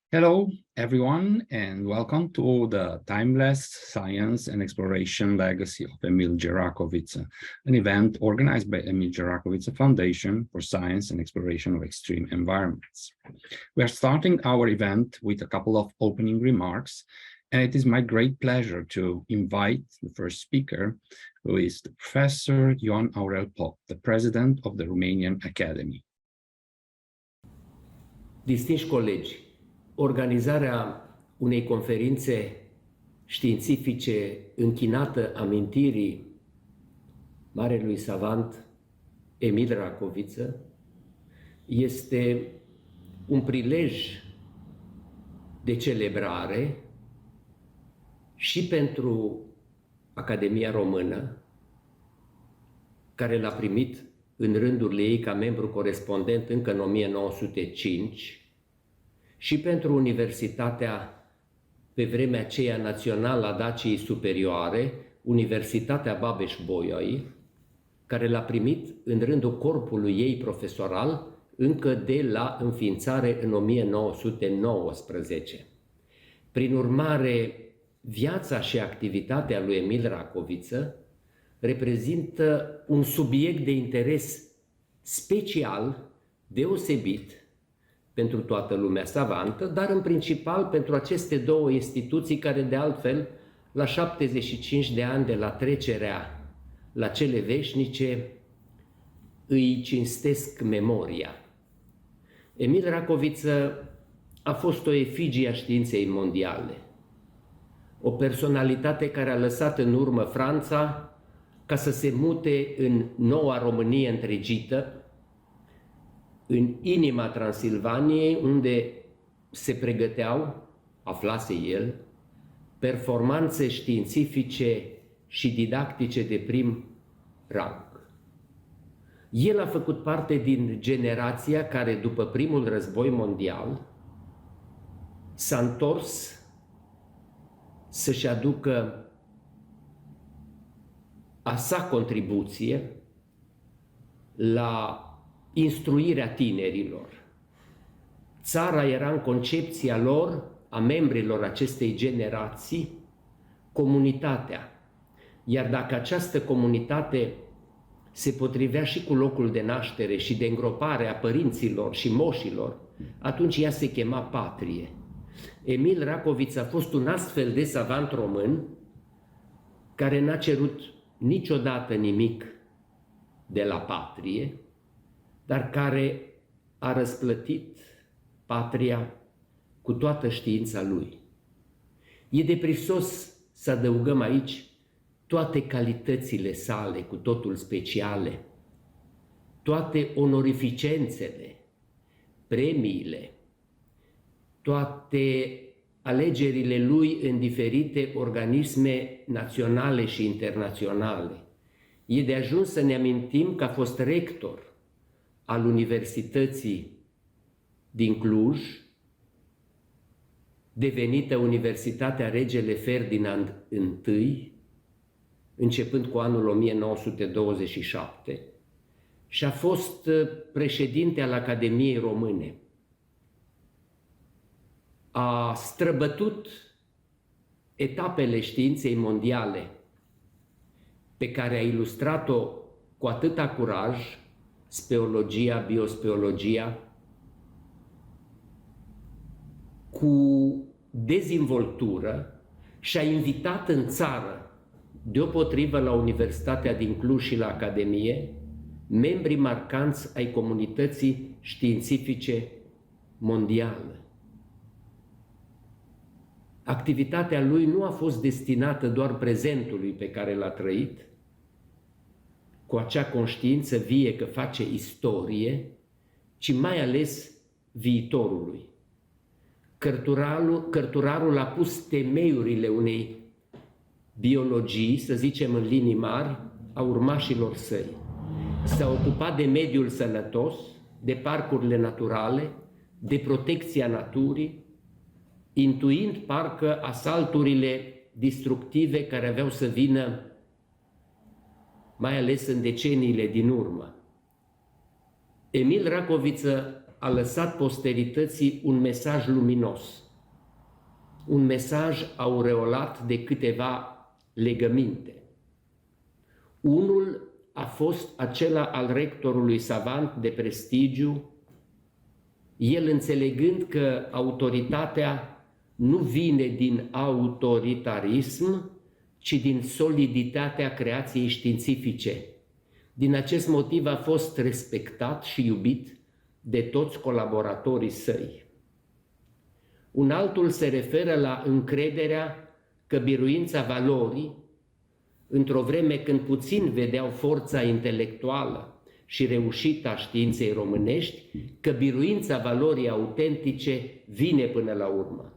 Hello, everyone, and welcome to the Timeless Science and Exploration Legacy of Emil G. Racoviță, an event organized by Emil G. Racoviță Foundation for Science and Exploration of Extreme Environments. We are starting our event with a couple of opening remarks, and it is my great pleasure to invite the first speaker, who is the Professor Ioan Aurel Pop, the President of the Romanian Academy. Distinși colegi, organizarea unei conferințe științifice închinată amintirii marelui savant Emil Racoviță este un prilej de celebrare și pentru Academia Română, care l-a primit în rândurile ei ca membru corespondent încă în 1905, și pentru Universitatea, pe vremea aceea națională a Daciei Superioare, Universitatea Babeș-Bolyai, care l-a primit în rândul corpului ei profesoral încă de la înființare în 1919. Prin urmare, viața și activitatea lui Emil Racoviță reprezintă un subiect de interes special, deosebit, pentru toată lumea savantă, dar în principal pentru aceste două instituții care, de altfel, la 75 de ani de la trecerea la cele veșnice, îi cinstesc memoria. Emil Racoviță a fost o efigie a științei mondiale, o personalitate care a lăsat în urmă Franța ca să se mute în noua Românie întregită, în inima Transilvaniei, unde se pregăteau, aflase el, performanțe științifice și didactice de prim rang. El a făcut parte din generația care, după primul război mondial, s-a întors să-și aducă a sa contribuție la instruirea tinerilor. Țara era în concepția lor, a membrilor acestei generații, comunitatea. Iar dacă această comunitate se potrivea și cu locul de naștere și de îngropare a părinților și moșilor, atunci ea se chema patrie. Emil Racoviță a fost un astfel de savant român care n-a cerut niciodată nimic de la patrie, dar care a răsplătit patria cu toată știința lui. E de prisos să adăugăm aici toate calitățile sale cu totul speciale, toate onorificențele, premiile, toate alegerile lui în diferite organisme naționale și internaționale. E de ajuns să ne amintim că a fost rector al Universității din Cluj, devenită Universitatea Regele Ferdinand I, începând cu anul 1927, și a fost președinte al Academiei Române. A străbătut etapele științei mondiale pe care a ilustrat-o cu atâta curaj, speologia, biospeologia, cu dezvoltură, și a invitat în țară, deopotrivă la Universitatea din Cluj și la Academie, membrii marcanți ai comunității științifice mondiale. Activitatea lui nu a fost destinată doar prezentului pe care l-a trăit, cu acea conștiință vie că face istorie, ci mai ales viitorului. Cărturarul a pus temeiurile unei biologii, să zicem în linii mari, a urmașilor săi. S-a ocupat de mediul sănătos, de parcurile naturale, de protecția naturii, intuind parcă asalturile destructive care aveau să vină mai ales în deceniile din urmă. Emil Racoviță a lăsat posterității un mesaj luminos, un mesaj aureolat de câteva legăminte. Unul a fost acela al rectorului savant de prestigiu, el înțelegând că autoritatea nu vine din autoritarism, ci din soliditatea creației științifice. Din acest motiv a fost respectat și iubit de toți colaboratorii săi. Un altul se referă la încrederea că biruința valorii, într-o vreme când puțin vedeau forța intelectuală și reușita științei românești, că biruința valorii autentice vine până la urmă.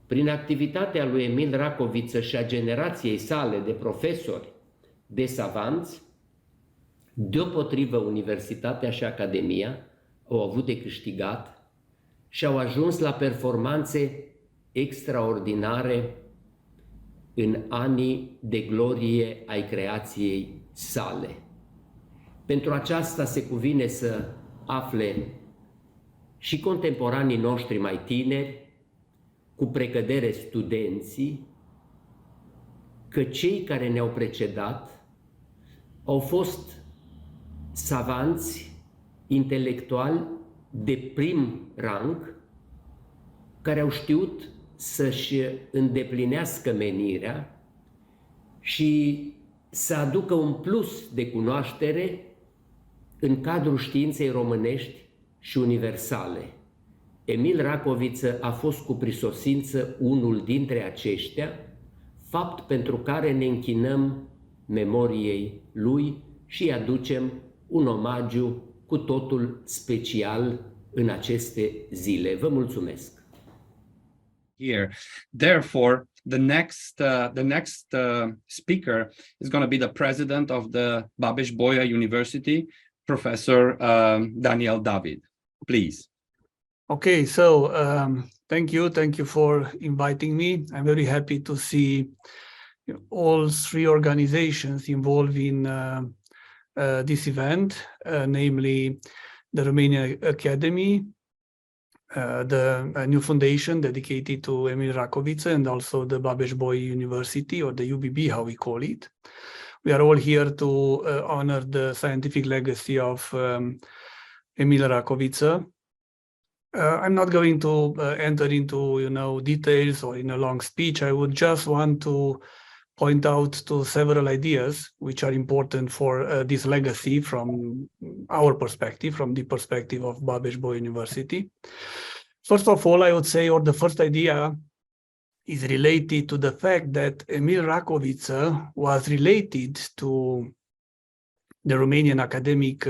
Prin activitatea lui Emil Racoviță și a generației sale de profesori, de savanți, deopotrivă Universitatea și Academia au avut de câștigat și au ajuns la performanțe extraordinare în anii de glorie ai creației sale. Pentru aceasta se cuvine să afle și contemporanii noștri mai tineri, cu precădere studenții, că cei care ne-au precedat au fost savanți intelectuali de prim rang, care au știut să-și îndeplinească menirea și să aducă un plus de cunoaștere în cadrul științei românești și universale. Emil Racoviță a fost cu prisosință unul dintre aceștia, fapt pentru care ne închinăm memoriei lui și îi aducem un omagiu cu totul special în aceste zile. Vă mulțumesc! Here. Therefore, the next speaker is going to be the president of the Babeș-Bolyai University, Professor Daniel David. Please. Okay, so thank you for inviting me. I'm very happy to see all three organizations involved in this event, namely the Romanian Academy, the new foundation dedicated to Emil Racoviță, and also the Babeș-Bolyai University, or the UBB, how we call it. We are all here to honor the scientific legacy of Emil Racoviță. I'm not going to enter into details or in a long speech. I would just want to point out to several ideas which are important for this legacy from our perspective, from the perspective of Babeș-Bolyai University. First of all, I would say, or the first idea is related to the fact that Emil Racoviță was related to the Romanian academic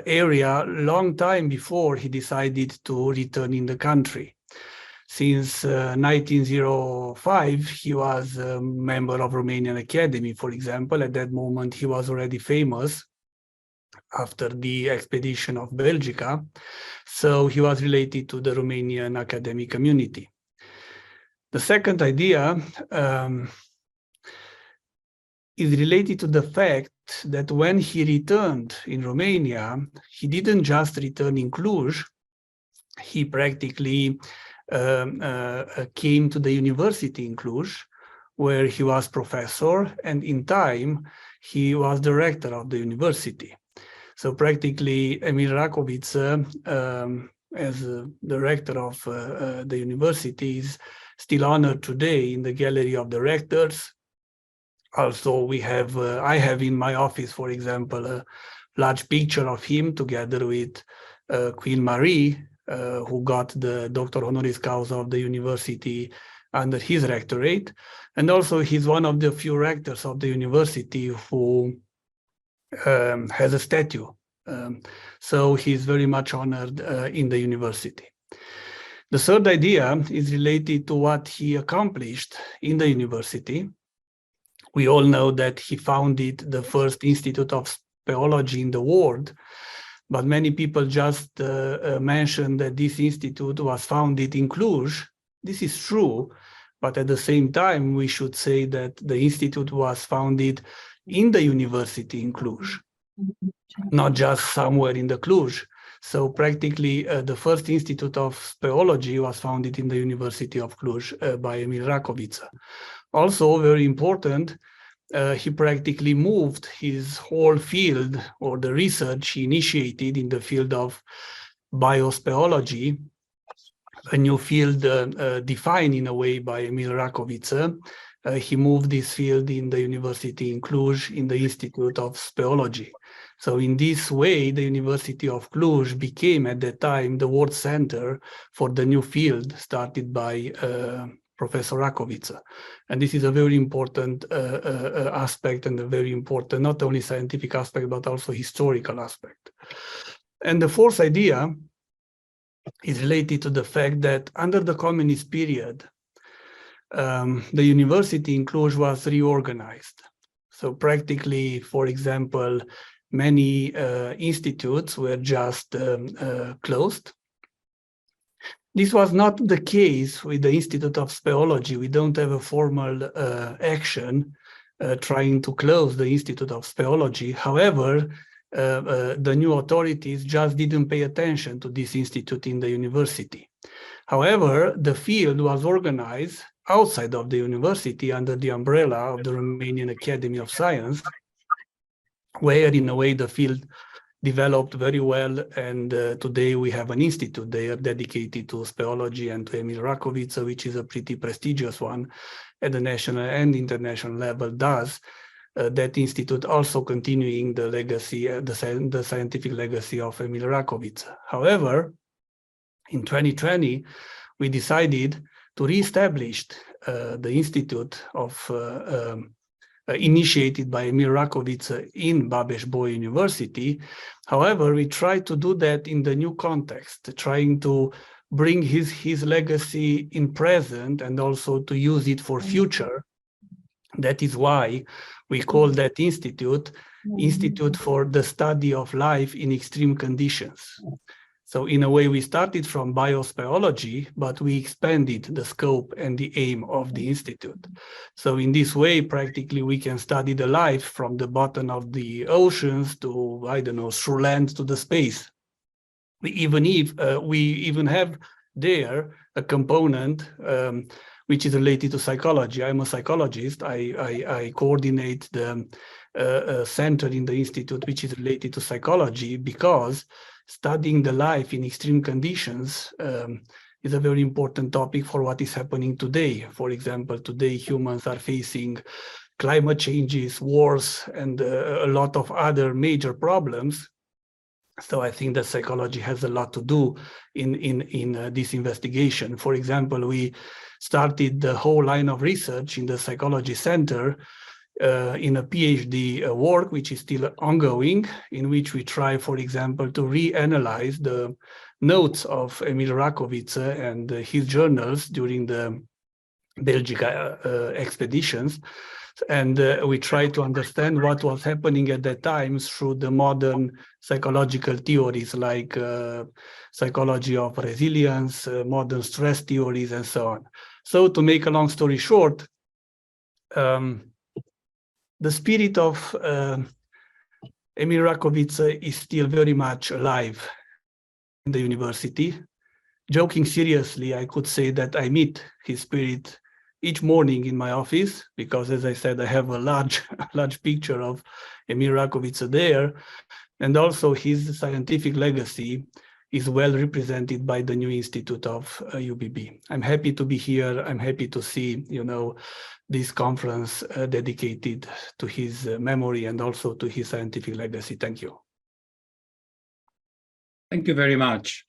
area long time before he decided to return in the country. Since 1905, he was a member of Romanian Academy, for example. At that moment, he was already famous after the expedition of Belgica. So he was related to the Romanian academic community. The second idea is related to the fact that when he returned in Romania, he didn't just return in Cluj, he practically came to the university in Cluj, where he was professor, and in time, he was director of the university. So practically, Emil Racoviță, as a director of the university, is still honored today in the gallery of directors. Also, I have in my office, for example, a large picture of him together with Queen Marie, who got the Doctor Honoris Causa of the university under his rectorate. And also, he's one of the few rectors of the university who has a statue. So he's very much honored in the university. The third idea is related to what he accomplished in the university. We all know that he founded the first institute of speology in the world, but many people just mention that this institute was founded in Cluj. This is true, but at the same time, we should say that the institute was founded in the university in Cluj, not just somewhere in the Cluj. So practically the first Institute of Speology was founded in the University of Cluj by Emil Racoviță. Also very important, he practically moved his whole field, or the research he initiated in the field of biospeology, a new field defined in a way by Emil Racoviță. He moved this field in the university in Cluj, in the Institute of Speology. So in this way, the University of Cluj became at that time the world center for the new field started by Professor Racoviță. And this is a very important aspect, and a very important, not only scientific aspect, but also historical aspect. And the fourth idea is related to the fact that under the communist period, the university in Cluj was reorganized. So practically, for example, many institutes were just closed. This was not the case with the Institute of Speology. We don't have a formal action trying to close the Institute of Speology. However, the new authorities just didn't pay attention to this institute in the university. However, the field was organized outside of the university under the umbrella of the Romanian Academy of Science, where in a way the field developed very well, and today we have an institute there dedicated to speology and to Emil Racoviță, which is a pretty prestigious one at the national and international level. Thus, that institute also continuing the legacy, the scientific legacy of Emil Racoviță. However, in 2020, we decided to reestablish the institute of initiated by Emil Racoviță in Babeș-Bolyai University. However, we tried to do that in the new context, trying to bring his legacy in present and also to use it for future. That is why we call that institute for the Study of Life in Extreme Conditions. So in a way, we started from biospeology, but we expanded the scope and the aim of the institute. So in this way, practically, we can study the life from the bottom of the oceans to, I don't know, through land to the space. We even have there a component which is related to psychology. I'm a psychologist. I coordinate the center in the institute which is related to psychology, because studying the life in extreme conditions is a very important topic for what is happening today. For example, today humans are facing climate changes, wars, and a lot of other major problems. So I think that psychology has a lot to do in this investigation. For example, we started the whole line of research in the Psychology Center in a PhD work, which is still ongoing, in which we try, for example, to reanalyze the notes of Emil Racoviță and his journals during the Belgica expeditions. And we try to understand what was happening at that time through the modern psychological theories like psychology of resilience, modern stress theories, and so on. So to make a long story short, the spirit of Emil Racoviță is still very much alive in the university. Joking seriously, I could say that I meet his spirit each morning in my office, because, as I said, I have a large picture of Emil Racoviță there, and also his scientific legacy is well represented by the new institute of UBB. I'm happy to be here. I'm happy to see, this conference dedicated to his memory and also to his scientific legacy. Thank you. Thank you very much.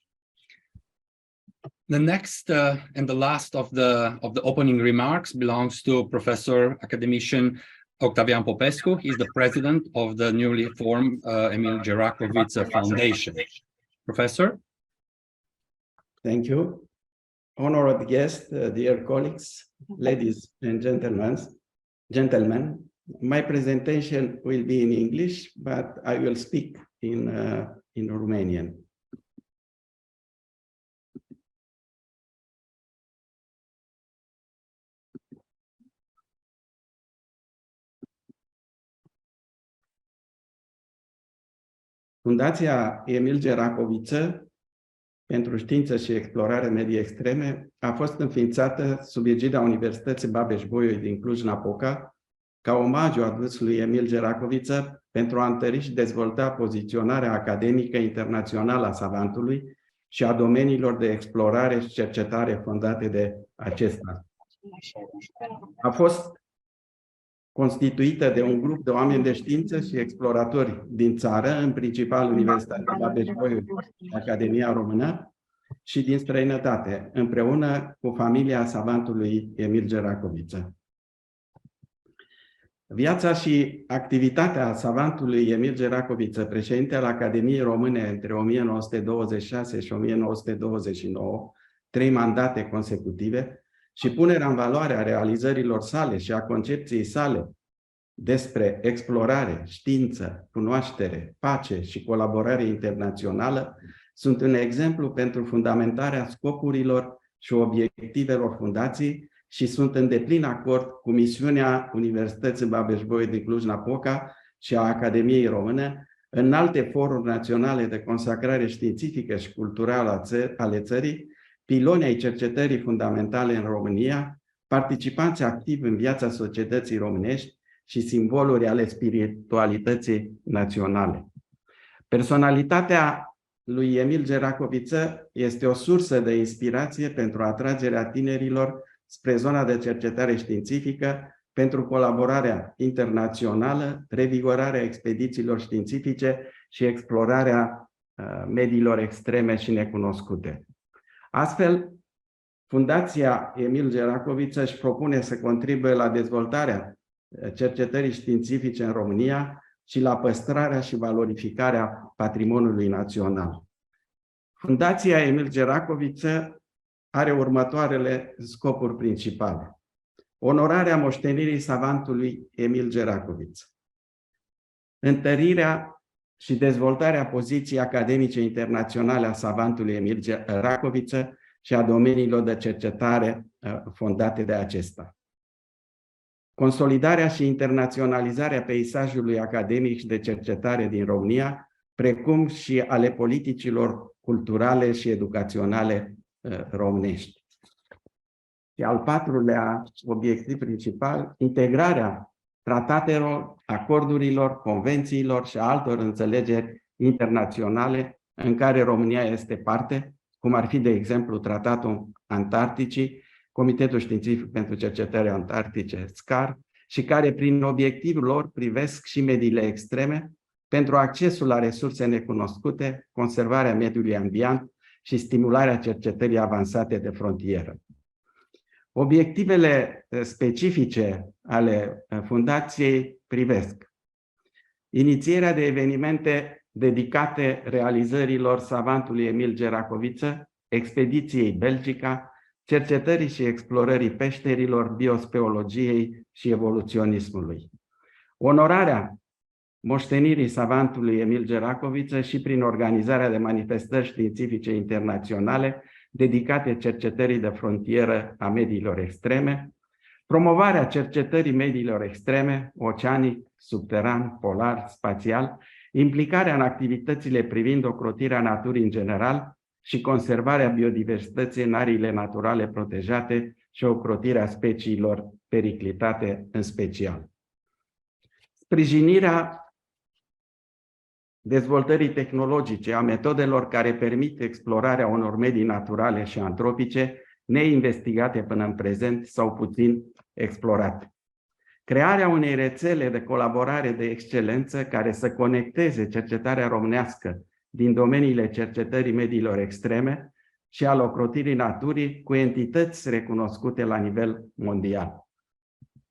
The next and the last of the opening remarks belongs to Professor Academician Octavian Popescu. He's the president of the newly formed Emil G. Racoviță Foundation. Professor? Thank you. Honored guests, dear colleagues, ladies and gentlemen, my presentation will be in English, but I will speak in Romanian. Fundația Emil G. Racoviță pentru știință și explorare medii extreme a fost înființată sub egida Universității Babeș-Bolyai din Cluj-Napoca ca omagiu adus lui Emil G. Racoviță pentru a întări și dezvolta poziționarea academică internațională a savantului și a domeniilor de explorare și cercetare fondate de acesta. A fost constituită de un grup de oameni de știință și exploratori din țară, în principal Universitatea Babeș-Bolyai și Academia Română, și din străinătate, împreună cu familia savantului Emil G. Racoviță. Viața și activitatea savantului Emil G. Racoviță, președinte al Academiei Române între 1926 și 1929, 3 mandate consecutive, și punerea în valoare a realizărilor sale și a concepției sale despre explorare, știință, cunoaștere, pace și colaborare internațională sunt un exemplu pentru fundamentarea scopurilor și obiectivelor fundației și sunt în deplin acord cu misiunea Universității Babeș-Bolyai din Cluj-Napoca și a Academiei Române în alte foruri naționale de consacrare științifică și culturală ale țării, piloni ai cercetării fundamentale în România, participanți activi în viața societății românești și simboluri ale spiritualității naționale. Personalitatea lui Emil G. Racoviță este o sursă de inspirație pentru atragerea tinerilor spre zona de cercetare științifică, pentru colaborarea internațională, revigorarea expedițiilor științifice și explorarea mediilor extreme și necunoscute. Astfel, Fundația Emil G. Racoviță își propune să contribuie la dezvoltarea cercetării științifice în România și la păstrarea și valorificarea patrimoniului național. Fundația Emil G. Racoviță are următoarele scopuri principale: onorarea moștenirii savantului Emil G. Racoviță, întărirea și dezvoltarea poziției academice internaționale a savantului Emil G. Racoviță și a domeniilor de cercetare fondate de acesta, consolidarea și internaționalizarea peisajului academic și de cercetare din România, precum și ale politicilor culturale și educaționale românești. Și al 4-lea obiectiv principal, integrarea tratatelor, acordurilor, convențiilor și altor înțelegeri internaționale în care România este parte, cum ar fi, de exemplu, Tratatul Antarcticii, Comitetul Științific pentru Cercetări Antarctice, SCAR, și care, prin obiectivul lor, privesc și mediile extreme pentru accesul la resurse necunoscute, conservarea mediului ambient și stimularea cercetării avansate de frontieră. Obiectivele specifice ale fundației privesc inițierea de evenimente dedicate realizărilor savantului Emil G. Racoviță, expediției Belgica, cercetării și explorării peșterilor, biospeologiei și evoluționismului. Onorarea moștenirii savantului Emil G. Racoviță și prin organizarea de manifestări științifice internaționale dedicate cercetării de frontieră a mediilor extreme, promovarea cercetării mediilor extreme, oceanic, subteran, polar, spațial, implicarea în activitățile privind ocrotirea naturii în general și conservarea biodiversității în ariile naturale protejate și ocrotirea speciilor periclitate în special. Sprijinirea dezvoltării tehnologice a metodelor care permit explorarea unor medii naturale și antropice neinvestigate până în prezent sau puțin explorate. Crearea unei rețele de colaborare de excelență care să conecteze cercetarea românească din domeniile cercetării mediilor extreme și al ocrotirii naturii cu entități recunoscute la nivel mondial.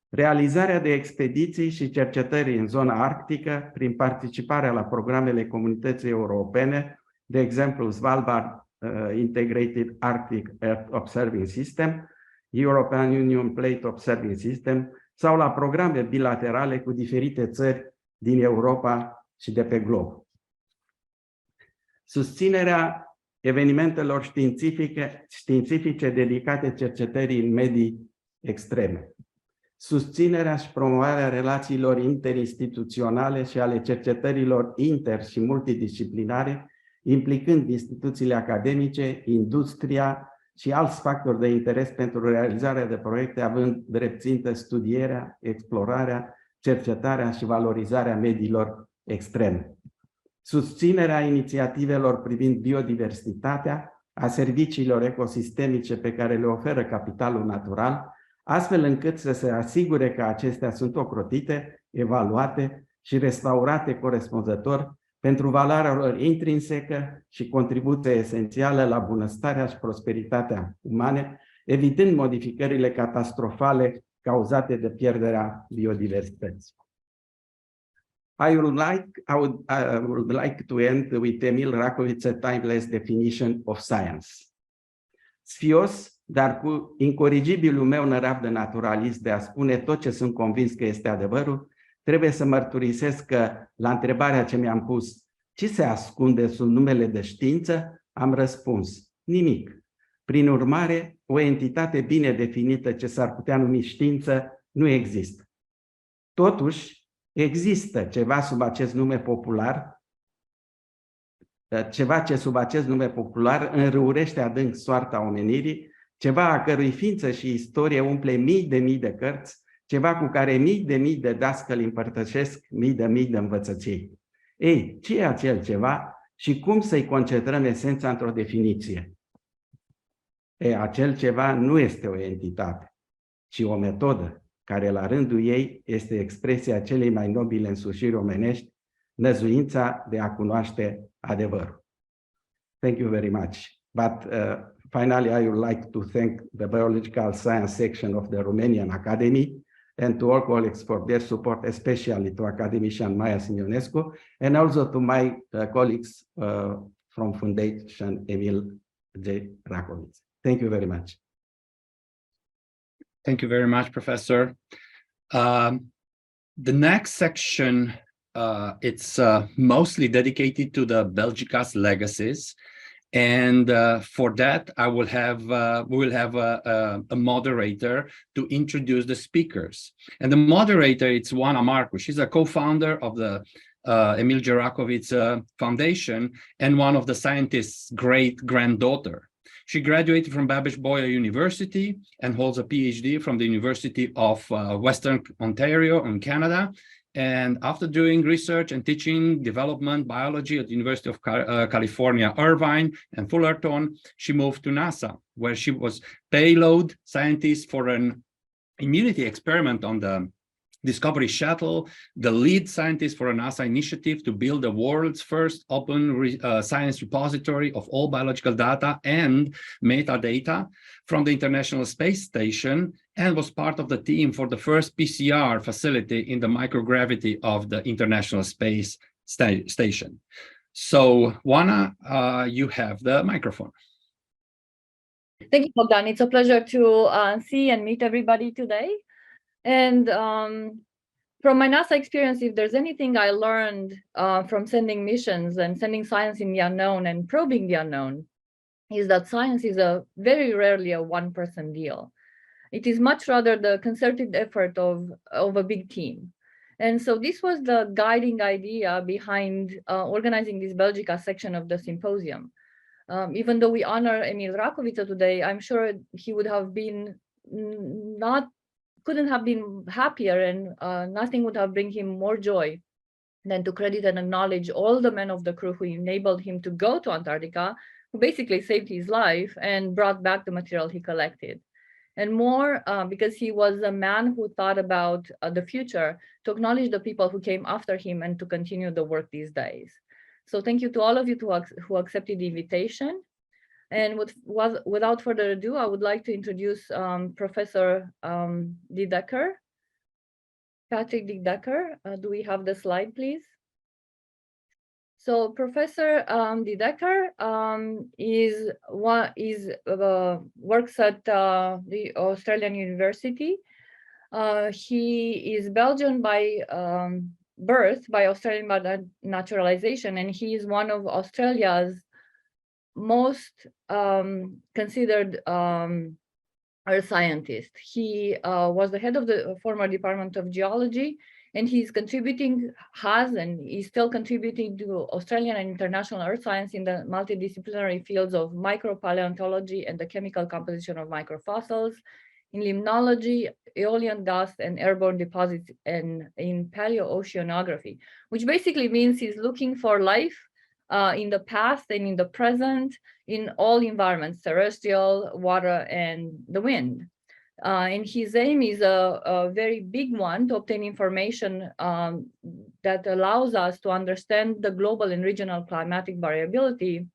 Realizarea de expediții și cercetări în zona arctică prin participarea la programele Comunității Europene, de exemplu Svalbard Integrated Arctic Earth Observing System, European Union Plate Observing System, sau la programe bilaterale cu diferite țări din Europa și de pe glob. Susținerea evenimentelor științifice dedicate cercetării în medii extreme. susținerea și promovarea relațiilor interinstituționale și ale cercetărilor inter- și multidisciplinare, implicând instituțiile academice, industria și alți factori de interes pentru realizarea de proiecte, având drept țintă studierea, explorarea, cercetarea și valorizarea mediilor extreme. Susținerea inițiativelor privind biodiversitatea, a serviciilor ecosistemice pe care le oferă capitalul natural, astfel încât să se asigure că acestea sunt ocrotite, evaluate și restaurate corespunzător pentru valoarea lor intrinsecă și contribuția esențială la bunăstarea și prosperitatea umane, evitând modificările catastrofale cauzate de pierderea biodiversității. I would like to end with Emil Racoviță timeless definition of science. Sfios, dar cu incorrigibilul meu nărav de naturalist de a spune tot ce sunt convins că este adevărul, trebuie să mărturisesc că, la întrebarea ce mi-am pus, ce se ascunde sub numele de știință, am răspuns, nimic. Prin urmare, o entitate bine definită ce s-ar putea numi știință nu există. Totuși, există ceva sub acest nume popular, ceva ce sub acest nume popular înrăurește adânc soarta omenirii, ceva a cărui ființă și istorie umple mii de cărți, ceva cu care mii de dascăli împărtășesc mii de învățății. Ei, ce e acel ceva și cum să-i concentrăm esența într-o definiție? Acel ceva nu este o entitate, ci o metodă, care la rândul ei este expresia celei mai nobile însușiri omenești, năzuința de a cunoaște adevărul. Thank you very much. But finally, I would like to thank the Biological Science section of the Romanian Academy and to all colleagues for their support, especially to academician Maia Simionescu, and also to my colleagues from Foundation Emil G. Racoviță. Thank you very much. Thank you very much, Professor. The next section, it's mostly dedicated to the Belgica's legacies. And for that, we will have a moderator to introduce the speakers. And the moderator, it's Oana Marcu. She's a co-founder of the Emil G. Racoviță Foundation and one of the scientist's great-granddaughter. She graduated from Babbage-Boyer University and holds a PhD from the University of Western Ontario in Canada. And after doing research and teaching development biology at the University of California, Irvine and Fullerton, she moved to NASA, where she was payload scientist for an immunity experiment on the Discovery Shuttle, the lead scientist for a NASA initiative to build the world's first open science repository of all biological data and metadata from the International Space Station, and was part of the team for the first PCR facility in the microgravity of the International Space Station. So, Oana, you have the microphone. Thank you, Bogdan. It's a pleasure to see and meet everybody today. And from my NASA experience, if there's anything I learned from sending missions and sending science in the unknown and probing the unknown, is that science is very rarely a one-person deal. It is much rather the concerted effort of a big team. And so this was the guiding idea behind organizing this Belgica section of the symposium. Even though we honor Emil Racoviță today, I'm sure he would have been couldn't have been happier, and nothing would have bring him more joy than to credit and acknowledge all the men of the crew who enabled him to go to Antarctica, who basically saved his life and brought back the material he collected. And more because he was a man who thought about the future, to acknowledge the people who came after him and to continue the work these days. So thank you to all of you who accepted the invitation. And without further ado, I would like to introduce Professor De Decker, Patrick De Decker. Do we have the slide, please? So Professor De Decker works at the Australian University. He is Belgian by birth, by Australian by naturalization, and he is one of Australia's most considered earth scientist. He was the head of the former Department of Geology, and he's still contributing to Australian and international earth science in the multidisciplinary fields of micropaleontology and the chemical composition of microfossils, in limnology, aeolian dust and airborne deposits, and in paleoceanography, which basically means he's looking for life in the past and in the present in all environments, terrestrial, water, and the wind. And his aim is a very big one, to obtain information that allows us to understand the global and regional climatic variability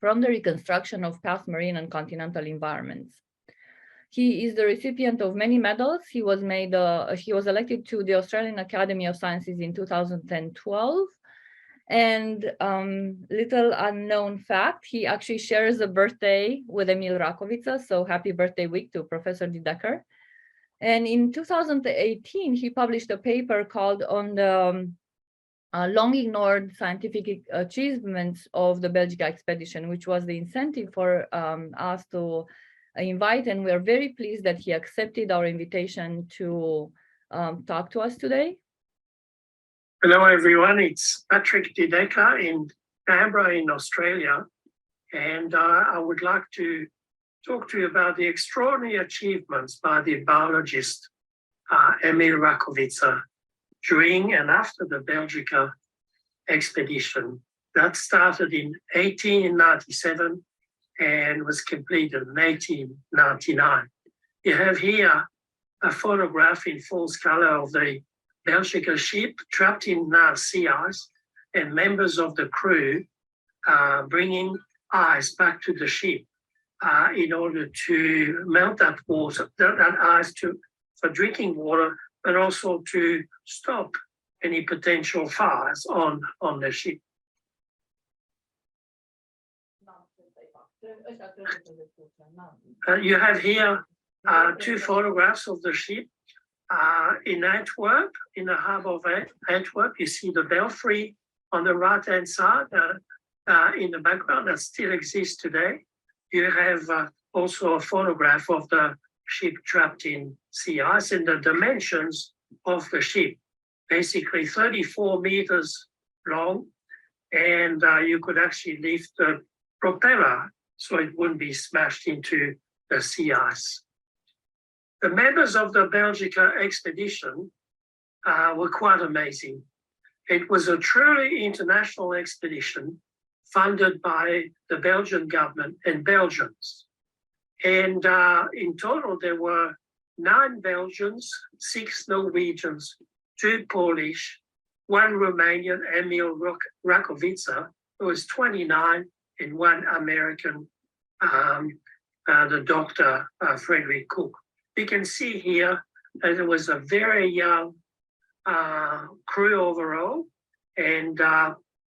from the reconstruction of past marine and continental environments. He is the recipient of many medals. He was elected to the Australian Academy of Sciences in 2012. And little unknown fact, he actually shares a birthday with Emil Racoviță, so happy birthday week to Professor de Decker. And in 2018, he published a paper called On the Long Ignored Scientific Achievements of the Belgica Expedition, which was the incentive for us to invite, and we are very pleased that he accepted our invitation to talk to us today. Hello, everyone. It's Patrick de Decker in Canberra in Australia. And I would like to talk to you about the extraordinary achievements by the biologist Emil Racoviță during and after the Belgica expedition. That started in 1897 and was completed in 1899. You have here a photograph in full color of the Belgica ship trapped in sea ice, and members of the crew bringing ice back to the ship in order to melt that water, that ice for drinking water, but also to stop any potential fires on the ship. You have here two photographs of the ship. In Antwerp, in the harbour of Antwerp, you see the belfry on the right-hand side in the background that still exists today. You have also a photograph of the ship trapped in sea ice and the dimensions of the ship, basically 34 meters long, and you could actually lift the propeller so it wouldn't be smashed into the sea ice. The members of the Belgica expedition were quite amazing. It was a truly international expedition funded by the Belgian government and Belgians. And in total, there were 9 Belgians, 6 Norwegians, 2 Polish, 1 Romanian, Emil Racoviță, who was 29, and 1 American, the Dr. Frederick Cook. You can see here that it was a very young crew overall, and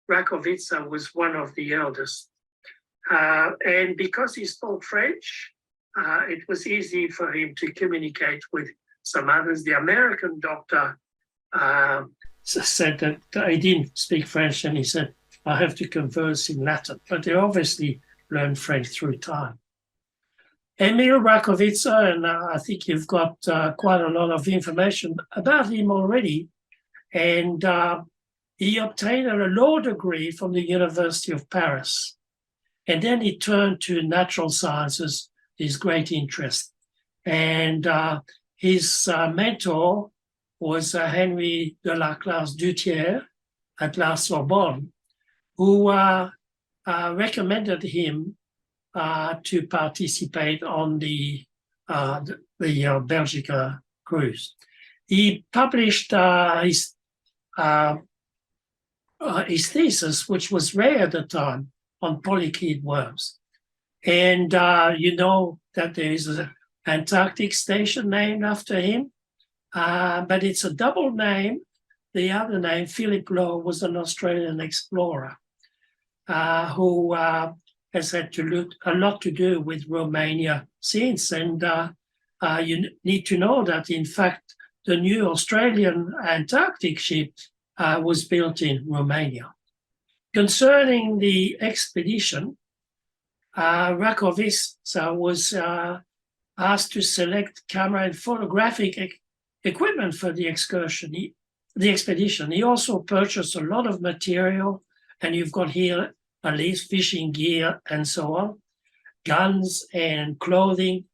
Racoviță was one of the eldest. And because he spoke French, it was easy for him to communicate with some others. The American doctor said that he didn't speak French, and he said, I have to converse in Latin, but they obviously learned French through time. Emil Racoviță, and I think you've got quite a lot of information about him already, and he obtained a law degree from the University of Paris, and then he turned to natural sciences, his great interest. And his mentor was Henry de la Clase-Duthiers at La Sorbonne, who recommended him to participate on the Belgica cruise. He published his thesis, which was rare at the time, on polychaete worms. And you know that there is an Antarctic station named after him, but it's a double name. The other name, Philip Lowe, was an Australian explorer who has had a lot to do with Romania since. And you need to know that, in fact, the new Australian Antarctic ship was built in Romania. Concerning the expedition, Racoviță was asked to select camera and photographic equipment for the expedition. He also purchased a lot of material, and you've got here at least fishing gear and so on, guns and clothing.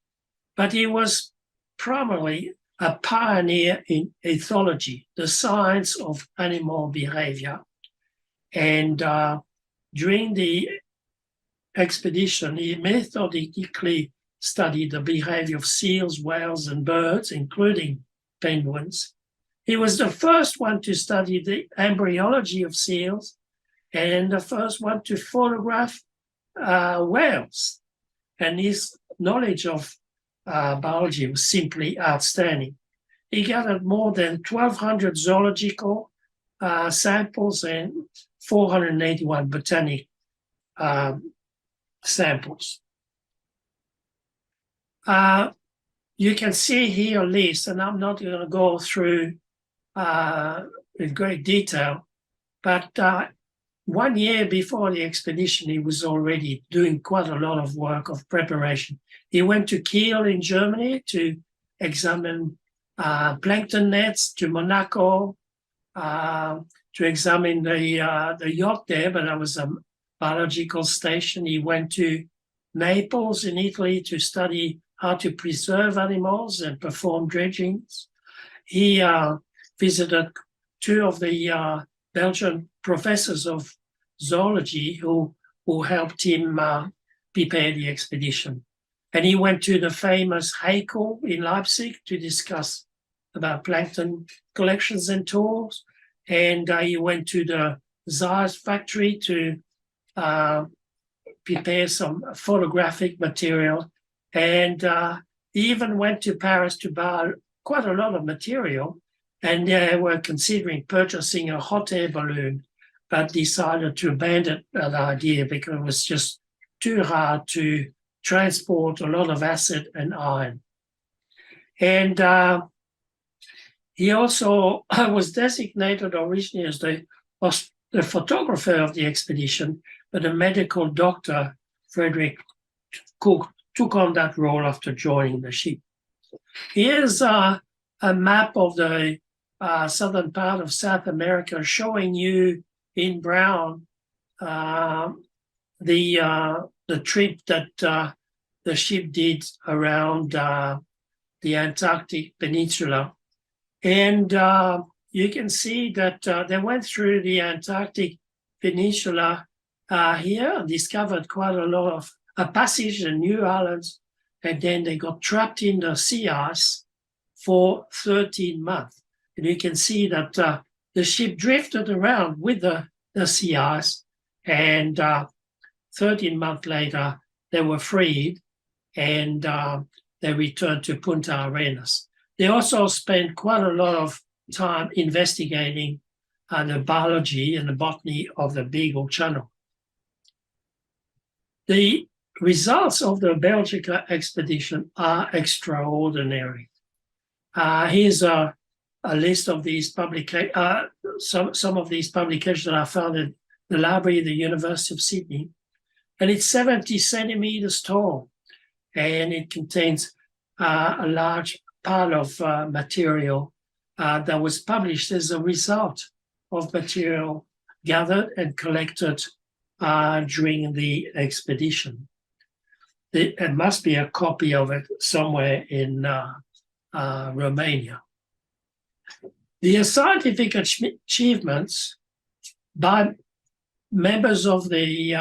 But he was primarily a pioneer in ethology, the science of animal behavior. And during the expedition, he methodically studied the behavior of seals, whales, and birds, including penguins. He was the first one to study the embryology of seals and the first one to photograph whales. And his knowledge of biology was simply outstanding. He gathered more than 1,200 zoological samples and 481 botanic samples. You can see here a list, and I'm not going to go through in great detail, but 1 year before the expedition, he was already doing quite a lot of work of preparation. He went to Kiel in Germany to examine plankton nets, to Monaco to examine the yacht there, but that was a biological station. He went to Naples in Italy to study how to preserve animals and perform dredgings. He visited two of the Belgian professors of zoology who helped him prepare the expedition. And he went to the famous Haeckel in Leipzig to discuss about plankton collections and tools. And he went to the Zeiss factory to prepare some photographic material. And he even went to Paris to buy quite a lot of material. And they were considering purchasing a hot air balloon, but decided to abandon that idea because it was just too hard to transport a lot of acid and iron. And he also was designated originally as the photographer of the expedition, but a medical doctor, Frederick Cook, took on that role after joining the ship. Here's a map of the southern part of South America, showing you in brown the trip that the ship did around the Antarctic Peninsula. And you can see that they went through the Antarctic Peninsula here, discovered quite a lot of a passage and new islands, and then they got trapped in the sea ice for 13 months. And you can see that the ship drifted around with the sea ice, and 13 months later, they were freed, and they returned to Punta Arenas. They also spent quite a lot of time investigating the biology and the botany of the Beagle Channel. The results of the Belgica expedition are extraordinary. Here's a list of these publications, some of these publications that I found in the library of the University of Sydney. And it's 70 centimeters tall, and it contains a large pile of material that was published as a result of material gathered and collected during the expedition. There must be a copy of it somewhere in Romania. The scientific achievements by members of the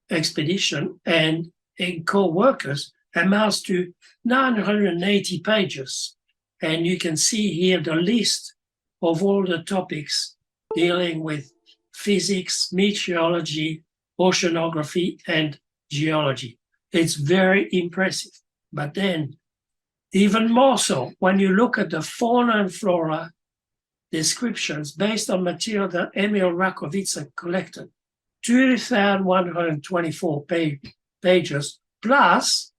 expedition and co-workers amounts to 980 pages. And you can see here the list of all the topics dealing with physics, meteorology, oceanography, and geology. It's very impressive. But then, even more so, when you look at the fauna and flora descriptions based on material that Emil Racoviță collected, 2,124 pages, plus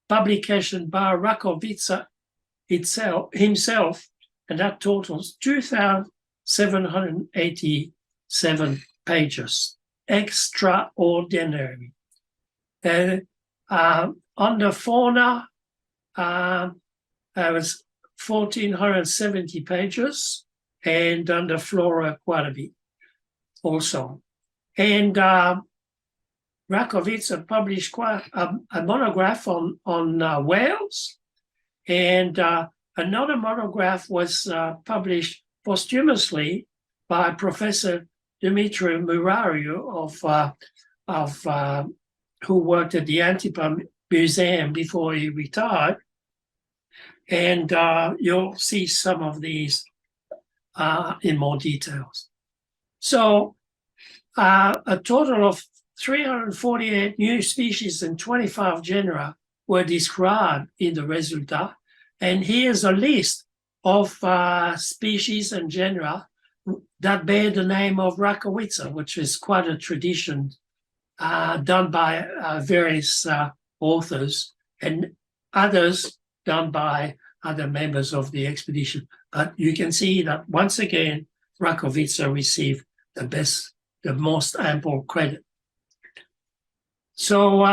publication by Racoviță himself, and that totals 2,787 pages. Extraordinary. On the fauna, It was 1,470 pages, and under flora quite a bit also. And Racoviță published quite a monograph on whales, and another monograph was published posthumously by Professor Dumitru Murariu who worked at the Antipa Museum before he retired. And you'll see some of these in more details. So a total of 348 new species and 25 genera were described in the Resultat. And here's a list of species and genera that bear the name of Racoviță, which is quite a tradition done by various authors, and others done by other members of the expedition. But you can see that once again, Racoviță received the most ample credit. So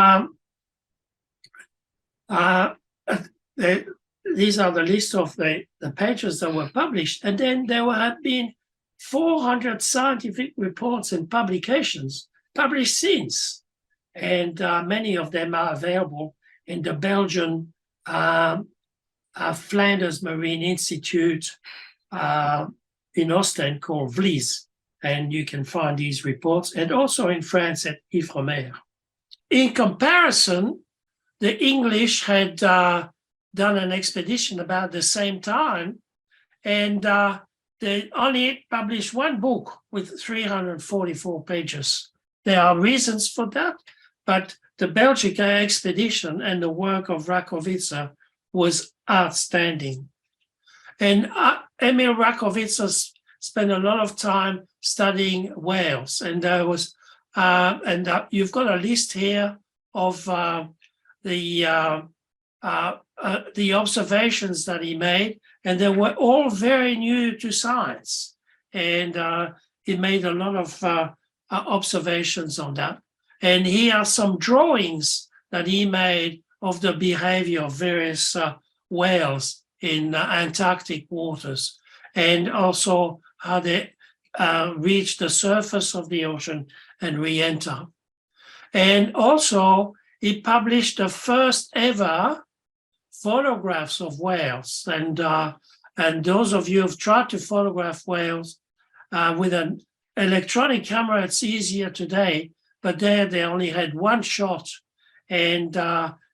these are the list of the pages that were published. And then there have been 400 scientific reports and publications published since. And many of them are available in the Belgian Flanders Marine Institute in Ostend called VLIS. And you can find these reports, and also in France at Ifremer. In comparison, the English had done an expedition about the same time, and they only published one book with 344 pages. There are reasons for that, but the Belgica expedition and the work of Racoviță was outstanding. And Emil Racoviță spent a lot of time studying whales, and there was you've got a list here of the observations that he made, and they were all very new to science. And he made a lot of observations on that. And here are some drawings that he made of the behavior of various whales in Antarctic waters, and also how they reach the surface of the ocean and re-enter. And also, he published the first ever photographs of whales. And those of you who've tried to photograph whales with an electronic camera, it's easier today, but there they only had one shot. And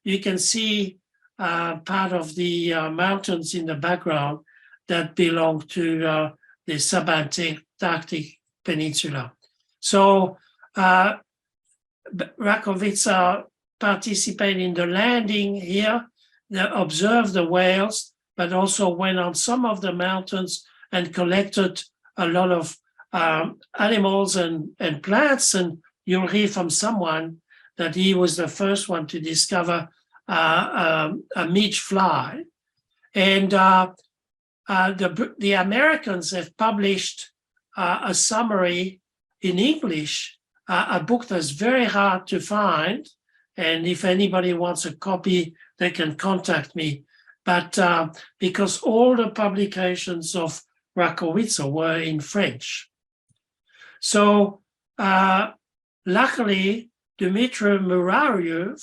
you can see part of the mountains in the background that belong to the subantarctic peninsula. So Racoviță participated in the landing here, they observed the whales, but also went on some of the mountains and collected a lot of animals and plants. And you'll hear from someone that he was the first one to discover a midge fly. And the Americans have published a summary in English, a book that's very hard to find. And if anybody wants a copy, they can contact me. But because all the publications of Racoviță were in French. So luckily, Dumitru Murariu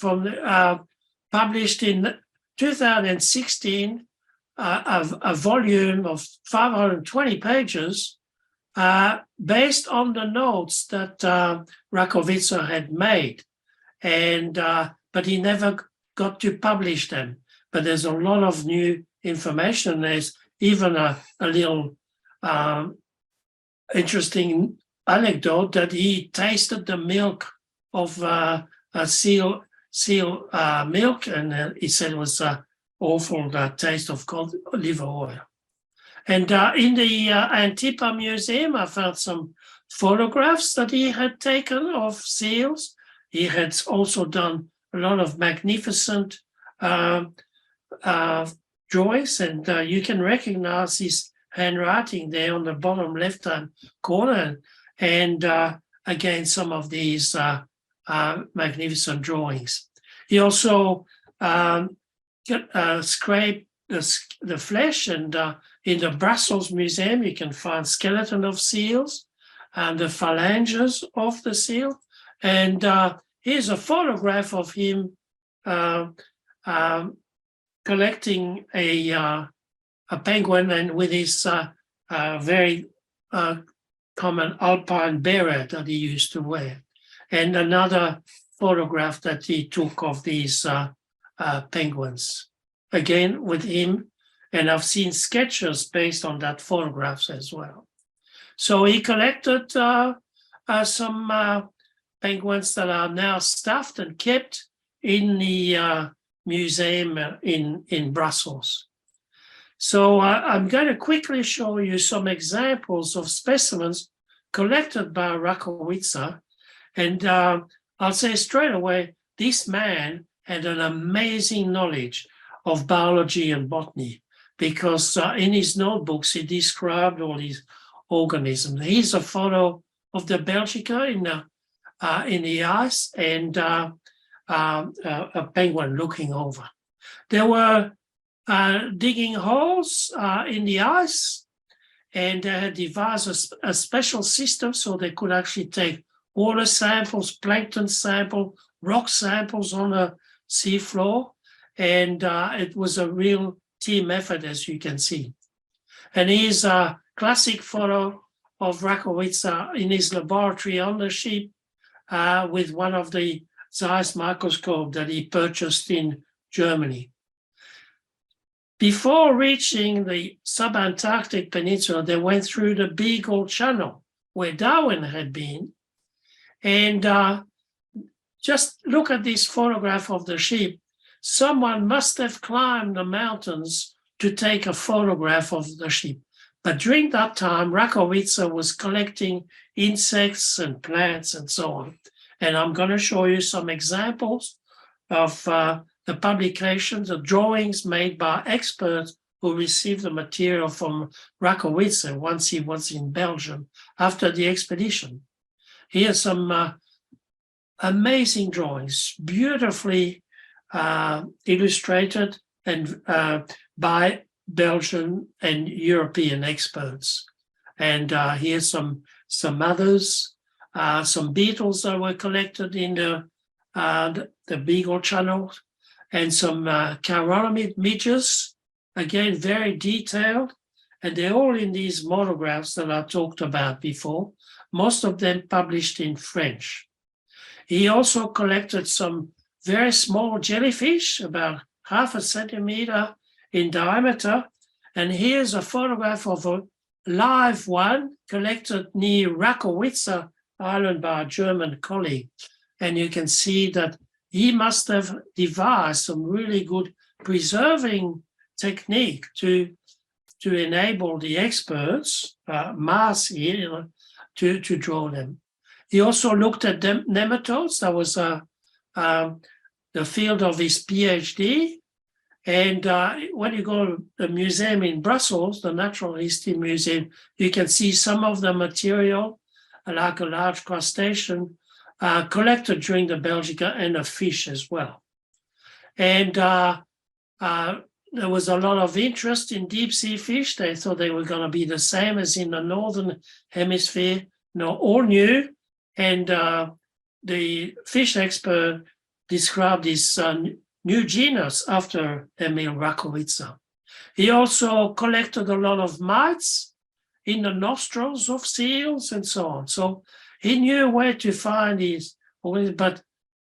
published in 2016 a volume of 520 pages based on the notes that Racoviță had made. And but he never got to publish them. But there's a lot of new information. There's even a little interesting anecdote that he tasted the milk of a seal milk, and he said it was awful taste of cold liver oil. And in the Antipa Museum, I found some photographs that he had taken of seals. He had also done a lot of magnificent drawings, and you can recognize his handwriting there on the bottom left-hand corner, and again, some of these magnificent drawings. He also scrape the flesh, and in the Brussels Museum you can find skeleton of seals and the phalanges of the seal. And here's a photograph of him collecting a penguin, and with his very common alpine beret that he used to wear. And another photograph that he took of these penguins, again with him. And I've seen sketches based on that photographs as well. So he collected some penguins that are now stuffed and kept in the museum in Brussels. So I'm going to quickly show you some examples of specimens collected by Racoviță. And I'll say straight away, this man had an amazing knowledge of biology and botany, because in his notebooks, he described all these organisms. Here's a photo of the Belgica in the ice, and a penguin looking over. They were digging holes in the ice, and they had devised a special system so they could actually take water samples, plankton samples, rock samples on the seafloor, and it was a real team effort, as you can see. And here's a classic photo of Racoviță in his laboratory on the ship with one of the Zeiss microscope that he purchased in Germany. Before reaching the subantarctic peninsula, they went through the Beagle Channel, where Darwin had been. And just look at this photograph of the ship. Someone must have climbed the mountains to take a photograph of the ship. But during that time, Racoviță was collecting insects and plants and so on. And I'm going to show you some examples of the publications, the drawings made by experts who received the material from Racoviță once he was in Belgium after the expedition. Here's some amazing drawings, beautifully illustrated and by Belgian and European experts. And here's some others, some beetles that were collected in the Beagle Channel, and some chironomid midges, again, very detailed. And they're all in these monographs that I talked about before, most of them published in French. He also collected some very small jellyfish, about 0.5 centimeter in diameter. And here's a photograph of a live one collected near Racoviță Island by a German colleague. And you can see that he must have devised some really good preserving technique to enable the experts, Mars here, to draw them. He also looked at nematodes. That was the field of his PhD. And when you go to the museum in Brussels, the Natural History Museum, you can see some of the material, like a large crustacean, collected during the Belgica, and a fish as well. And there was a lot of interest in deep sea fish. They thought they were going to be the same as in the Northern Hemisphere. No, all new. And the fish expert described this new genus after Emil Racoviță. He also collected a lot of mites in the nostrils of seals and so on. So he knew where to find these, but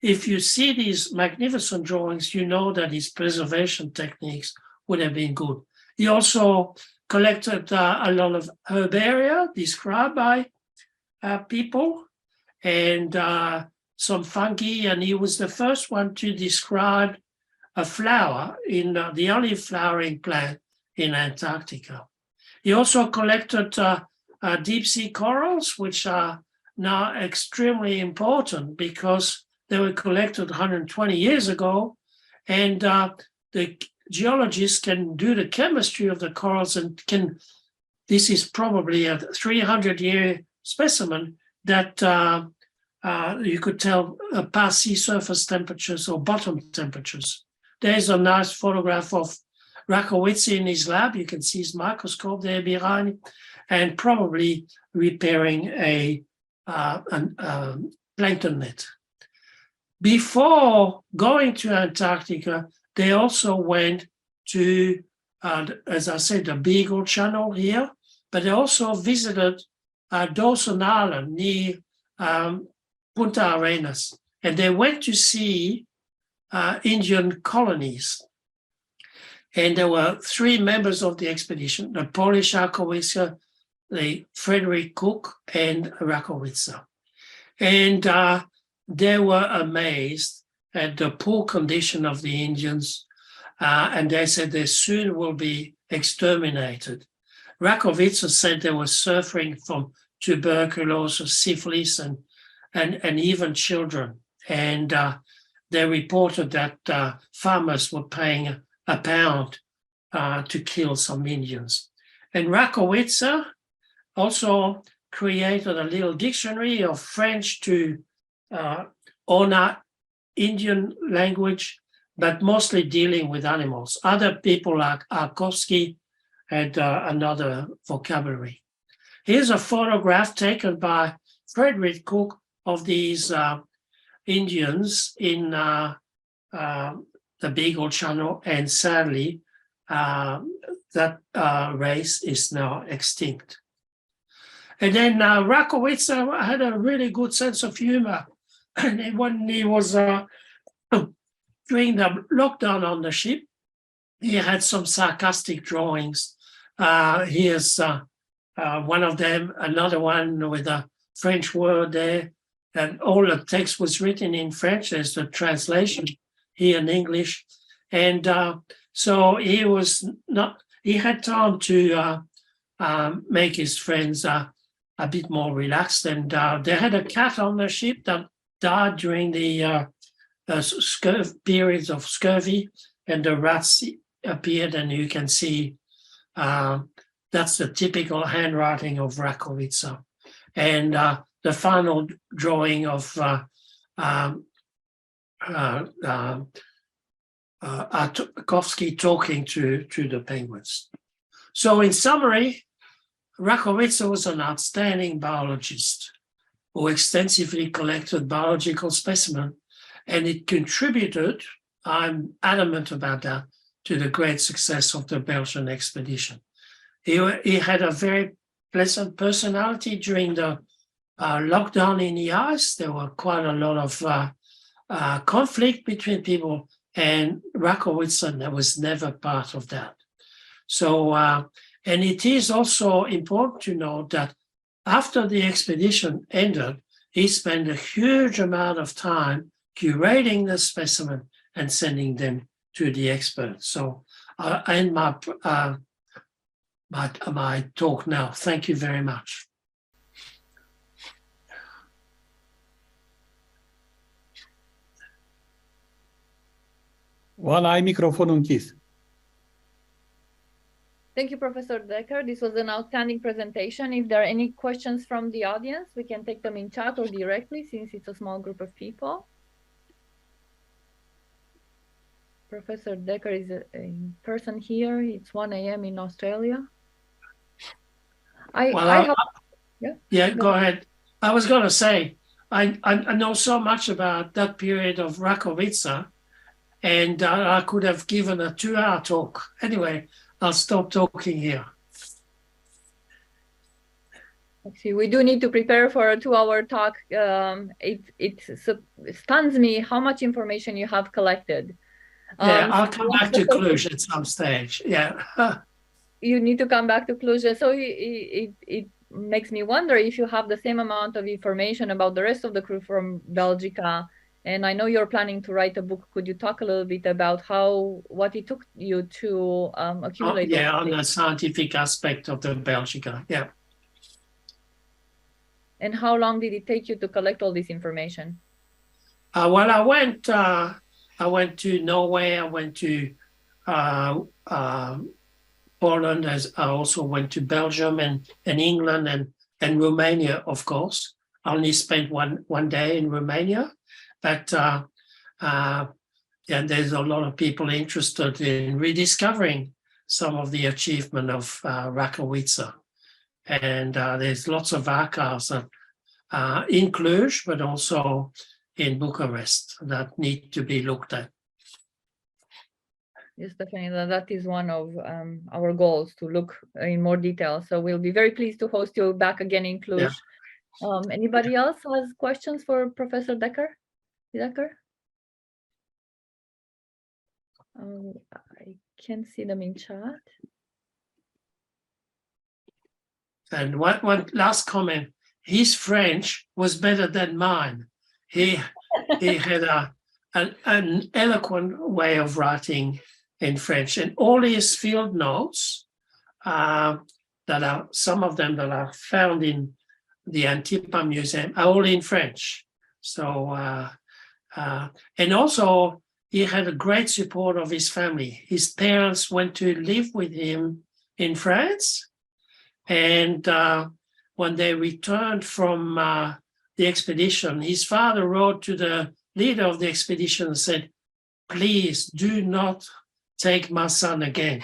if you see these magnificent drawings, you know that his preservation techniques would have been good. He also collected a lot of herbaria described by people, and some fungi, and he was the first one to describe a flower in the only flowering plant in Antarctica. He also collected deep sea corals, which are now extremely important because they were collected 120 years ago, and the geologists can do the chemistry of the corals and this is probably a 300-year specimen that you could tell past sea surface temperatures or bottom temperatures there's a nice photograph of Racoviță in his lab. You can see his microscope there behind, and probably repairing a plankton net. Before going to Antarctica, they also went to, as I said, the Beagle Channel here, but they also visited Dawson Island near Punta Arenas, and they went to see Indian colonies. And there were 3 members of the expedition: the Polish Racoviță, the Frederick Cook, and Racoviță. And they were amazed at the poor condition of the Indians, and they said they soon will be exterminated. Racoviță said they were suffering from tuberculosis, syphilis, and even children. And they reported that farmers were paying £1 to kill some Indians. And Racoviță also created a little dictionary of French to Ona Indian language, but mostly dealing with animals. Other people like Rakovsky had another vocabulary. Here's a photograph taken by Frederick Cook of these Indians in the Beagle Channel, and sadly, that race is now extinct. And then Racoviță had a really good sense of humor. And when he was during the lockdown on the ship, he had some sarcastic drawings. Here's one of them, another one with a French word there, and all the text was written in French. There's the translation here in English. And so he had time to make his friends a bit more relaxed. And they had a cat on the ship that died during the periods of scurvy, and the rats appeared, and you can see that's the typical handwriting of Racoviță. And the final drawing of Rakovsky talking to the penguins. So in summary, Racoviță was an outstanding biologist who extensively collected biological specimens, and it contributed, I'm adamant about that, to the great success of the Belgian expedition. He had a very pleasant personality during the lockdown in the ice. There were quite a lot of conflict between people, and Racoviță was never part of that. So, and it is also important to note that after the expedition ended, he spent a huge amount of time curating the specimen and sending them to the experts. So I end my talk now. Thank you very much. Oana, ai microfonul închis. Thank you, Professor Decker. This was an outstanding presentation. If there are any questions from the audience, we can take them in chat or directly, since it's a small group of people. Professor Decker is in person here. It's 1 a.m. in Australia. Yeah, go ahead. I was going to say, I know so much about that period of Racoviță, and I could have given a 2-hour talk. Anyway, I'll stop talking here. Actually, we do need to prepare for a 2-hour talk. It stuns me how much information you have collected. Yeah, I'll come back to Cluj at some stage. Yeah. You need to come back to Cluj. So it makes me wonder if you have the same amount of information about the rest of the crew from Belgica. And I know you're planning to write a book. Could you talk a little bit about what it took you to accumulate? On the scientific aspect of the Belgica, yeah. And how long did it take you to collect all this information? Well, I went to Norway. I went to Poland. As I also went to Belgium and England and Romania, of course. I only spent one day in Romania. But and there's a lot of people interested in rediscovering some of the achievement of Racoviță. And there's lots of archives in Cluj, but also in Bucharest that need to be looked at. Yes, definitely. That is one of our goals, to look in more detail. So we'll be very pleased to host you back again in Cluj. Yeah. Anybody else has questions for Professor Decker? I can see them in chat. And one last comment. His French was better than mine. He had an eloquent way of writing in French, and all his field notes, that are some of them that are found in the Antipa Museum, are all in French. So, and also he had a great support of his family. His parents went to live with him in France, and when they returned from the expedition, his father wrote to the leader of the expedition and said, "Please do not take my son again."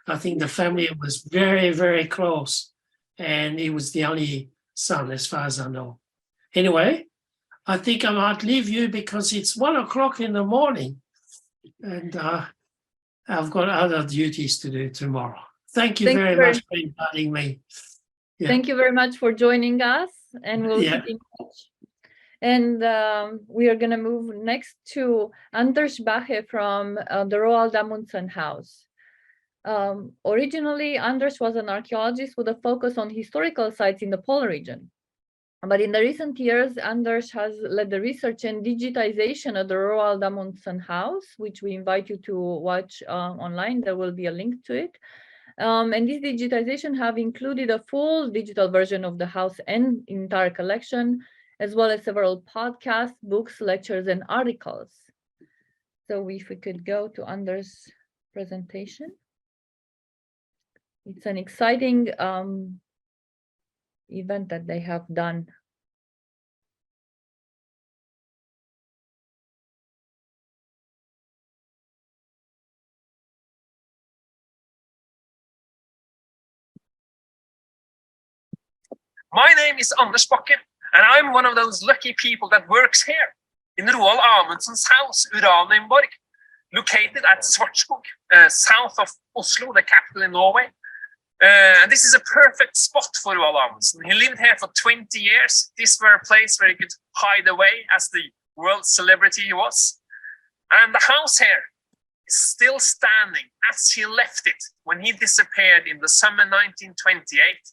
I think the family was very, very close, and he was the only son, as far as I know. Anyway, I think I might leave you because it's 1 o'clock in the morning, and I've got other duties to do tomorrow. Thank you very much for inviting me. Yeah. Thank you very much for joining us, and we'll keep in touch. And we are going to move next to Anders Bache from the Roald Amundsen House. Originally, Anders was an archaeologist with a focus on historical sites in the polar region. But in the recent years, Anders has led the research and digitization of the Roald Amundsen House, which we invite you to watch online. There will be a link to it. And this digitization have included a full digital version of the house and entire collection, as well as several podcasts, books, lectures, and articles. So if we could go to Anders' presentation. It's an exciting event that they have done. My name is Anders Bakke, and I'm one of those lucky people that works here in Roald Amundsen's house, Uranienborg, located at Svartskog, south of Oslo, the capital in Norway. And this is a perfect spot for Roald Amundsen. He lived here for 20 years. This was a place where he could hide away as the world celebrity he was. And the house here is still standing as he left it when he disappeared in the summer 1928.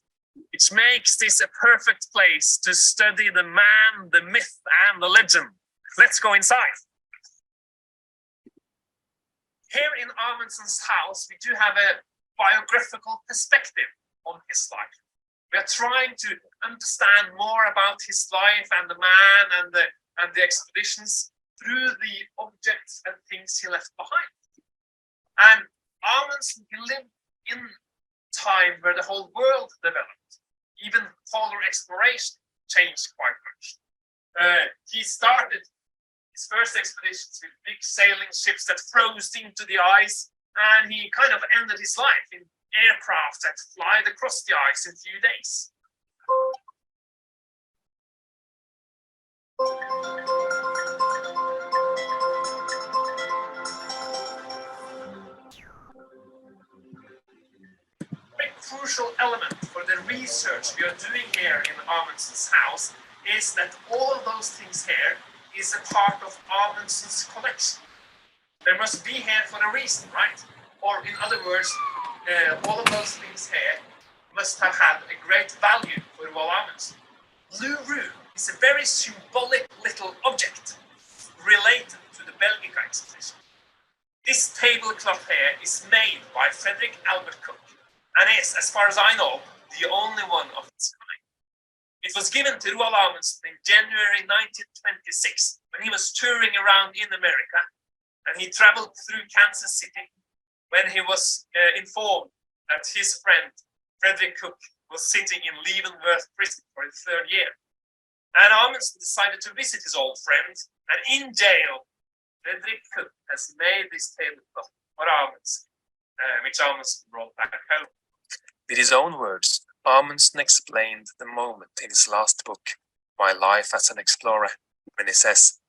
Which makes this a perfect place to study the man, the myth, and the legend. Let's go inside. Here in Amundsen's house, we do have a biographical perspective on his life. We are trying to understand more about his life and the man and the expeditions through the objects and things he left behind. And Amundsen, he lived in time where the whole world developed. Even polar exploration changed quite much. He started his first expeditions with big sailing ships that froze into the ice, and he kind of ended his life in aircraft that fly across the ice in a few days. Crucial element for the research we are doing here in Amundsen's house is that all of those things here is a part of Amundsen's collection. They must be here for a reason, right? Or in other words, all of those things here must have had a great value for Roald Amundsen. Blue Room is a very symbolic little object related to the Belgica expedition. This tablecloth here is made by Frederick Albert Cook, and is, as far as I know, the only one of its kind. It was given to Roald Amundsen in January 1926 when he was touring around in America, and he traveled through Kansas City when he was informed that his friend Frederick Cook was sitting in Leavenworth prison for his third year. And Amundsen decided to visit his old friend, and in jail Fredrik Cook has made this tabletop for Amundsen, which Amundsen brought back home. With his own words, Amundsen explained the moment in his last book, My Life as an Explorer, when he says,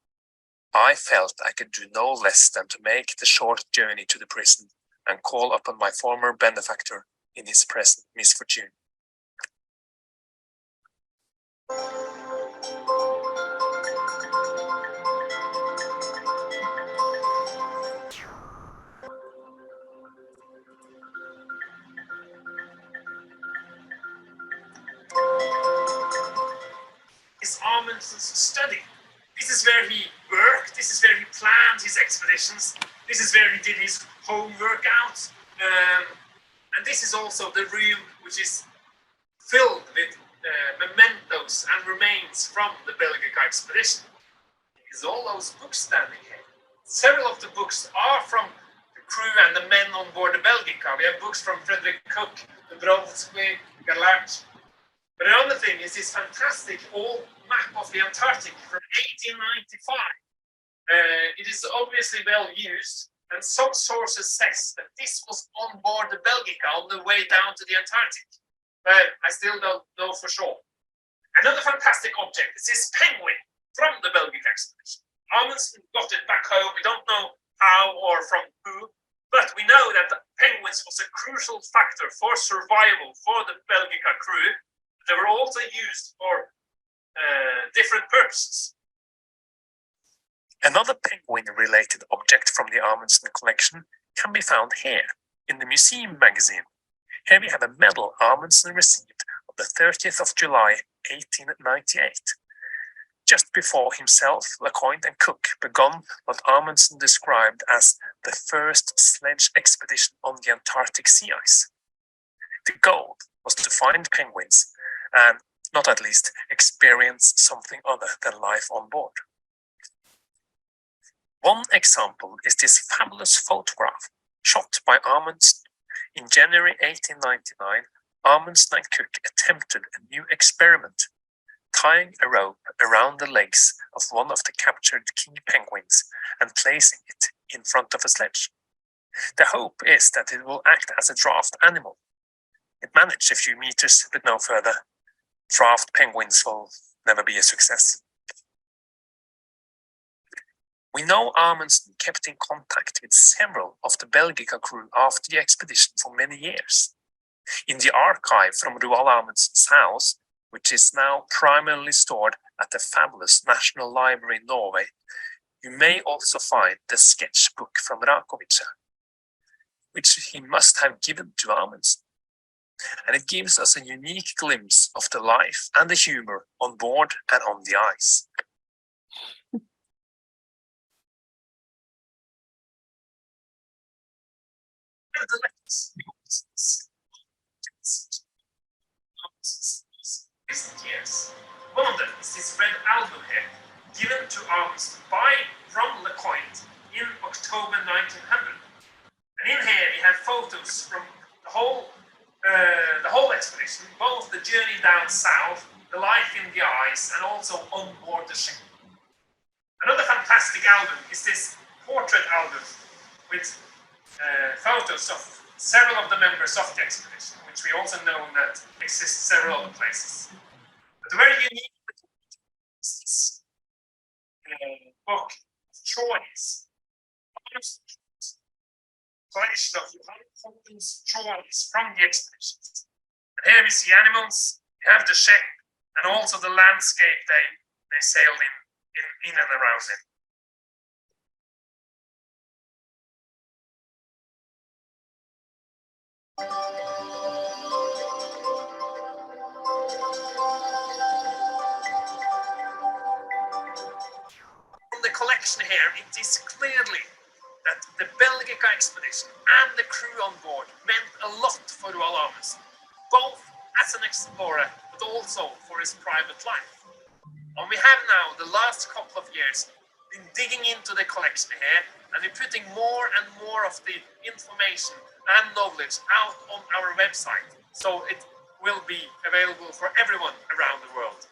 "I felt I could do no less than to make the short journey to the prison and call upon my former benefactor in his present misfortune." Is Amundsen's study. This is where he worked, this is where he planned his expeditions, this is where he did his home workouts, and this is also the room which is filled with mementos and remains from the Belgica expedition. Is all those books standing here. Several of the books are from the crew and the men on board the Belgica. We have books from Fredrik Cook, Dubrovsky, Galart. But another thing is this fantastic old map of the Antarctic from 1895. It is obviously well used, and some sources says that this was on board the Belgica on the way down to the Antarctic. I still don't know for sure. Another fantastic object is this penguin from the Belgica expedition. Amundsen got it back home. We don't know how or from who, but we know that the penguins was a crucial factor for survival for the Belgica crew. They were also used for different purposes. Another penguin-related object from the Amundsen collection can be found here, in the museum magazine. Here we have a medal Amundsen received on the 30th of July, 1898. Just before himself, Lecointe and Cook began what Amundsen described as the first sledge expedition on the Antarctic sea ice. The goal was to find penguins and, not at least, experience something other than life on board. One example is this fabulous photograph shot by Amundsen. In January 1899, Amundsen and Cook attempted a new experiment, tying a rope around the legs of one of the captured king penguins and placing it in front of a sledge. The hope is that it will act as a draft animal. It managed a few meters, but no further. Draft penguins will never be a success. We know Amundsen kept in contact with several of the Belgica crew after the expedition for many years. In the archive from Roald Amundsen's house, which is now primarily stored at the fabulous National Library in Norway, you may also find the sketchbook from Racoviță, which he must have given to Amundsen. And it gives us a unique glimpse of the life and the humor on board and on the ice. Recent years. One of them is this red album here, given to Amundsen from Lecointe in October 1900. And in here we have photos from the whole expedition, both the journey down south, the life in the ice, and also on board the ship. Another fantastic album is this portrait album with photos of several of the members of the expedition, which we also know that exists several other places. But the very unique is this book of drawings. Collection of Johan Holten's drawings from the expeditions. And here we see animals, we have the ship, and also the landscape they sailed in and around it. From the collection here, it is clearly that the Belgica expedition and the crew on board meant a lot for Roald Amundsen, both as an explorer but also for his private life. And we have now, the last couple of years, been digging into the collection here, and we're putting more and more of the information and knowledge out on our website, so it will be available for everyone around the world.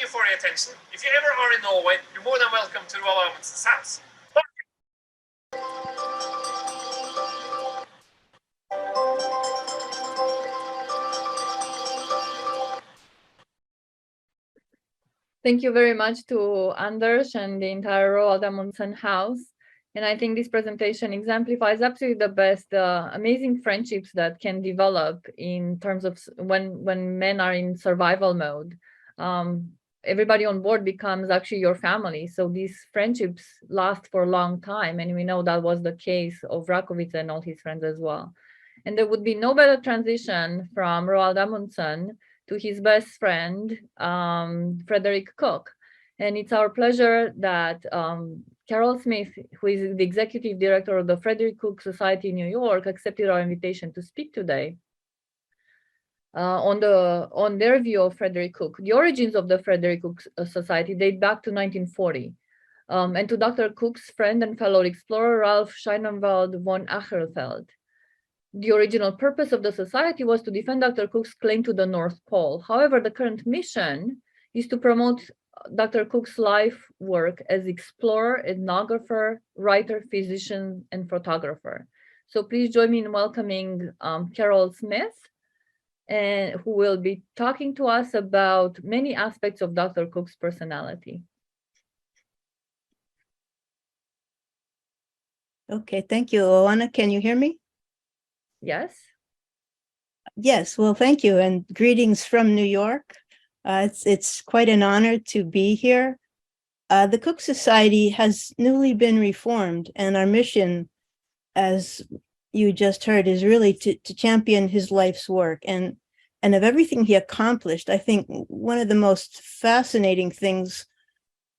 you for your attention. If you ever are in Norway, you're more than welcome to Roald Amundsens house. Thank you very much to Anders and the entire Roald Amundsen house. And I think this presentation exemplifies absolutely the best, amazing friendships that can develop in terms of when men are in survival mode. Everybody on board becomes actually your family. So these friendships last for a long time. And we know that was the case of Racoviță and all his friends as well. And there would be no better transition from Roald Amundsen to his best friend, Frederick Cook. And it's our pleasure that Carol Smith, who is the executive director of the Frederick Cook Society in New York, accepted our invitation to speak today on their view of Frederick Cook. The origins of the Frederick Cook Society date back to 1940. And to Dr. Cook's friend and fellow explorer, Ralph Scheinenwald von Achterfeld. The original purpose of the society was to defend Dr. Cook's claim to the North Pole. However, the current mission is to promote Dr. Cook's life work as explorer, ethnographer, writer, physician, and photographer. So please join me in welcoming Carol Smith, who will be talking to us about many aspects of Dr. Cook's personality. Okay, thank you. Oana, can you hear me? Yes. Yes, well, thank you, and greetings from New York. It's quite an honor to be here. The Cook Society has newly been reformed, and our mission, as you just heard, is really to champion his life's work. And of everything he accomplished, I think one of the most fascinating things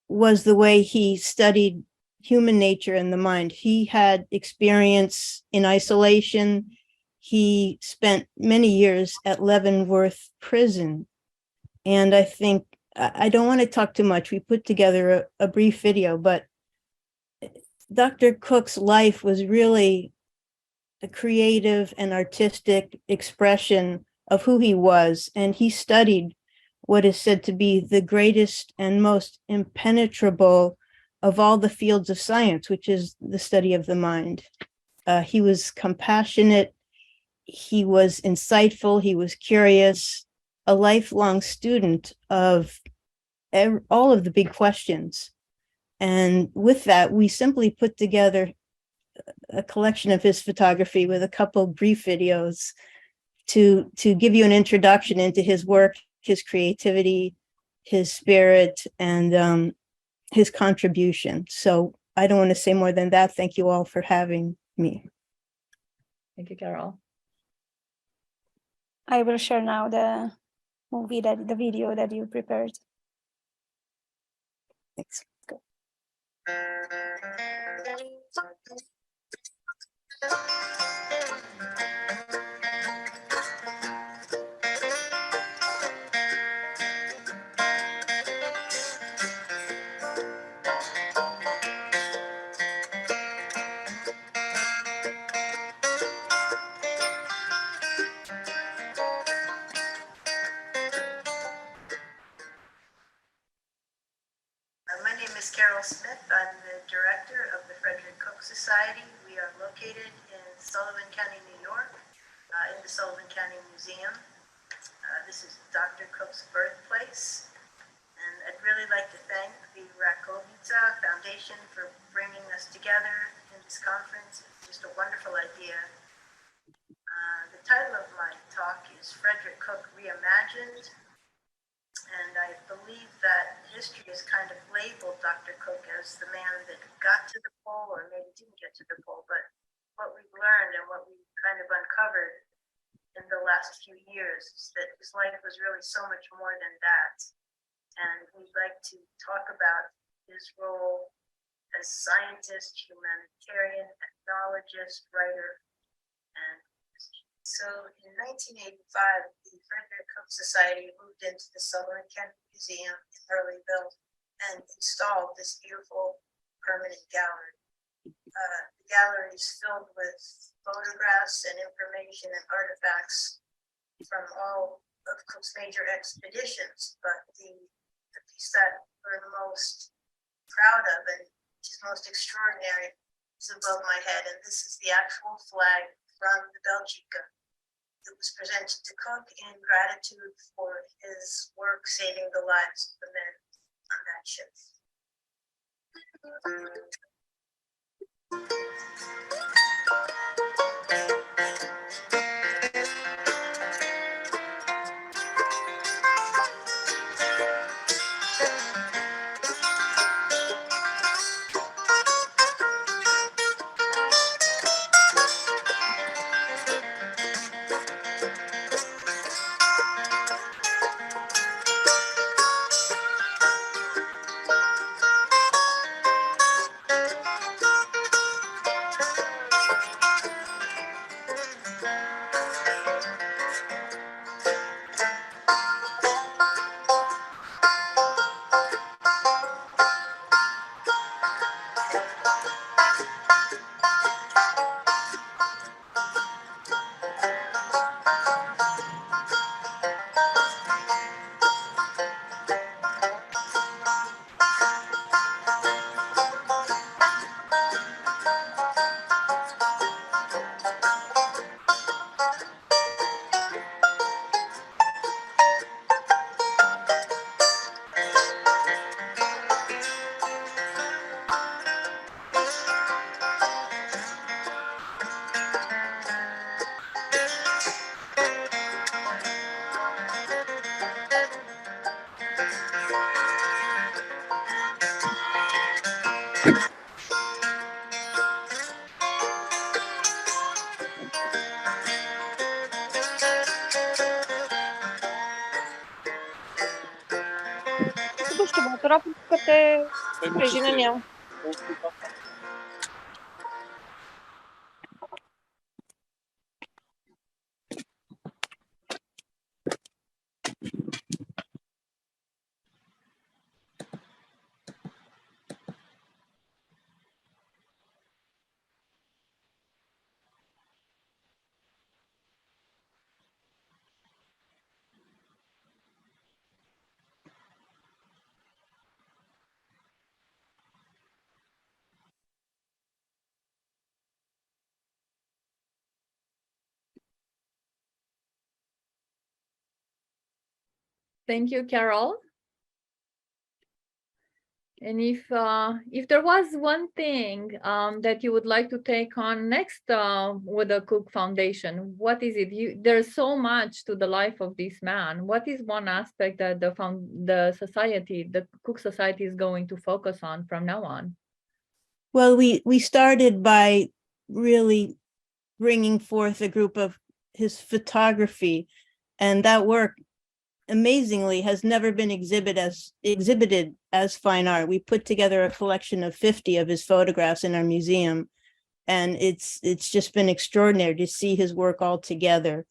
was the way he studied human nature and the mind. He had experience in isolation. He spent many years at Leavenworth Prison. And I think, I don't want to talk too much. We put together a brief video, but Dr. Cook's life was really a creative and artistic expression of who he was. And he studied what is said to be the greatest and most impenetrable of all the fields of science, which is the study of the mind. He was compassionate. He was insightful, he was curious, a lifelong student of all of the big questions. And with that, we simply put together a collection of his photography with a couple brief videos to give you an introduction into his work, his creativity, his spirit, and his contribution. So I don't want to say more than that. Thank you all for having me. Thank you, Carol. I will share now the video that you prepared. Thanks. Go. My name is Carol Smith. I'm the director of the Frederick Cook Society. We are located in Sullivan County, New York, in the Sullivan County Museum. This is Dr. Cook's birthplace. And I'd really like to thank the Racoviță Foundation for bringing us together in this conference. It's just a wonderful idea. The title of my talk is Frederick Cook Reimagined. And I believe that history has kind of labeled Dr. Cook as the man that got to the pole, or maybe didn't get to the pole, but what we've learned and what we've kind of uncovered in the last few years is that his life was really so much more than that. And we'd like to talk about his role as scientist, humanitarian, ethnologist, writer, and so in 1985, the Frederick Cook Society moved into the Sullivan County Museum in Hurleyville and installed this beautiful permanent gallery. The gallery is filled with photographs and information and artifacts from all of Cook's major expeditions, but the the piece that we're most proud of and is most extraordinary is above my head, and this is the actual flag from the Belgica. It was presented to Cook in gratitude for his work saving the lives of the men on that ship. Nu știu, mătura pentru că te sprijină în ea. Thank you, Carol. And if there was one thing that you would like to take on next with the Cook Foundation, what is it? There's so much to the life of this man. What is one aspect that the Cook Society is going to focus on from now on? Well, we started by really bringing forth a group of his photography, and that work amazingly has never been exhibited as fine art. We put together a collection of 50 of his photographs in our museum, and it's just been extraordinary to see his work all together.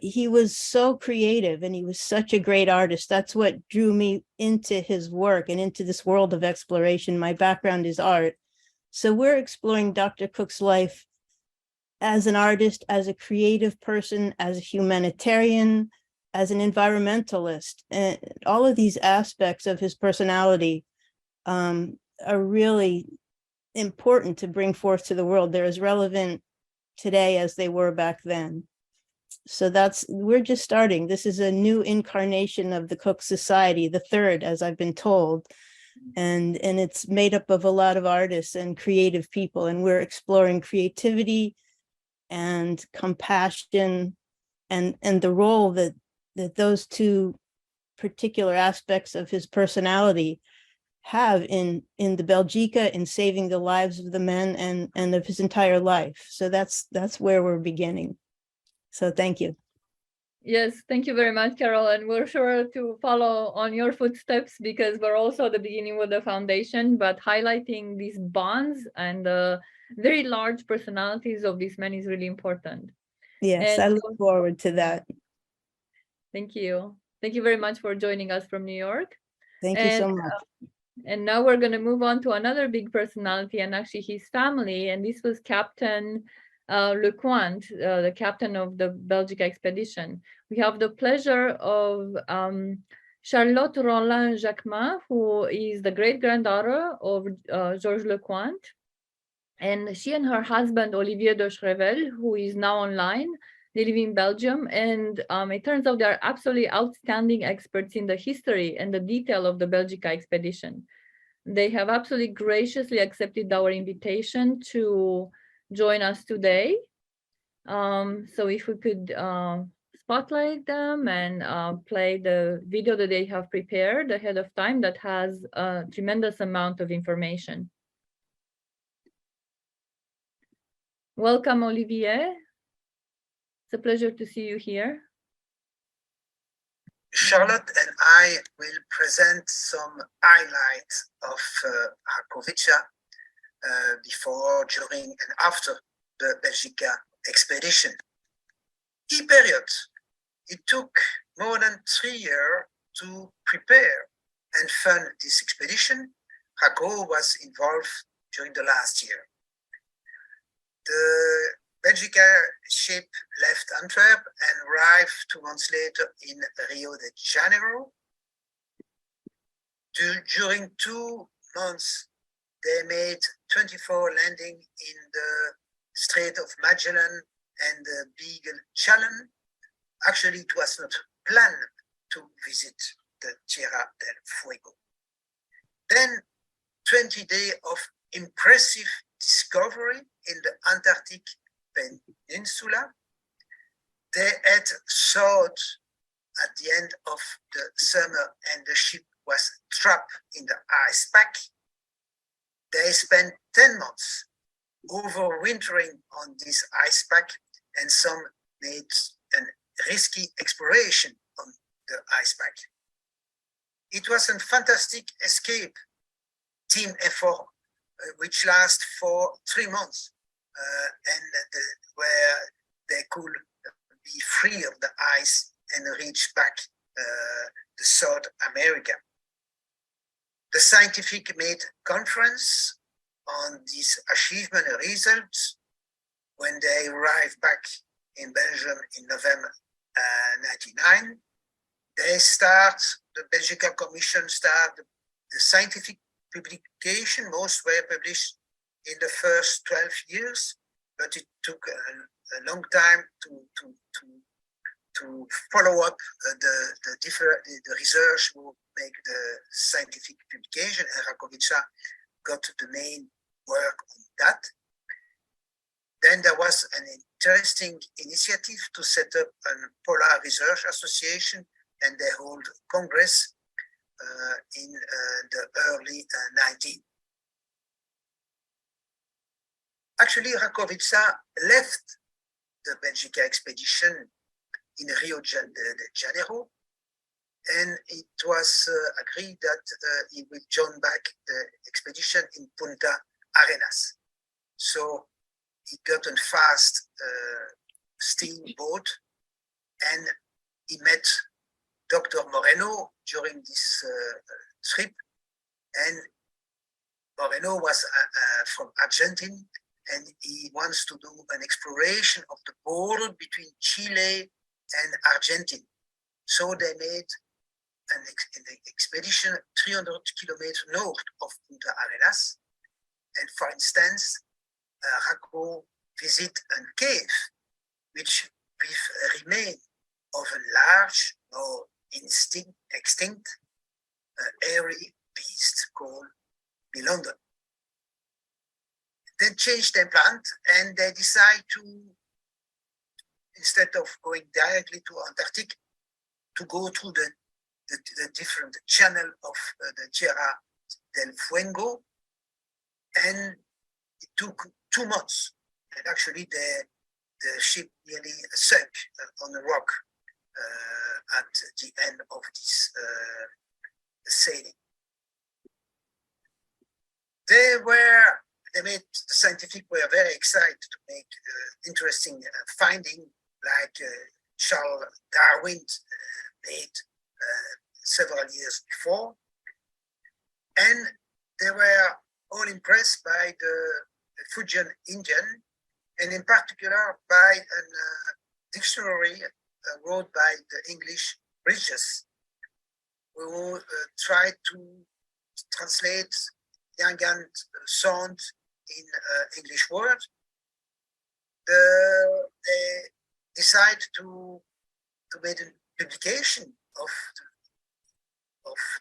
He was so creative and he was such a great artist. That's what drew me into his work and into this world of exploration. My background is art. So we're exploring Dr. Cook's life as an artist, as a creative person, as a humanitarian, as an environmentalist. And all of these aspects of his personality are really important to bring forth to the world. They're as relevant today as they were back then. So we're just starting. This is a new incarnation of the Cook Society, the third, as I've been told. And it's made up of a lot of artists and creative people. And we're exploring creativity and compassion and the role that those two particular aspects of his personality have in the Belgica, in saving the lives of the men and of his entire life. So that's where we're beginning. So thank you. Yes, thank you very much, Carol. And we're sure to follow on your footsteps because we're also at the beginning with the foundation, but highlighting these bonds and the very large personalities of these men is really important. Yes, I look forward to that. Thank you. Thank you very much for joining us from New York. Thank you so much. And now we're going to move on to another big personality and actually his family. And this was Captain Lecointe, the captain of the Belgica expedition. We have the pleasure of Charlotte Rollin-Jacquemin, who is the great-granddaughter of Georges Lecointe. And she and her husband, Olivier de Schrevel, who is now online, they live in Belgium. And it turns out they are absolutely outstanding experts in the history and the detail of the Belgica expedition. They have absolutely graciously accepted our invitation to join us today. So if we could spotlight them and play the video that they have prepared ahead of time that has a tremendous amount of information. Welcome, Olivier. It's a pleasure to see you here. Charlotte and I will present some highlights of Racoviță before, during, and after the Belgica expedition. Key period. It took more than 3 years to prepare and fund this expedition. Raco was involved during the last year. The Belgica ship left Antwerp and arrived 2 months later in Rio de Janeiro. During 2 months, they made 24 landings in the Strait of Magellan and the Beagle Channel. Actually, it was not planned to visit the Tierra del Fuego. Then 20 days of impressive discovery in the Antarctic Peninsula. They had thawed at the end of the summer and the ship was trapped in the ice pack. They spent 10 months overwintering on this ice pack, and some made a risky exploration on the ice pack. It was a fantastic escape team effort which lasted for 3 months where they could be free of the ice and reach back to South America. The scientific made conference on this achievement and results when they arrived back in Belgium in November 1999. The Belgica Commission started the scientific publication. Most were published in the first 12 years, but it took a long time to follow up the research who make the scientific publication, and Racoviță got the main work on that. Then there was an interesting initiative to set up a Polar Research Association, and they hold Congress in the early 19th. Actually, Racoviță left the Belgica expedition in Rio de Janeiro, and it was agreed that he will join back the expedition in Punta Arenas. So he got a fast steamboat, and he met Dr. Moreno during this trip, and Moreno was from Argentina, and he wants to do an exploration of the border between Chile and Argentina. So they made an expedition 300 kilometers north of Punta Arenas. And for instance, Raco visit a cave which with a remain of a large, now extinct, airy beast called Bilondo. They changed their plan and they decide to, instead of going directly to Antarctic, to go through the different channel of the Tierra del Fuego, and it took 2 months. And actually, the ship nearly sank on a rock at the end of this sailing. The scientific were very excited to make interesting finding, like Charles Darwin made several years before. And they were all impressed by the Fujian Indian, and in particular by a dictionary wrote by the English Bridges. we will try to translate Yangan sound in English word. They decide to make a publication of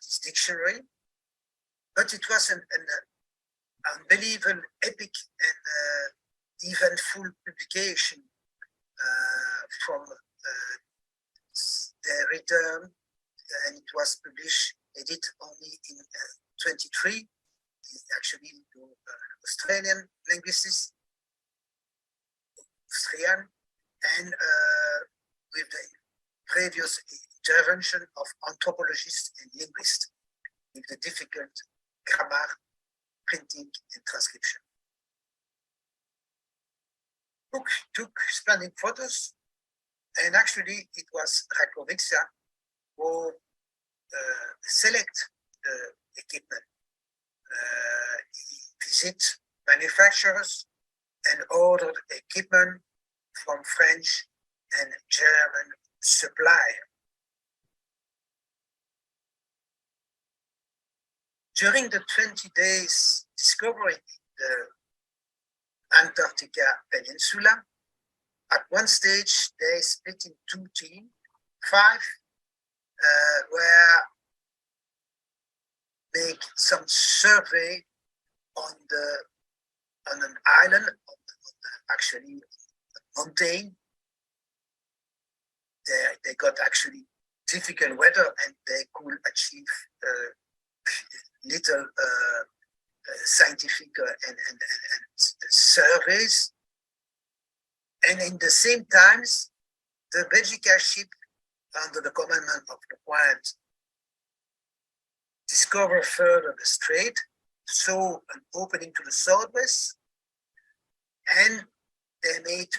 this dictionary, but it was an unbelievable, epic, and eventful publication from their return, and it was published, edited only in 23. Actually, Australian linguists, Austrian, and with the previous intervention of anthropologists and linguists with the difficult grammar, printing, and transcription. Book took splendid photos, and actually it was Racoviță who select the equipment. He visit manufacturers and ordered equipment from French and German suppliers. During the 20 days discovering the Antarctica Peninsula, at one stage they split in 2 teams. 5 were make some survey on an island, actually a mountain. They got actually difficult weather, and they could achieve little scientific and surveys. And in the same times, the Belgica ship under the commandment of the Point discovered further the strait, saw an opening to the southwest, and they made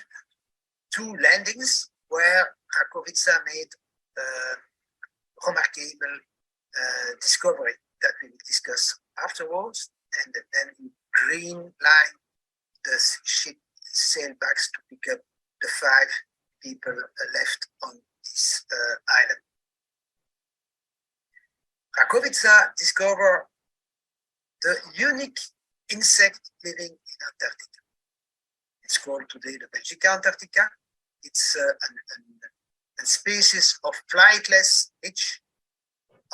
2 landings where Racoviță made remarkable discovery that we will discuss afterwards, and then in green line, the ship sailed back to pick up the 5 people left on this island. Racoviță discovered the unique insect living in Antarctica. It's called today the Belgica Antarctica. It's a species of flightless midge,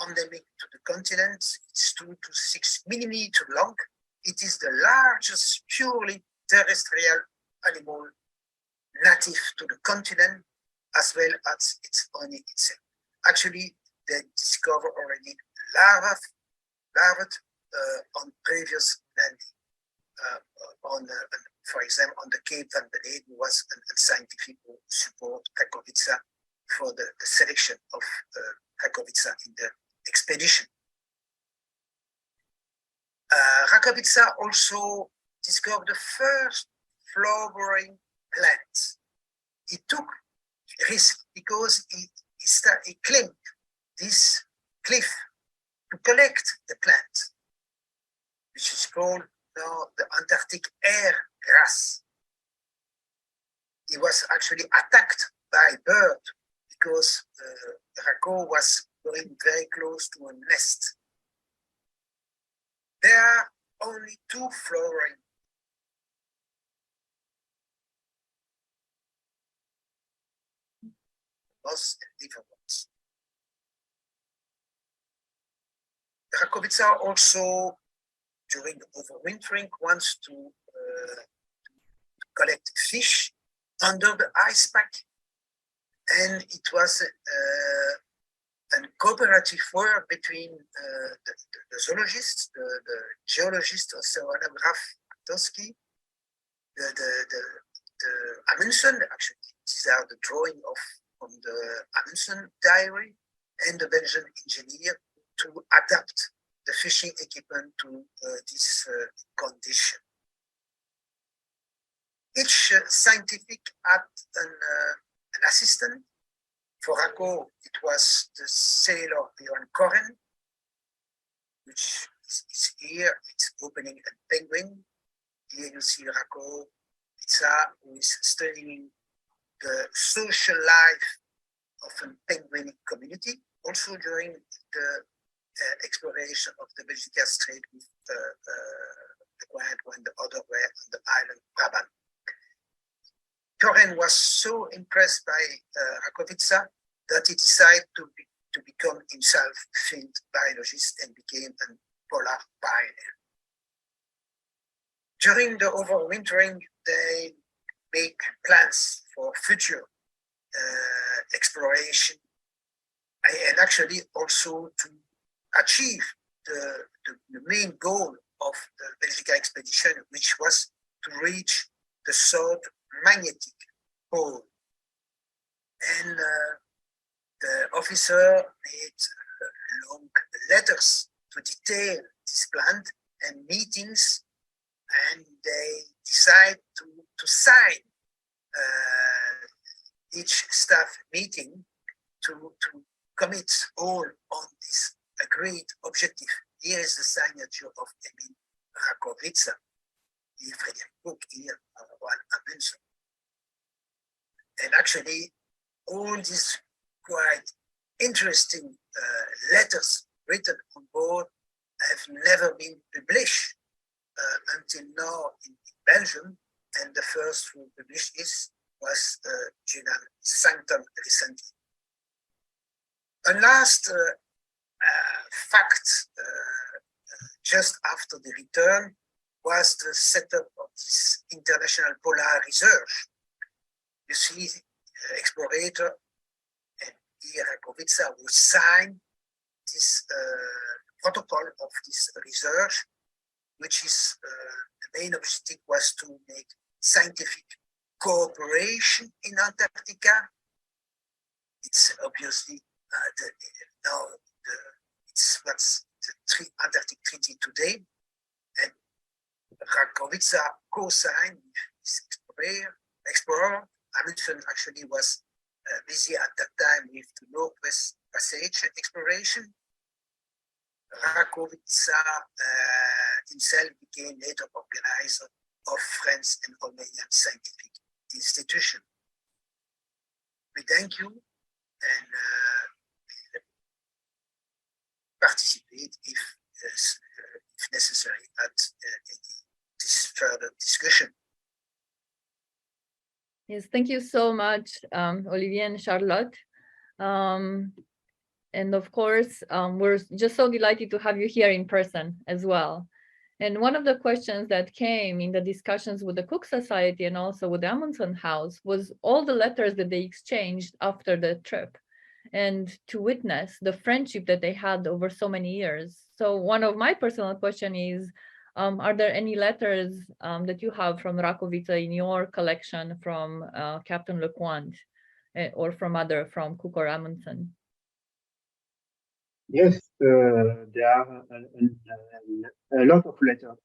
endemic to the continent. It's 2 to 6 millimeters long. It is the largest purely terrestrial animal native to the continent, as well as its owner itself. Actually, they discovered already larvae on previous landing. For example, on the Cape Van Beneden was a scientific support Racoviță for the selection of Racoviță in the expedition. Racoviță also discovered the first flowering plants. He took risk because he climbed this cliff to collect the plant, which is called now the Antarctic air grass. He was actually attacked by bird because Raco was going very close to a nest. There are only 2 flowering. Most different ones. Racoviță also, during the overwintering, wants to collect fish under the ice pack, and it was a cooperative work between the zoologist, the geologist, oceanograph Toski, the Amundsen. Actually, these are the drawing from the Amundsen diary, and the Belgian engineer to adapt the fishing equipment to this condition. Each scientific had an assistant. For Raco, it was the sailor Björn Koren, which is here. It's opening a penguin. Here you see Racoviță, who is studying the social life of a penguin community. also during the exploration of the Belgica Strait with the Grant when the other were on the island Brabant. Coren was so impressed by Racoviță that he decided to become himself a field biologist and became a polar pioneer. During the overwintering, they make plans for future exploration and actually also to achieve the main goal of the Belgica expedition, which was to reach the South Magnetic Pole. And the officer made long letters to detail this plan and meetings, and they decide to sign each staff meeting to commit all on this agreed objective. Here is the signature of Emil Racoviță, Frederick Cook here, one Amundsen. And actually, all these quite interesting letters written on board have never been published until now in Belgium, and the first who published was Journal Sanctum recently. A last fact, just after the return, was the setup of this international polar research. You see, explorator and Racoviță will sign this protocol of this research, which is the main objective was to make scientific cooperation in Antarctica. It's obviously it's what's the Antarctic Treaty today, and Racoviță co-signed with this explorer. Amundsen actually was busy at that time with the Northwest Passage exploration. Racoviță himself became later organizer of French and Romanian scientific institution. We thank you and participate if necessary at this further discussion. Yes, thank you so much, Olivier and Charlotte. And of course, we're just so delighted to have you here in person as well. And one of the questions that came in the discussions with the Cook Society and also with the Amundsen House was all the letters that they exchanged after the trip, and to witness the friendship that they had over so many years. So one of my personal question is, are there any letters that you have from Racoviță in your collection from Captain Lecointe or from Cook or Amundsen? Yes, there are a lot of letters.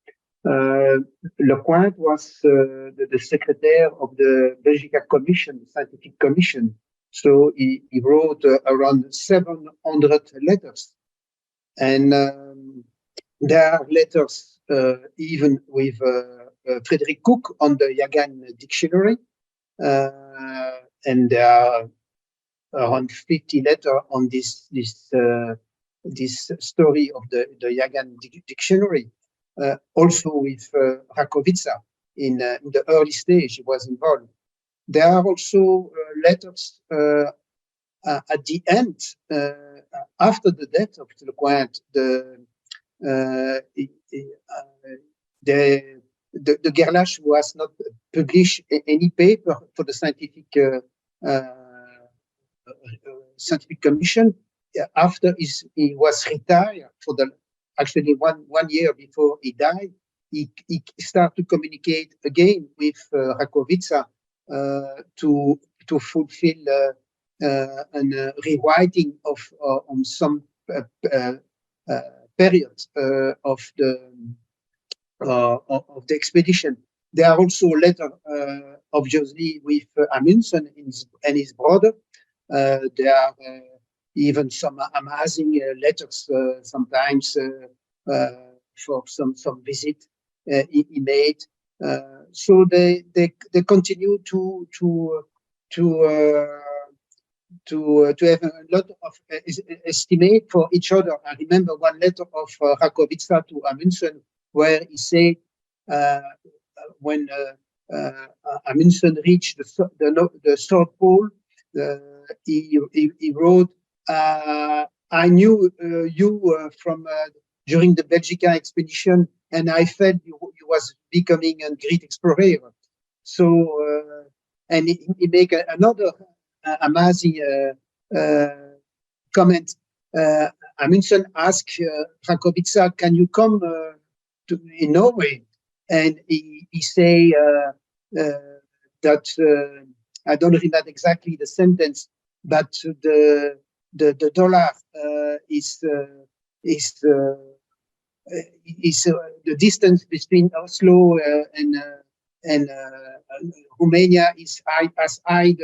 Lecointe was the secretary of the Belgica Commission, Scientific Commission. So he wrote around 700 letters. And there are letters even with Frederick Cook on the Yagan dictionary. And there are around 50 letters on this story of the Yagan dictionary. Also with Racoviță in the early stage, he was involved. There are also letters at the end, after the death of Lecointe, the Gerlach was not published any paper for the scientific commission. After he was retired for actually one year before he died, he started to communicate again with Racoviță to fulfill a rewriting on some period of the expedition. There are also letters, obviously, with Amundsen and his brother. There are even some amazing letters sometimes for some visit he made. So they continue to have a lot of estimate for each other. I remember one letter of Racoviță to Amundsen where he said when Amundsen reached the South Pole, he wrote, "I knew you from during the Belgica expedition, and I felt you was becoming a great explorer." So, and he make another amazing comment. Amundsen asked Racoviță, "Can you come in Norway?" And he say that I don't remember exactly the sentence, but the dollar is the distance between Oslo and Romania is as high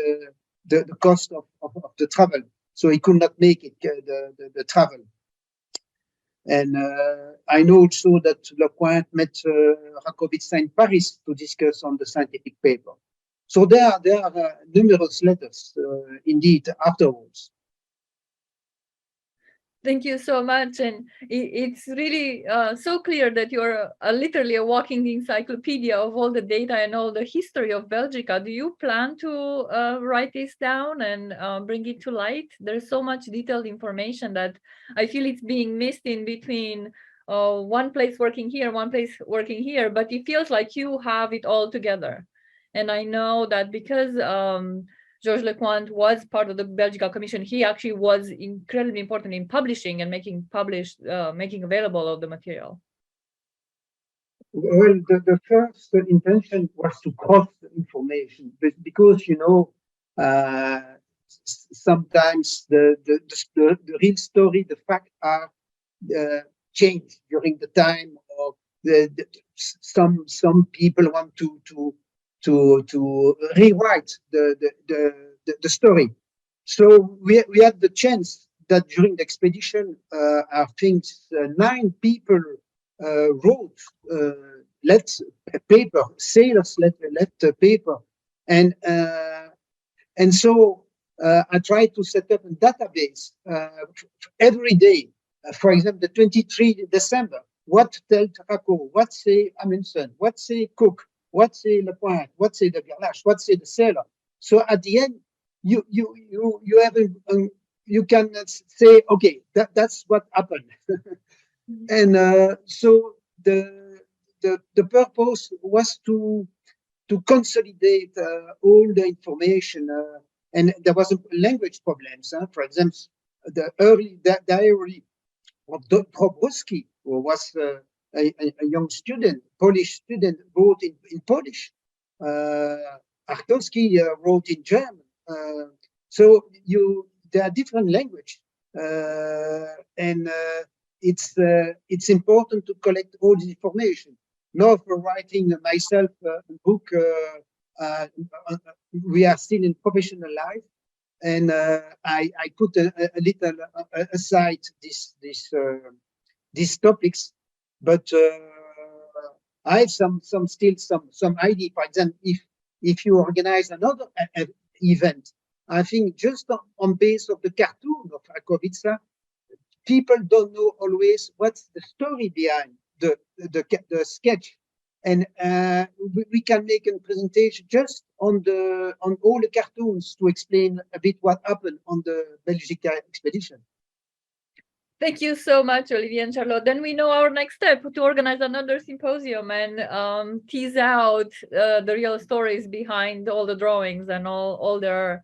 the cost of the travel, so he could not make it the travel. And I know also that Lecointe met Racoviță in Paris to discuss on the scientific paper. So there are numerous letters indeed afterwards. Thank you so much. And it's really so clear that you're literally a walking encyclopedia of all the data and all the history of Belgica. Do you plan to write this down and bring it to light? There's so much detailed information that I feel it's being missed in between one place working here, one place working here, but it feels like you have it all together. And I know that because Georges Lecointe was part of the Belgica Commission, he actually was incredibly important in publishing and making available of the material. Well, the first intention was to cross the information, because sometimes the real story, the facts are changed during the time, or some people want to rewrite the story. So we had the chance that during the expedition, I think 9 people wrote paper, sailors left paper, and so I tried to set up a database every day. For example, the 23 December, what tell Raco, what say Amundsen, what say Cook, what say Lecointe, what say the Gerlache, what say the sailor. So at the end, you have you can say, okay, that's what happened. And so the purpose was to consolidate all the information, and there was language problems. For example, the early diary of Dobrowski, who was a young student, Polish student, wrote in Polish. Artowski wrote in German. So there are different language, and it's important to collect all the information. Now, for writing myself a book, we are still in professional life, and I put a little aside these topics, but I have still some idea. For example, if you organize another event, I think just on base of the cartoon of Racoviță, people don't know always what's the story behind the sketch, and we can make a presentation just on all the cartoons to explain a bit what happened on the Belgica expedition. Thank you so much, Olivier and Charlotte. Then we know our next step, to organize another symposium and tease out the real stories behind all the drawings and all their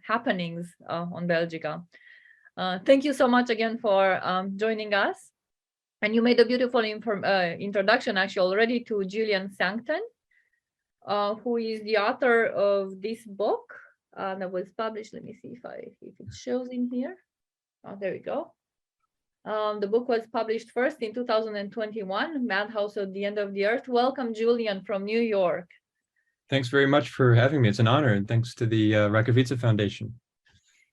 happenings on Belgica. Thank you so much again for joining us. And you made a beautiful introduction actually already to Julian Sancton, who is the author of this book that was published. Let me see if it shows in here. Oh, there we go. The book was published first in 2021, Madhouse at the End of the Earth. Welcome, Julian, from New York. Thanks very much for having me. It's an honor, and thanks to the Racoviță Foundation.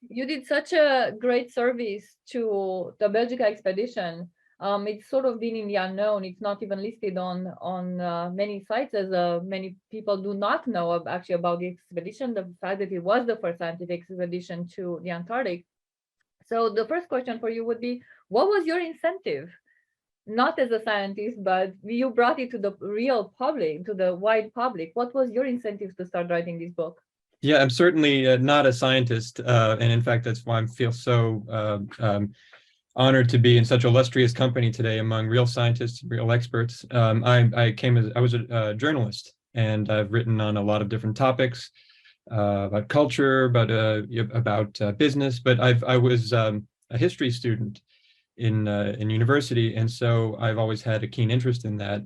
You did such a great service to the Belgica expedition. It's sort of been in the unknown. It's not even listed on many sites, as many people do not know actually about the expedition, the fact that it was the first scientific expedition to the Antarctic. So the first question for you would be, what was your incentive? Not as a scientist, but you brought it to the real public, to the wide public. What was your incentive to start writing this book? Yeah, I'm certainly not a scientist. And in fact, that's why I feel so honored to be in such illustrious company today among real scientists, real experts. I was a journalist, and I've written on a lot of different topics about culture, about business. But I was a history student in university, and so I've always had a keen interest in that.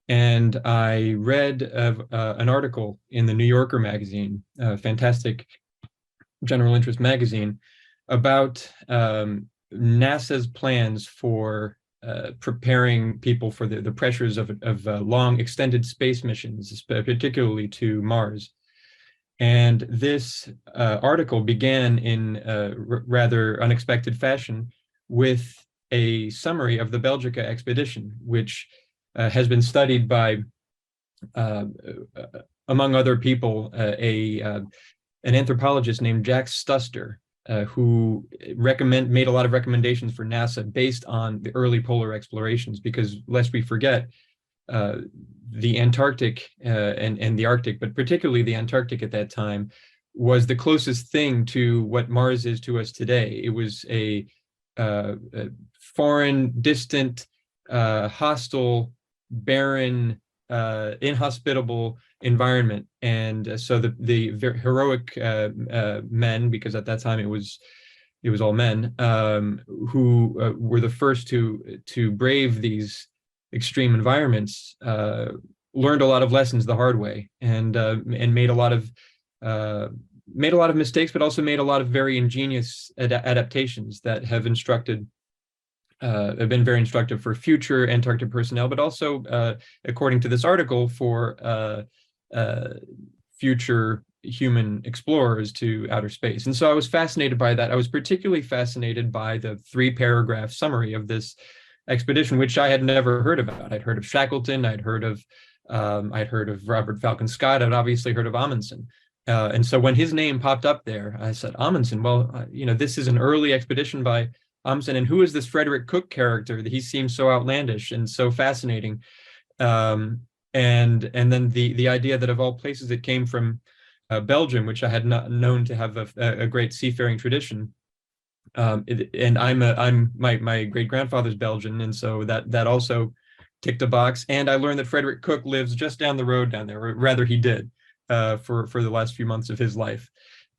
And I read an article in the New Yorker magazine, a fantastic general interest magazine, about NASA's plans for preparing people for the pressures of long extended space missions, particularly to Mars. And this article began in a rather unexpected fashion with a summary of the Belgica expedition, which has been studied by, among other people, an anthropologist named Jack Stuster, who made a lot of recommendations for NASA based on the early polar explorations, because lest we forget, the Antarctic and the Arctic, but particularly the Antarctic at that time, was the closest thing to what Mars is to us today. It was a foreign, distant, hostile, barren, inhospitable environment. And so the very heroic men, because at that time it was all men, who were the first to brave these extreme environments, learned a lot of lessons the hard way, and made a lot of mistakes, but also made a lot of very ingenious adaptations that have been very instructive for future Antarctic personnel, but also, according to this article, for future human explorers to outer space. And so I was fascinated by that. I was particularly fascinated by the 3-paragraph summary of this expedition, which I had never heard about. I'd heard of Shackleton, I'd heard of Robert Falcon Scott, I'd obviously heard of Amundsen. And so when his name popped up there, I said, Amundsen, well, this is an early expedition by Amundsen, and who is this Frederick Cook character that he seems so outlandish and so fascinating? And then the idea that of all places it came from Belgium, which I had not known to have a great seafaring tradition. And my great grandfather's Belgian, and so that also ticked a box. And I learned that Frederick Cook lives just down the road down there, or rather he did, for the last few months of his life.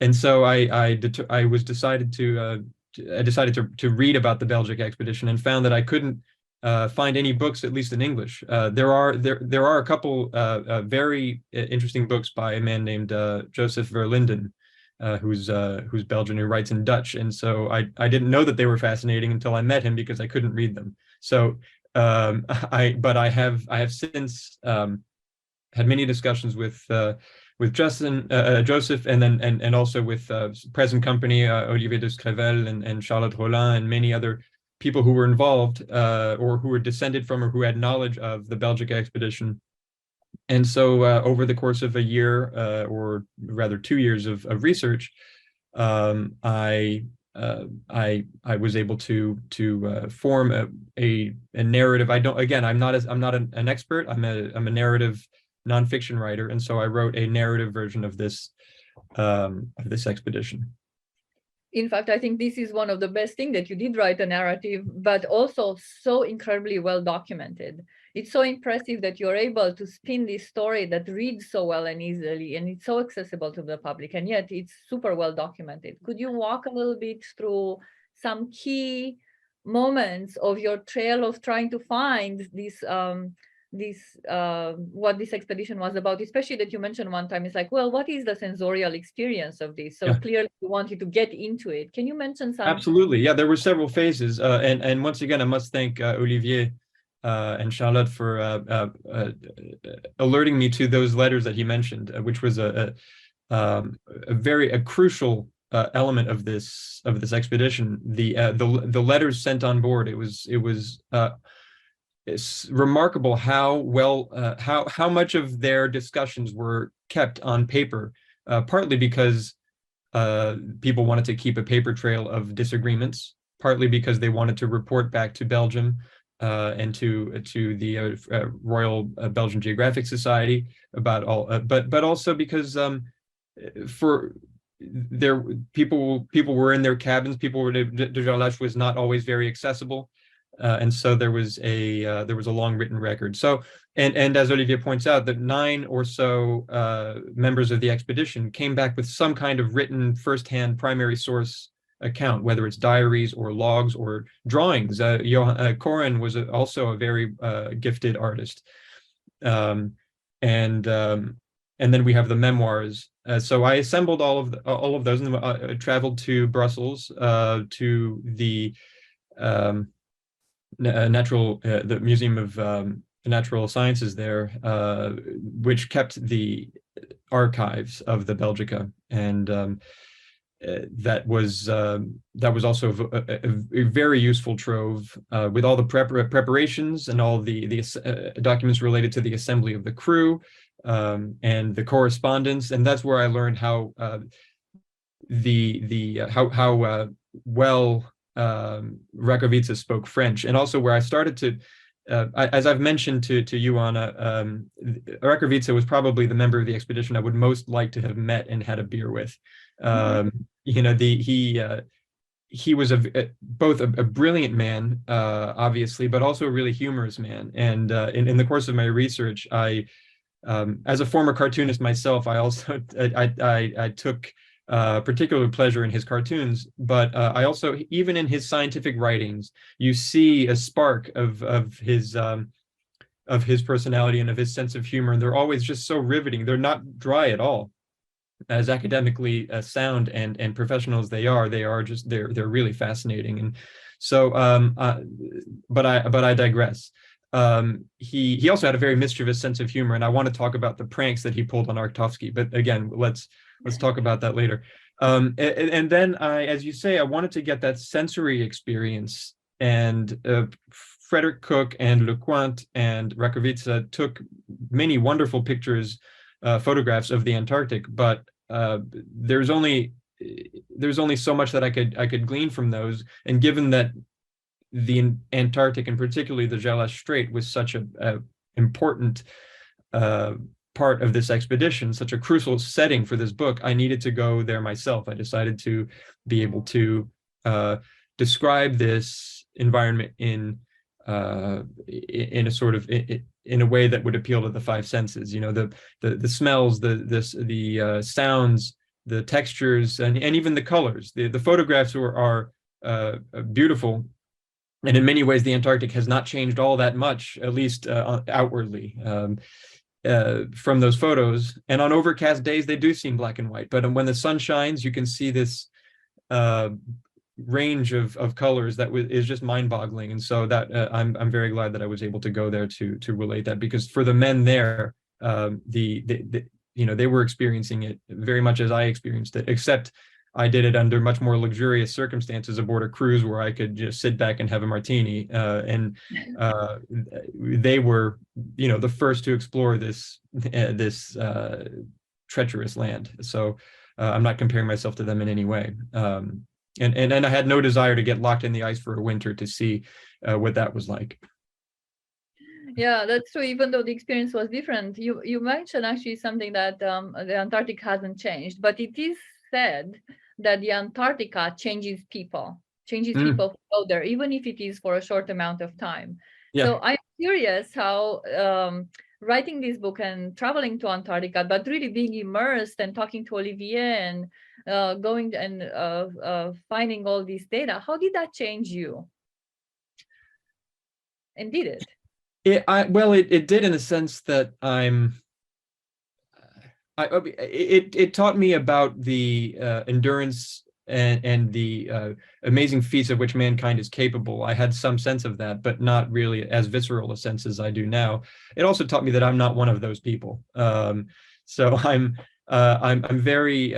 And so I decided to read about the Belgica expedition, and found that I couldn't find any books, at least in English. There are a couple very interesting books by a man named Joseph Verlinden, who's Belgian, who writes in Dutch. And so I didn't know that they were fascinating until I met him, because I couldn't read them. So I have since had many discussions with Joseph, and also with present company, Olivier de Screvel and Charlotte Rollin, and many other people who were involved, or who were descended from, or who had knowledge of the Belgica expedition. And so over the course of a year, or rather 2 years of research, I was able to form a narrative. I'm not an expert. I'm a narrative nonfiction writer, and so I wrote a narrative version of this expedition. In fact, I think this is one of the best things, that you did write a narrative, but also so incredibly well documented. It's so impressive that you're able to spin this story that reads so well and easily, and it's so accessible to the public, and yet it's super well documented. Could you walk a little bit through some key moments of your trail of trying to find what this expedition was about, especially that you mentioned one time, it's like, well, what is the sensorial experience of this? So clearly you wanted to get into it. Can you mention some? Absolutely. Yeah, there were several phases. And once again, I must thank Olivier and Charlotte for alerting me to those letters that he mentioned, which was a crucial element of this expedition. The letters sent on board. It's remarkable how well how much of their discussions were kept on paper, partly because people wanted to keep a paper trail of disagreements, partly because they wanted to report back to Belgium and to the Royal Belgian Geographic Society about all, but also because people were in their cabins. De Gerlache was not always very accessible, and so there was a long written record. So and as Olivier points out, that 9 or so members of the expedition came back with some kind of written firsthand primary source account, whether it's diaries or logs or drawings. Corin was also a very gifted artist, and then we have the memoirs. So I assembled all of those and traveled to Brussels to the the Museum of Natural Sciences there, which kept the archives of the Belgica, and that was also a very useful trove with all the preparations and all the documents related to the assembly of the crew, and the correspondence. And that's where I learned how well Racoviță spoke French, and also where I started to, as I've mentioned to you, Anna, Racoviță was probably the member of the expedition I would most like to have met and had a beer with. You know, he was both a brilliant man, obviously, but also a really humorous man. And in the course of my research, I, as a former cartoonist myself, I also I took particular pleasure in his cartoons, but I also, even in his scientific writings, you see a spark of his personality and of his sense of humor, and they're always just so riveting. They're not dry at all. As academically sound and professional as they are just they're really fascinating. And so but I digress. He also had a very mischievous sense of humor, and I want to talk about the pranks that he pulled on Arctovsky, but again, let's talk about that later. And then as you say, I wanted to get that sensory experience, and Frederick Cook and Lecointe and Racoviță took many wonderful pictures, photographs of the Antarctic, but there's only so much that I could glean from those. And given that the Antarctic, and particularly the Gerlache Strait, was such a important part of this expedition, such a crucial setting for this book, I needed to go there myself. I decided to be able to describe this environment in a sort of in a way that would appeal to the five senses. You know, the smells, the sounds, the textures, and even the colors. The photographs are beautiful, and in many ways the Antarctic has not changed all that much, at least outwardly, from those photos. And on overcast days they do seem black and white, but when the sun shines, you can see this range of colors that is just mind-boggling. And so that I'm very glad that I was able to go there to relate that, because for the men there, they were experiencing it very much as I experienced it, except I did it under much more luxurious circumstances aboard a cruise where I could just sit back and have a martini. And they were, the first to explore this treacherous land. So I'm not comparing myself to them in any way. And I had no desire to get locked in the ice for a winter to see what that was like. Yeah, that's true. Even though the experience was different, you mentioned actually something that the Antarctic hasn't changed, but it is said that the Antarctica changes people who go there, even if it is for a short amount of time. Yeah. So I'm curious how writing this book and traveling to Antarctica, but really being immersed and talking to Olivier and going and finding all this data, how did that change you? And did it? It did, in the sense that it taught me about the endurance and the amazing feats of which mankind is capable. I had some sense of that, but not really as visceral a sense as I do now. It also taught me that I'm not one of those people. So I'm very,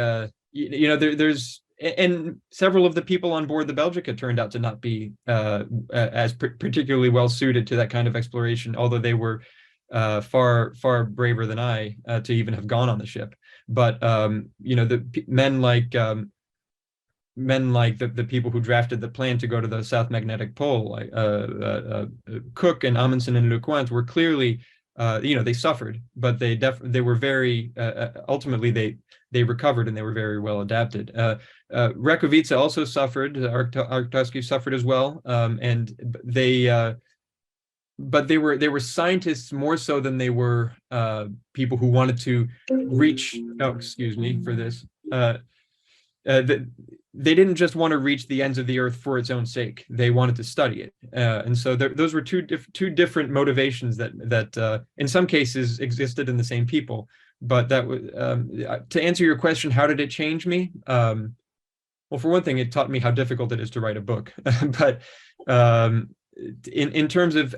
there's and several of the people on board the Belgica turned out to not be as particularly well suited to that kind of exploration, although they were far braver than I to even have gone on the ship. But the men like the people who drafted the plan to go to the South Magnetic Pole, like Cook and Amundsen and Lecointe, were clearly, they suffered, but they were very ultimately they recovered and they were very well adapted. Racoviță also suffered. Arctowski suffered as well, and but they were scientists more so than they were people who wanted to reach. Oh, excuse me for this. They didn't just want to reach the ends of the earth for its own sake. They wanted to study it, and so those were two different motivations that in some cases existed in the same people. But that was to answer your question. How did it change me? Well, for one thing, it taught me how difficult it is to write a book. But in terms of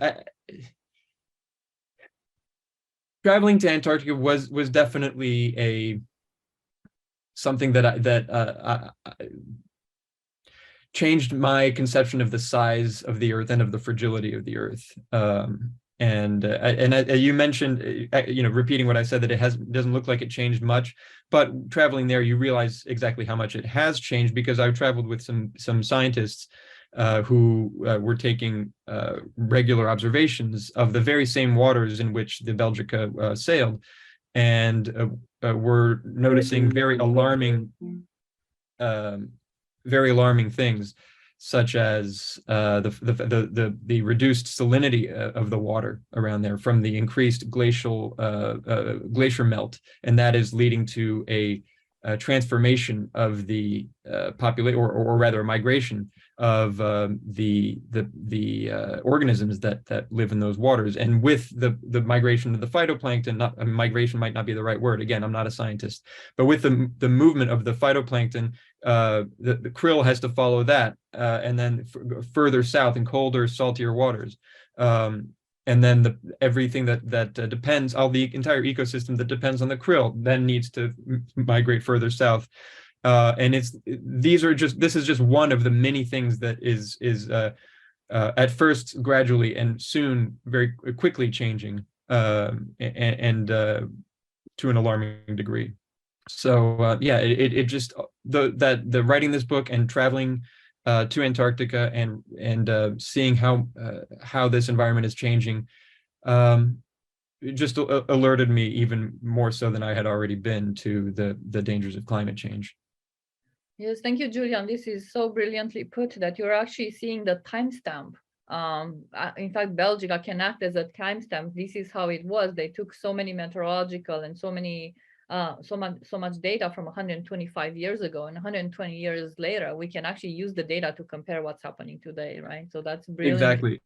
traveling to Antarctica was definitely something that changed my conception of the size of the Earth and of the fragility of the Earth. And you mentioned, repeating what I said, that it doesn't look like it changed much, but traveling there, you realize exactly how much it has changed, because I've traveled with some scientists who were taking regular observations of the very same waters in which the Belgica sailed, and were noticing very alarming things, such as the reduced salinity of the water around there from the increased glacier melt, and that is leading to a transformation of the population, or rather a migration of the organisms that live in those waters. And with the migration of the phytoplankton, migration might not be the right word. Again, I'm not a scientist, but with the movement of the phytoplankton, the krill has to follow that, and then further south in colder, saltier waters. And then everything that depends, the entire ecosystem that depends on the krill, then needs to migrate further south. And this is just one of the many things that is at first gradually and soon very quickly changing, and to an alarming degree. So it just the writing this book and traveling to Antarctica and seeing how this environment is changing it just alerted me even more so than I had already been to the dangers of climate change. Yes, thank you, Julian. This is so brilliantly put that you're actually seeing the timestamp. In fact, Belgica can act as a timestamp. This is how it was. They took so many meteorological and so much data from 125 years ago, and 120 years later, we can actually use the data to compare what's happening today, right? So that's brilliant. Exactly.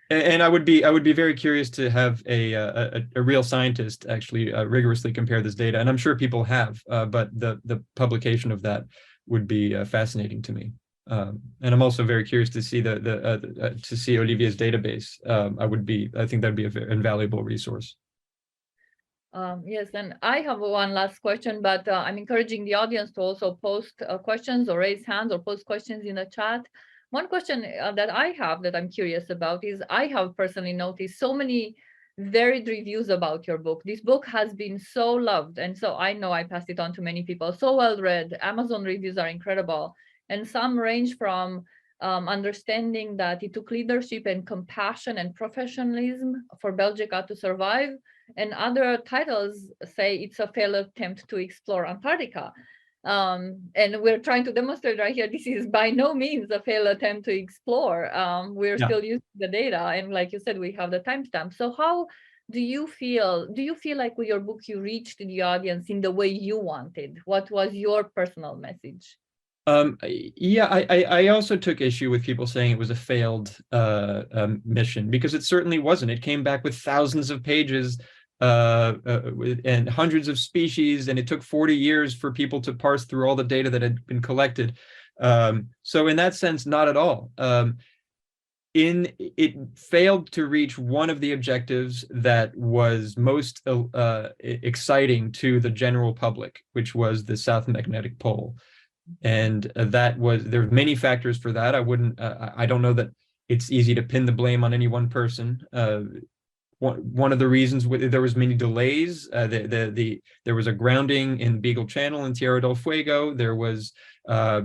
And I would be very curious to have a real scientist actually rigorously compare this data, and I'm sure people have, but the publication of that would be fascinating to me. And I'm also very curious to see to see Olivier's database. I think that'd be an invaluable resource. Yes, and I have one last question, but I'm encouraging the audience to also post questions or raise hands or post questions in the chat. One question that I have that I'm curious about is, I have personally noticed so many varied reviews about your book. This book has been so loved, and so I know I passed it on to many people. So well read. Amazon reviews are incredible, and some range from understanding that it took leadership and compassion and professionalism for Belgica to survive, and other titles say it's a failed attempt to explore Antarctica. And we're trying to demonstrate right here, this is by no means a failed attempt to explore. We're still using the data, and like you said, we have the timestamp. So how do you feel? Do you feel like with your book you reached the audience in the way you wanted? What was your personal message? I also took issue with people saying it was a failed mission, because it certainly wasn't. It came back with thousands of pages and hundreds of species, and it took 40 years for people to parse through all the data that had been collected. So in that sense, not at all. It failed to reach one of the objectives that was most exciting to the general public, which was the South Magnetic Pole. And that was, there's many factors for that. I don't know that it's easy to pin the blame on any one person. One of the reasons there was many delays. There was a grounding in Beagle Channel in Tierra del Fuego. There was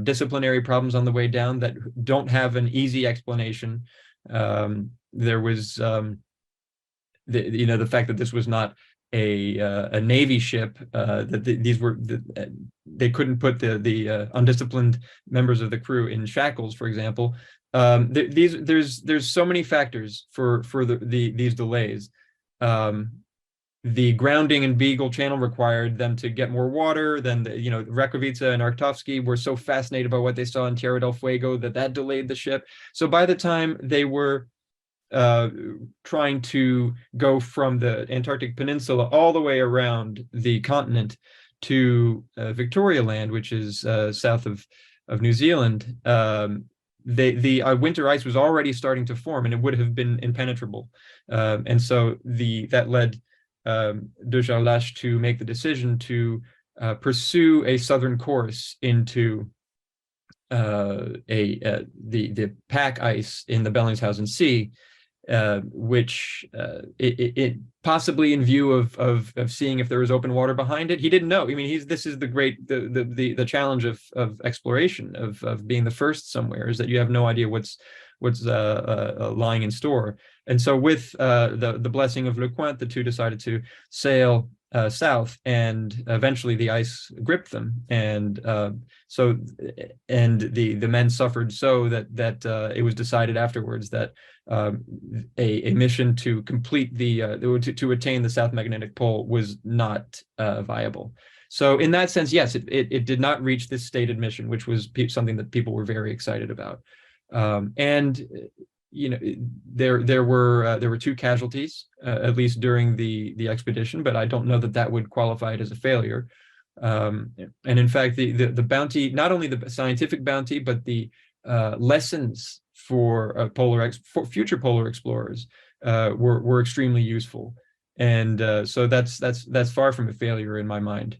disciplinary problems on the way down that don't have an easy explanation. There was the fact that this was not a Navy ship, they couldn't put the undisciplined members of the crew in shackles, for example. There's so many factors for these delays. The grounding in Beagle Channel required them to get more water. Then Racoviță and Arctovsky were so fascinated by what they saw in Tierra del Fuego that delayed the ship. So by the time they were trying to go from the Antarctic Peninsula all the way around the continent to Victoria Land, which is south of New Zealand, the winter ice was already starting to form, and it would have been impenetrable. And so that led de Gerlache to make the decision to pursue a southern course into the pack ice in the Bellingshausen Sea, which it possibly in view of seeing if there was open water behind it. He didn't know. I mean, this is the challenge of exploration, of being the first somewhere, is that you have no idea what's lying in store. And so with the blessing of Lecointe, the two decided to sail south, and eventually the ice gripped them, and the men suffered so that it was decided afterwards that a mission to complete to attain the South Magnetic Pole was not viable. So in that sense, yes, it did not reach this stated mission, which was something that people were very excited about. And there were two casualties, at least during the expedition, but I don't know that would qualify it as a failure. And in fact, the bounty, not only the scientific bounty, but the lessons for future polar explorers were extremely useful. And so that's far from a failure in my mind.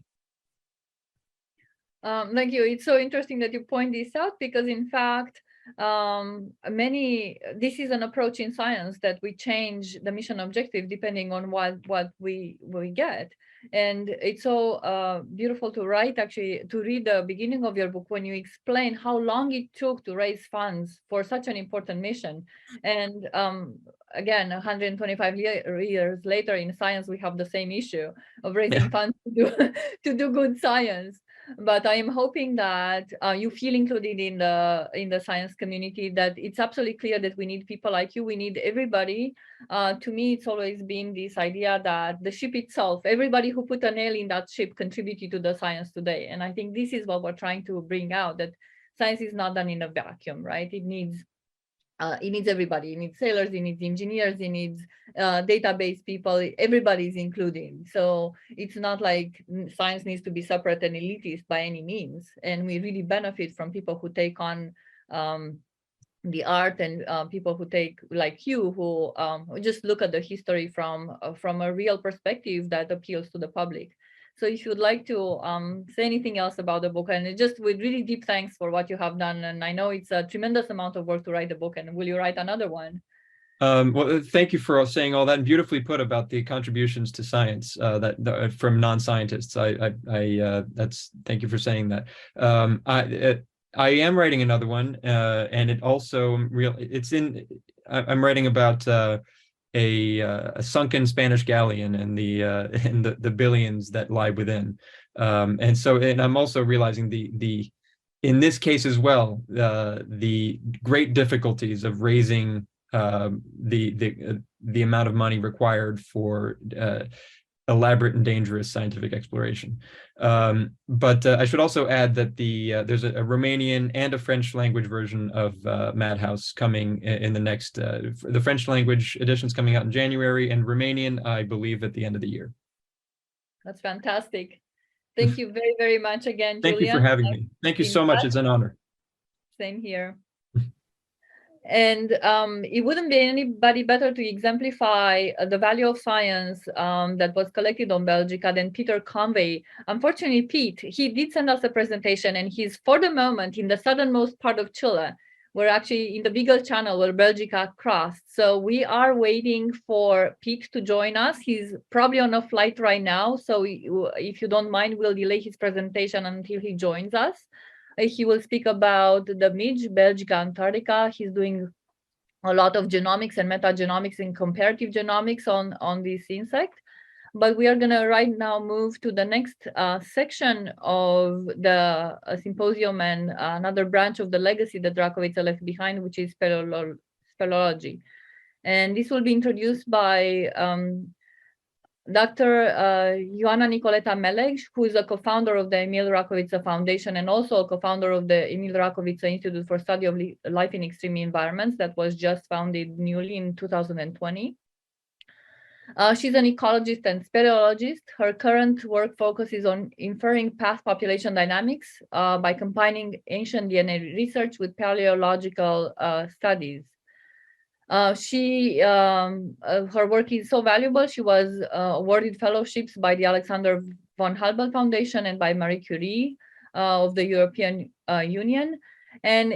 Thank you. It's so interesting that you point this out, because in fact, this is an approach in science that we change the mission objective depending on what we get. And it's so beautiful to read the beginning of your book, when you explain how long it took to raise funds for such an important mission. And again, 125 years later in science, we have the same issue of raising funds to do good science. But I am hoping that you feel included in the science community, that it's absolutely clear that we need people like you. We need everybody. To me, it's always been this idea that the ship itself, everybody who put a nail in that ship contributed to the science today. And I think this is what we're trying to bring out, that science is not done in a vacuum, right? It needs everybody. It needs sailors, it needs engineers, it needs database people. Everybody is included. So it's not like science needs to be separate and elitist by any means. And we really benefit from people who take on the art, and people who take, like you, who just look at the history from a real perspective that appeals to the public. So if you'd like to say anything else about the book, and just with really deep thanks for what you have done. And I know it's a tremendous amount of work to write the book, and will you write another one? Well, thank you for saying all that, and beautifully put about the contributions to science from non-scientists. Thank you for saying that. I am writing another one, and it also I'm writing about a sunken Spanish galleon and the billions that lie within, and I'm also realizing in this case as well, the great difficulties of raising the amount of money required for elaborate and dangerous scientific exploration. But I should also add that there's a Romanian and a French language version of Madhouse coming in the next, the French language edition's coming out in January, and Romanian, I believe, at the end of the year. That's fantastic. Thank you very, very much again, Thank Julian. you for having me. Thank you so much. It's an honor. Same here. And it wouldn't be anybody better to exemplify the value of science that was collected on Belgica than Peter Conway. Unfortunately, Pete, he did send us a presentation, and he's for the moment in the southernmost part of Chile. We're actually in the Beagle Channel where Belgica crossed. So we are waiting for Pete to join us. He's probably on a flight right now. So if you don't mind, we'll delay his presentation until he joins us. He will speak about the MIDGE, Belgica, Antarctica. He's doing a lot of genomics and metagenomics and comparative genomics on this insect. But we are going to right now move to the next section of the symposium and another branch of the legacy that Racoviță left behind, which is speleology. And this will be introduced by Dr. Ioana Nicoleta Meleg, who is a co-founder of the Emil Racoviță Foundation and also a co-founder of the Emil Racoviță Institute for Study of Life in Extreme Environments that was just founded newly in 2020. She's an ecologist and speleologist. Her current work focuses on inferring past population dynamics by combining ancient DNA research with paleological studies. Her work is so valuable. She was awarded fellowships by the Alexander von Humboldt Foundation and by Marie Curie of the European Union. And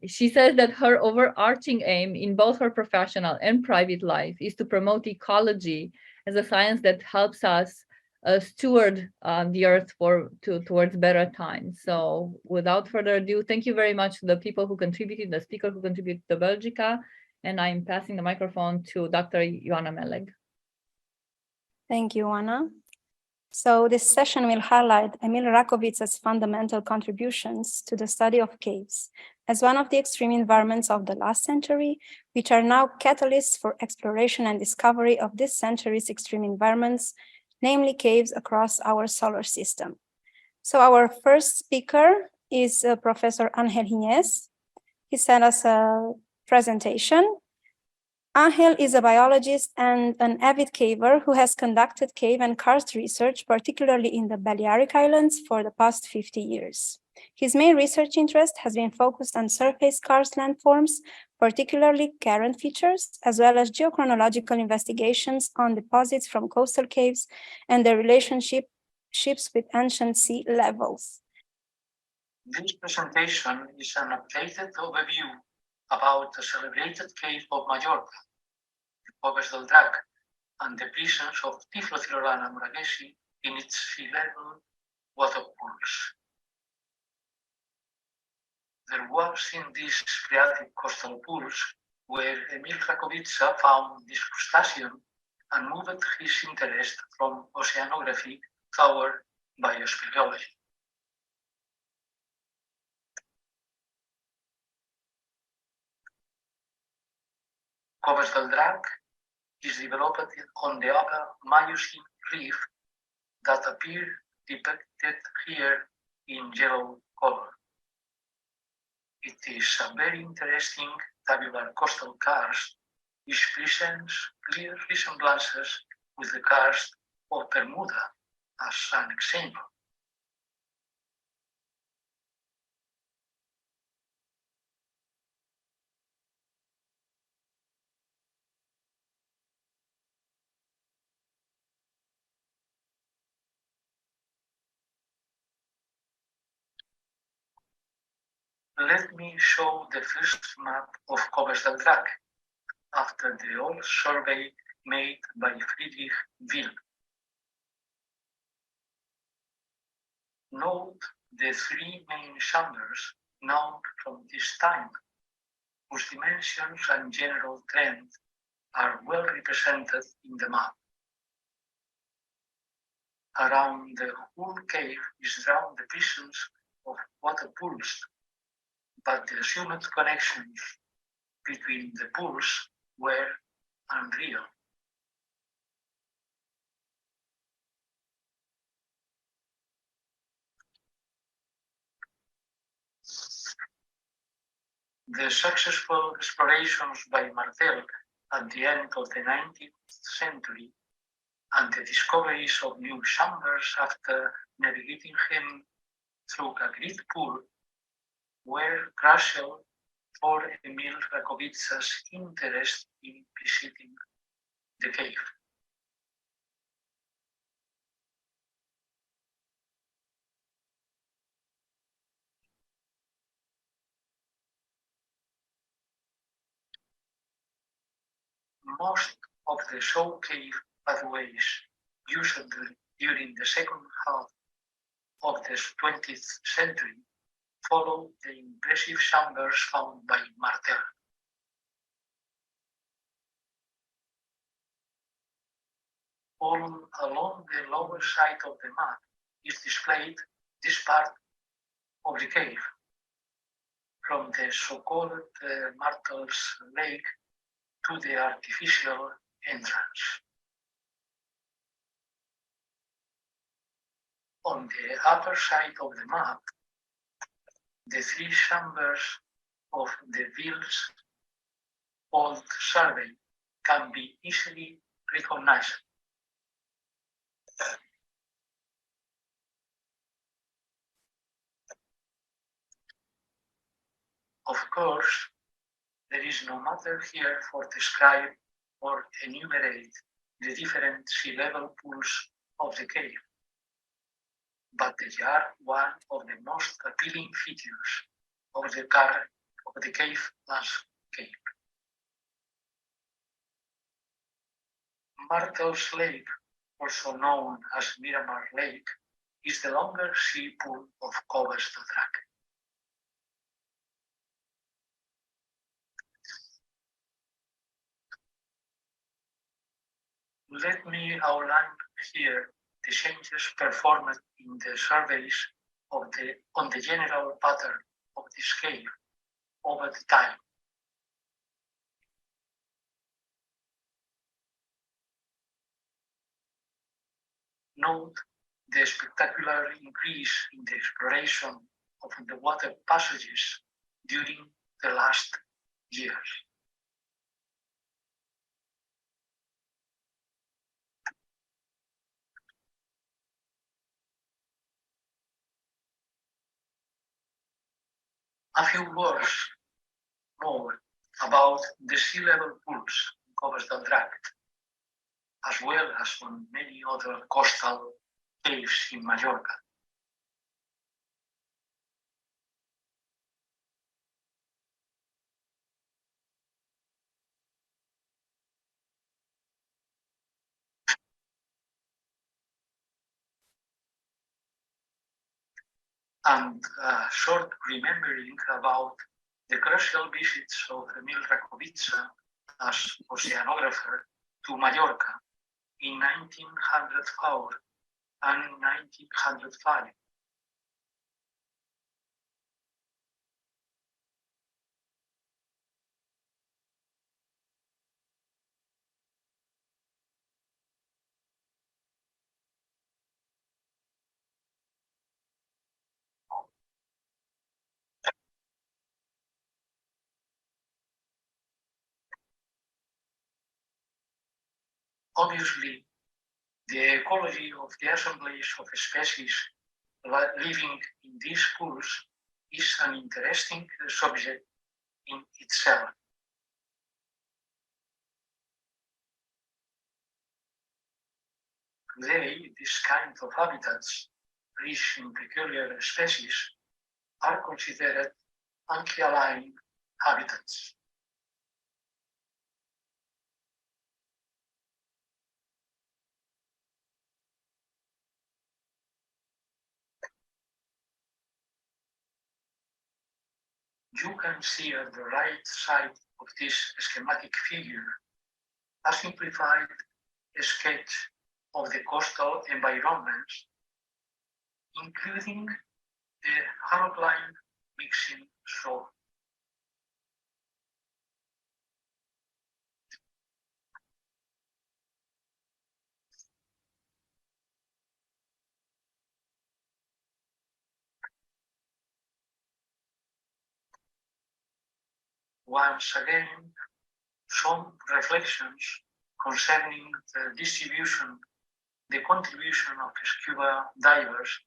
she says that her overarching aim in both her professional and private life is to promote ecology as a science that helps us steward the earth towards better times. So without further ado, thank you very much to the people who contributed, the speaker who contributed to Belgica. And I'm passing the microphone to Dr. Ioana Meleg. Thank you, Anna. So this session will highlight Emil Racoviță's fundamental contributions to the study of caves as one of the extreme environments of the last century, which are now catalysts for exploration and discovery of this century's extreme environments, namely caves across our solar system. So our first speaker is Professor Ángel Jiménez. He sent us a presentation. Ángel is a biologist and an avid caver who has conducted cave and karst research, particularly in the Balearic Islands, for the past 50 years. His main research interest has been focused on surface karst landforms, particularly Karen features, as well as geochronological investigations on deposits from coastal caves and their relationships with ancient sea levels. This presentation is an updated overview about the celebrated cave of Mallorca, the Coves del Drac, and the presence of Typhlothilorana muragesi in its sea level water pools. There was in these phreatic coastal pools where Emil Racoviță found this crustacean and moved his interest from oceanography toward biospeleology. Coves del Drac is developed on the upper Miocene reef that appear depicted here in yellow color. It is a very interesting tabular coastal karst which presents clear resemblances with the karst of Bermuda as an example. Let me show the first map of Coves del Drac after the old survey made by Friedrich Wilm. Note the three main chambers known from this time, whose dimensions and general trend are well represented in the map. Around the whole cave is drawn the presence of water pools, but the assumed connections between the pools were unreal. The successful explorations by Martel at the end of the 19th century and the discoveries of new chambers after navigating him through a great pool were crucial for Emil Racoviță's interest in visiting the cave. Most of the show cave pathways used during the second half of the 20th century follow the impressive chambers found by Martel. All along the lower side of the map is displayed this part of the cave, from the so-called Martel's Lake to the artificial entrance. On the upper side of the map, the three chambers of the Ville's old survey can be easily recognized. Of course, there is no matter here for describe or enumerate the different sea level pools of the cave, but they are one of the most appealing features of the cave landscape. Martel's Lake, also known as Miramar Lake, is the longer sea pool of Covers del Drac. Let me outline here the changes performed in the surveys on the general pattern of this cave over the time. Note the spectacular increase in the exploration of the water passages during the last years. A few words more about the sea level pools in Covers del Drac, as well as on many other coastal caves in Mallorca. And a short remembering about the crucial visits of Emil Racoviță as oceanographer to Mallorca in 1904 and 1905. Obviously, the ecology of the assemblage of species living in these pools is an interesting subject in itself. Today, this kind of habitats, rich in peculiar species, are considered ankyline habitats. You can see at the right side of this schematic figure a simplified sketch of the coastal environments, including the alkaline mixing soil. Once again, some reflections concerning the distribution, the contribution of scuba divers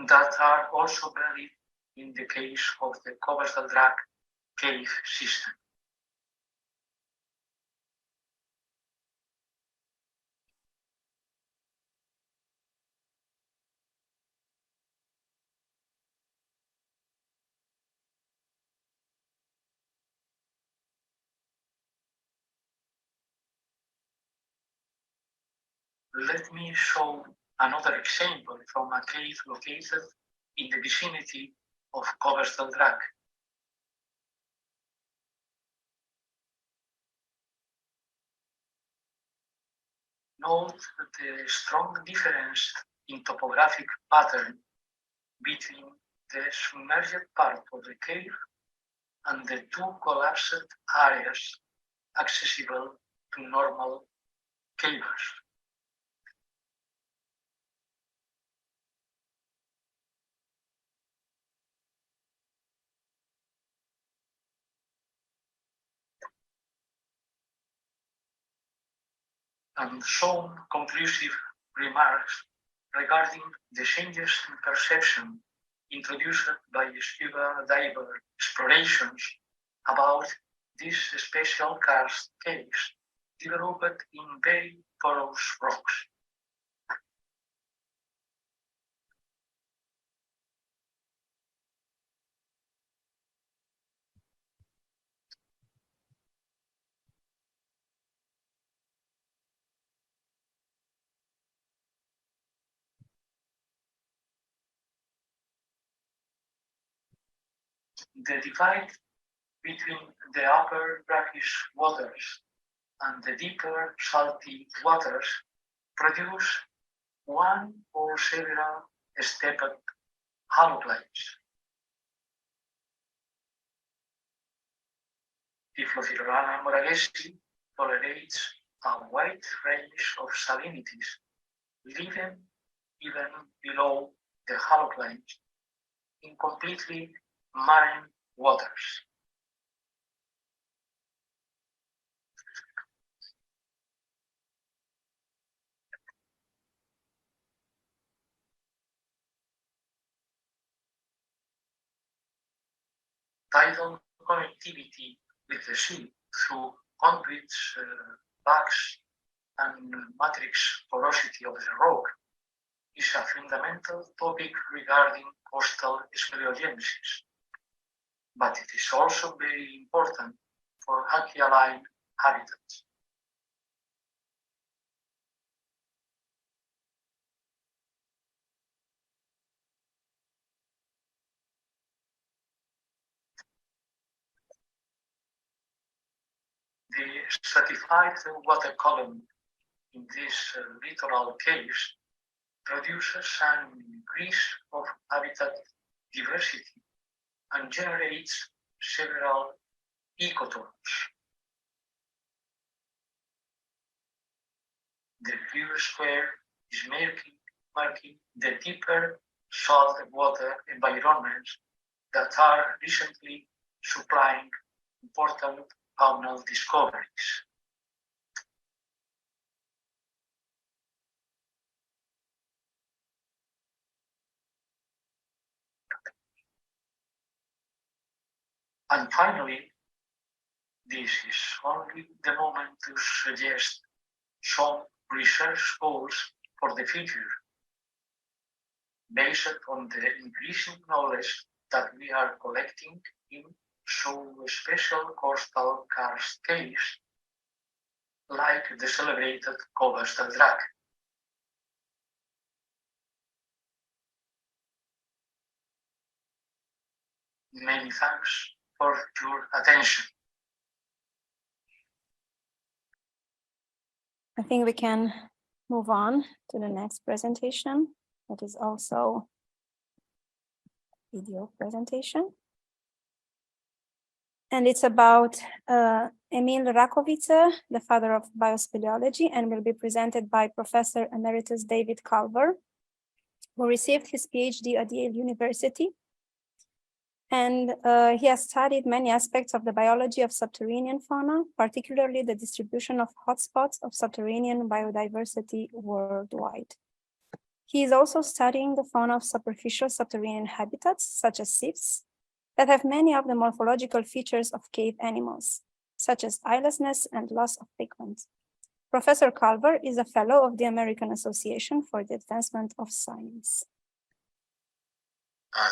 that are also valid in the case of the Covers del Drac cave system. Let me show another example from a cave located in the vicinity of Koversteldrag. Note the strong difference in topographic pattern between the submerged part of the cave and the two collapsed areas accessible to normal cavers. And shown conclusive remarks regarding the changes in perception introduced by scuba diver explorations about these special karst caves developed in very porous rocks. The divide between the upper brackish waters and the deeper salty waters produce one or several stepped haloclines. Typhlophilorana moragesi tolerates a wide range of salinities, living even below the haloclines in completely marine waters. Tidal connectivity with the sea through conduits, bags, and matrix porosity of the rock is a fundamental topic regarding coastal speleogenesis, but it is also very important for alkaline habitats. The stratified water column in these littoral caves produces an increase of habitat diversity and generates several ecotones. The blue square is marking the deeper salt water environments that are recently supplying important faunal discoveries. And finally, this is only the moment to suggest some research goals for the future, based on the increasing knowledge that we are collecting in so special coastal karst caves, like the celebrated Koversteldrag. Many thanks for your attention. I think we can move on to the next presentation. That is also a video presentation. And it's about Emil Racoviță, the father of biospeleology, and will be presented by Professor Emeritus David Culver, who received his PhD at Yale University. And he has studied many aspects of the biology of subterranean fauna, particularly the distribution of hotspots of subterranean biodiversity worldwide. He is also studying the fauna of superficial subterranean habitats, such as sieves, that have many of the morphological features of cave animals, such as eyelessness and loss of pigment. Professor Culver is a fellow of the American Association for the Advancement of Science. I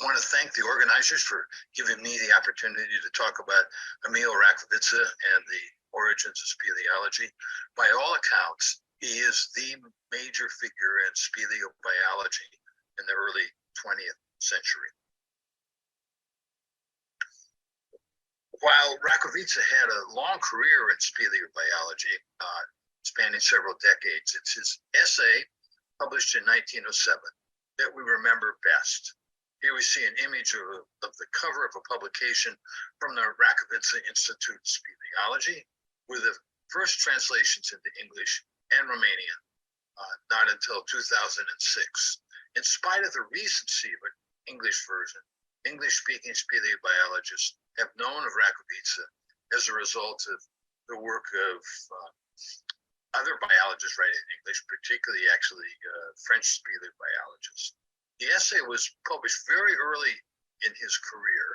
want to thank the organizers for giving me the opportunity to talk about Emil Racoviță and the origins of speleology. By all accounts, he is the major figure in speleobiology in the early 20th century. While Racoviță had a long career in speleobiology, spanning several decades, it's his essay, published in 1907, that we remember best. Here we see an image of the cover of a publication from the Racoviță Institute of Speleology, with the first translations into English and Romanian, not until 2006. In spite of the recency of an English version, English-speaking speleobiologists have known of Racoviță as a result of the work of other biologists writing in English, particularly actually French speleobiologists. The essay was published very early in his career.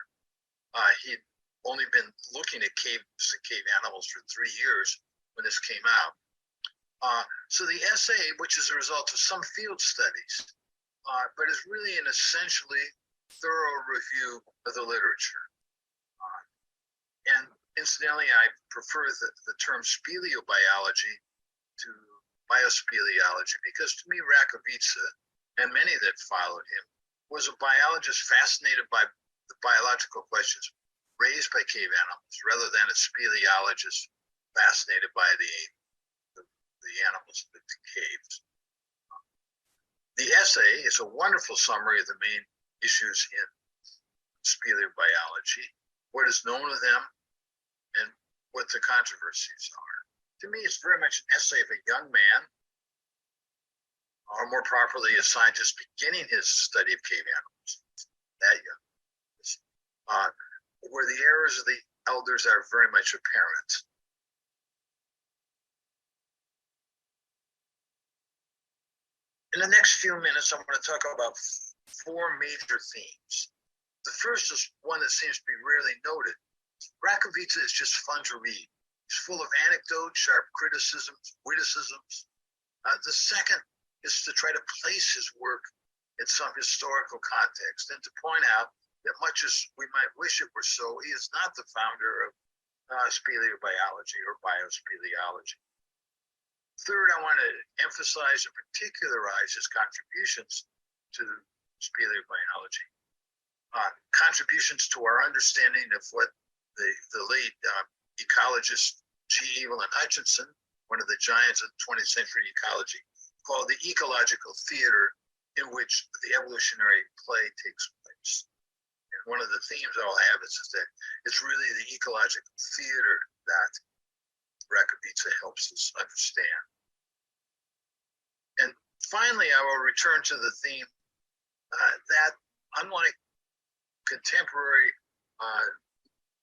He'd only been looking at caves and cave animals for 3 years when this came out. So the essay, which is a result of some field studies, but is really an essentially thorough review of the literature. And incidentally, I prefer the term speleobiology to biospeleology, because to me, Racoviță, and many that followed him, was a biologist fascinated by the biological questions raised by cave animals, rather than a speleologist fascinated by the animals of the caves. The essay is a wonderful summary of the main issues in speleobiology, what is known of them, and what the controversies are. To me, it's very much an essay of a young man, or more properly, a scientist beginning his study of cave animals, that young, where the errors of the elders are very much apparent. In the next few minutes, I'm going to talk about 4 major themes. The first is one that seems to be rarely noted. Racoviță is just fun to read. He's full of anecdotes, sharp criticisms, witticisms. The second is to try to place his work in some historical context and to point out that much as we might wish it were so, he is not the founder of speleobiology or biospeleology. Third, I want to emphasize and particularize his contributions to speleobiology. Contributions to our understanding of what the late ecologist G. Evelyn Hutchinson, one of the giants of 20th century ecology, called the ecological theater in which the evolutionary play takes place. And one of the themes I'll have is that it's really the ecological theater that Racoviță helps us understand. And finally, I will return to the theme that, unlike contemporary,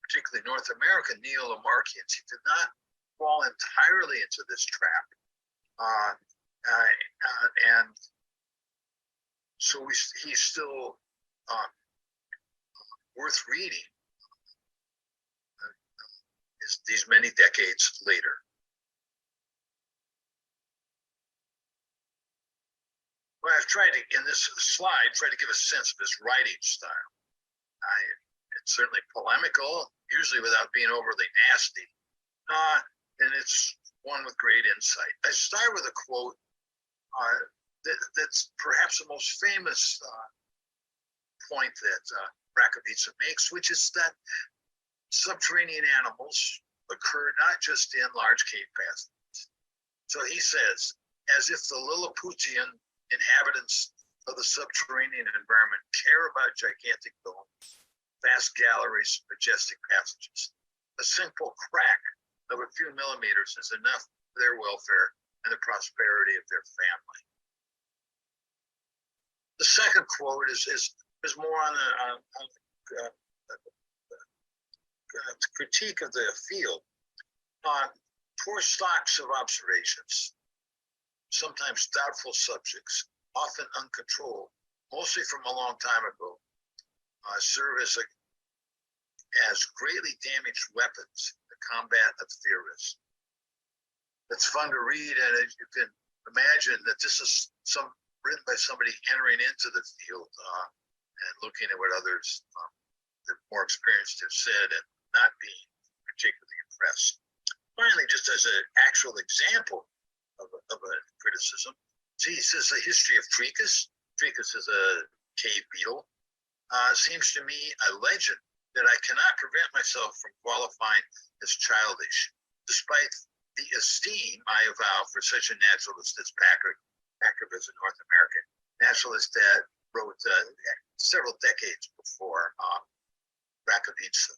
particularly North American neo-Lamarckians, he did not fall entirely into this trap. And so he's still worth reading these many decades later. Well, I've tried to, in this slide, try to give a sense of his writing style. It's certainly polemical, usually without being overly nasty, and it's one with great insight. I start with a quote that's perhaps the most famous point that Racoviță makes, which is that subterranean animals occur not just in large cave passages. So he says, as if the Lilliputian inhabitants of the subterranean environment care about gigantic domes, vast galleries, majestic passages. A simple crack of a few millimeters is enough for their welfare and the prosperity of their family. The second quote is more on the critique of the field. Poor stocks of observations, sometimes doubtful subjects, often uncontrolled, mostly from a long time ago, serve as greatly damaged weapons in the combat of theorists. It's fun to read, and you can imagine that this is written by somebody entering into the field and looking at what others that are more experienced have said and not being particularly impressed. Finally, just as an actual example of a criticism, this is the history of Trichus. Trichus is a cave beetle. Seems to me a legend that I cannot prevent myself from qualifying as childish, despite the esteem I avow for such a naturalist as Packard. Packard was a North American naturalist that wrote several decades before Racoviță.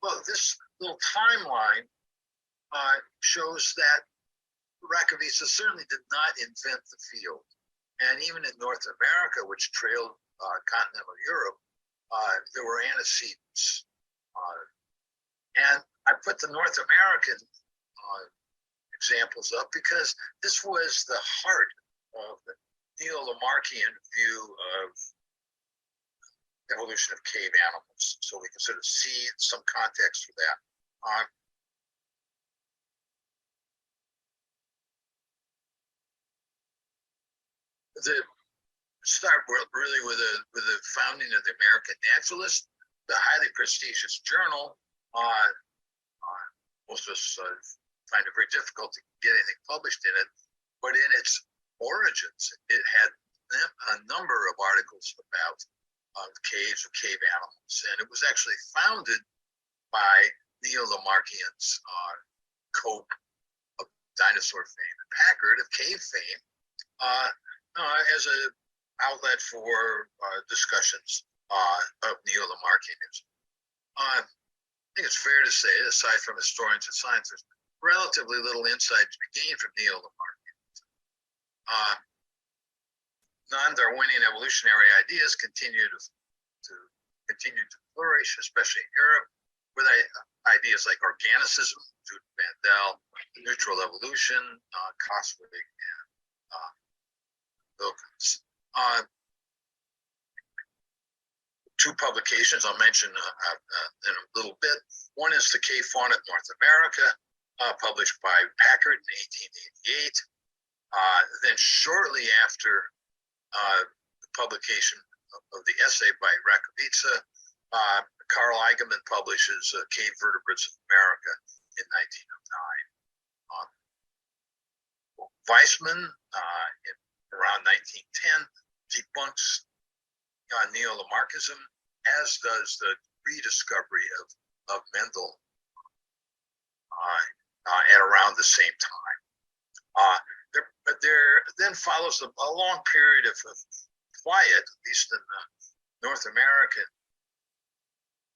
Well, this little timeline shows that Racoviță certainly did not invent the field. And even in North America, which trailed continental Europe, there were antecedents. And I put the North American examples up because this was the heart of the neo-Lamarckian view of evolution of cave animals. So we can sort of see some context for that. Start really with the founding of the American Naturalist, the highly prestigious journal. Most of us find it very difficult to get anything published in it, but in its origins, it had a number of articles about caves or cave animals, and it was actually founded by neo-Lamarckians, Cope of dinosaur fame and Packard of cave fame, as an outlet for discussions of neo-Lamarckianism. I think it's fair to say, aside from historians and scientists, relatively little insight to be gained from neo-Lamarckianism. Non-Darwinian evolutionary ideas continue to flourish, especially in Europe, with ideas like organicism, Van Dal, neutral evolution, Coswig, and Wilkins. Two publications I'll mention in a little bit. One is The Cave Fauna of North America, published by Packard in 1888. Then shortly after the publication of the essay by Racoviță, Carl Eigenmann publishes Cave Vertebrates of America in 1909. Weissman, in around 1910, debunks neo-Lamarckism, as does the rediscovery of Mendel at around the same time. There then follows a long period of quiet, at least in the North American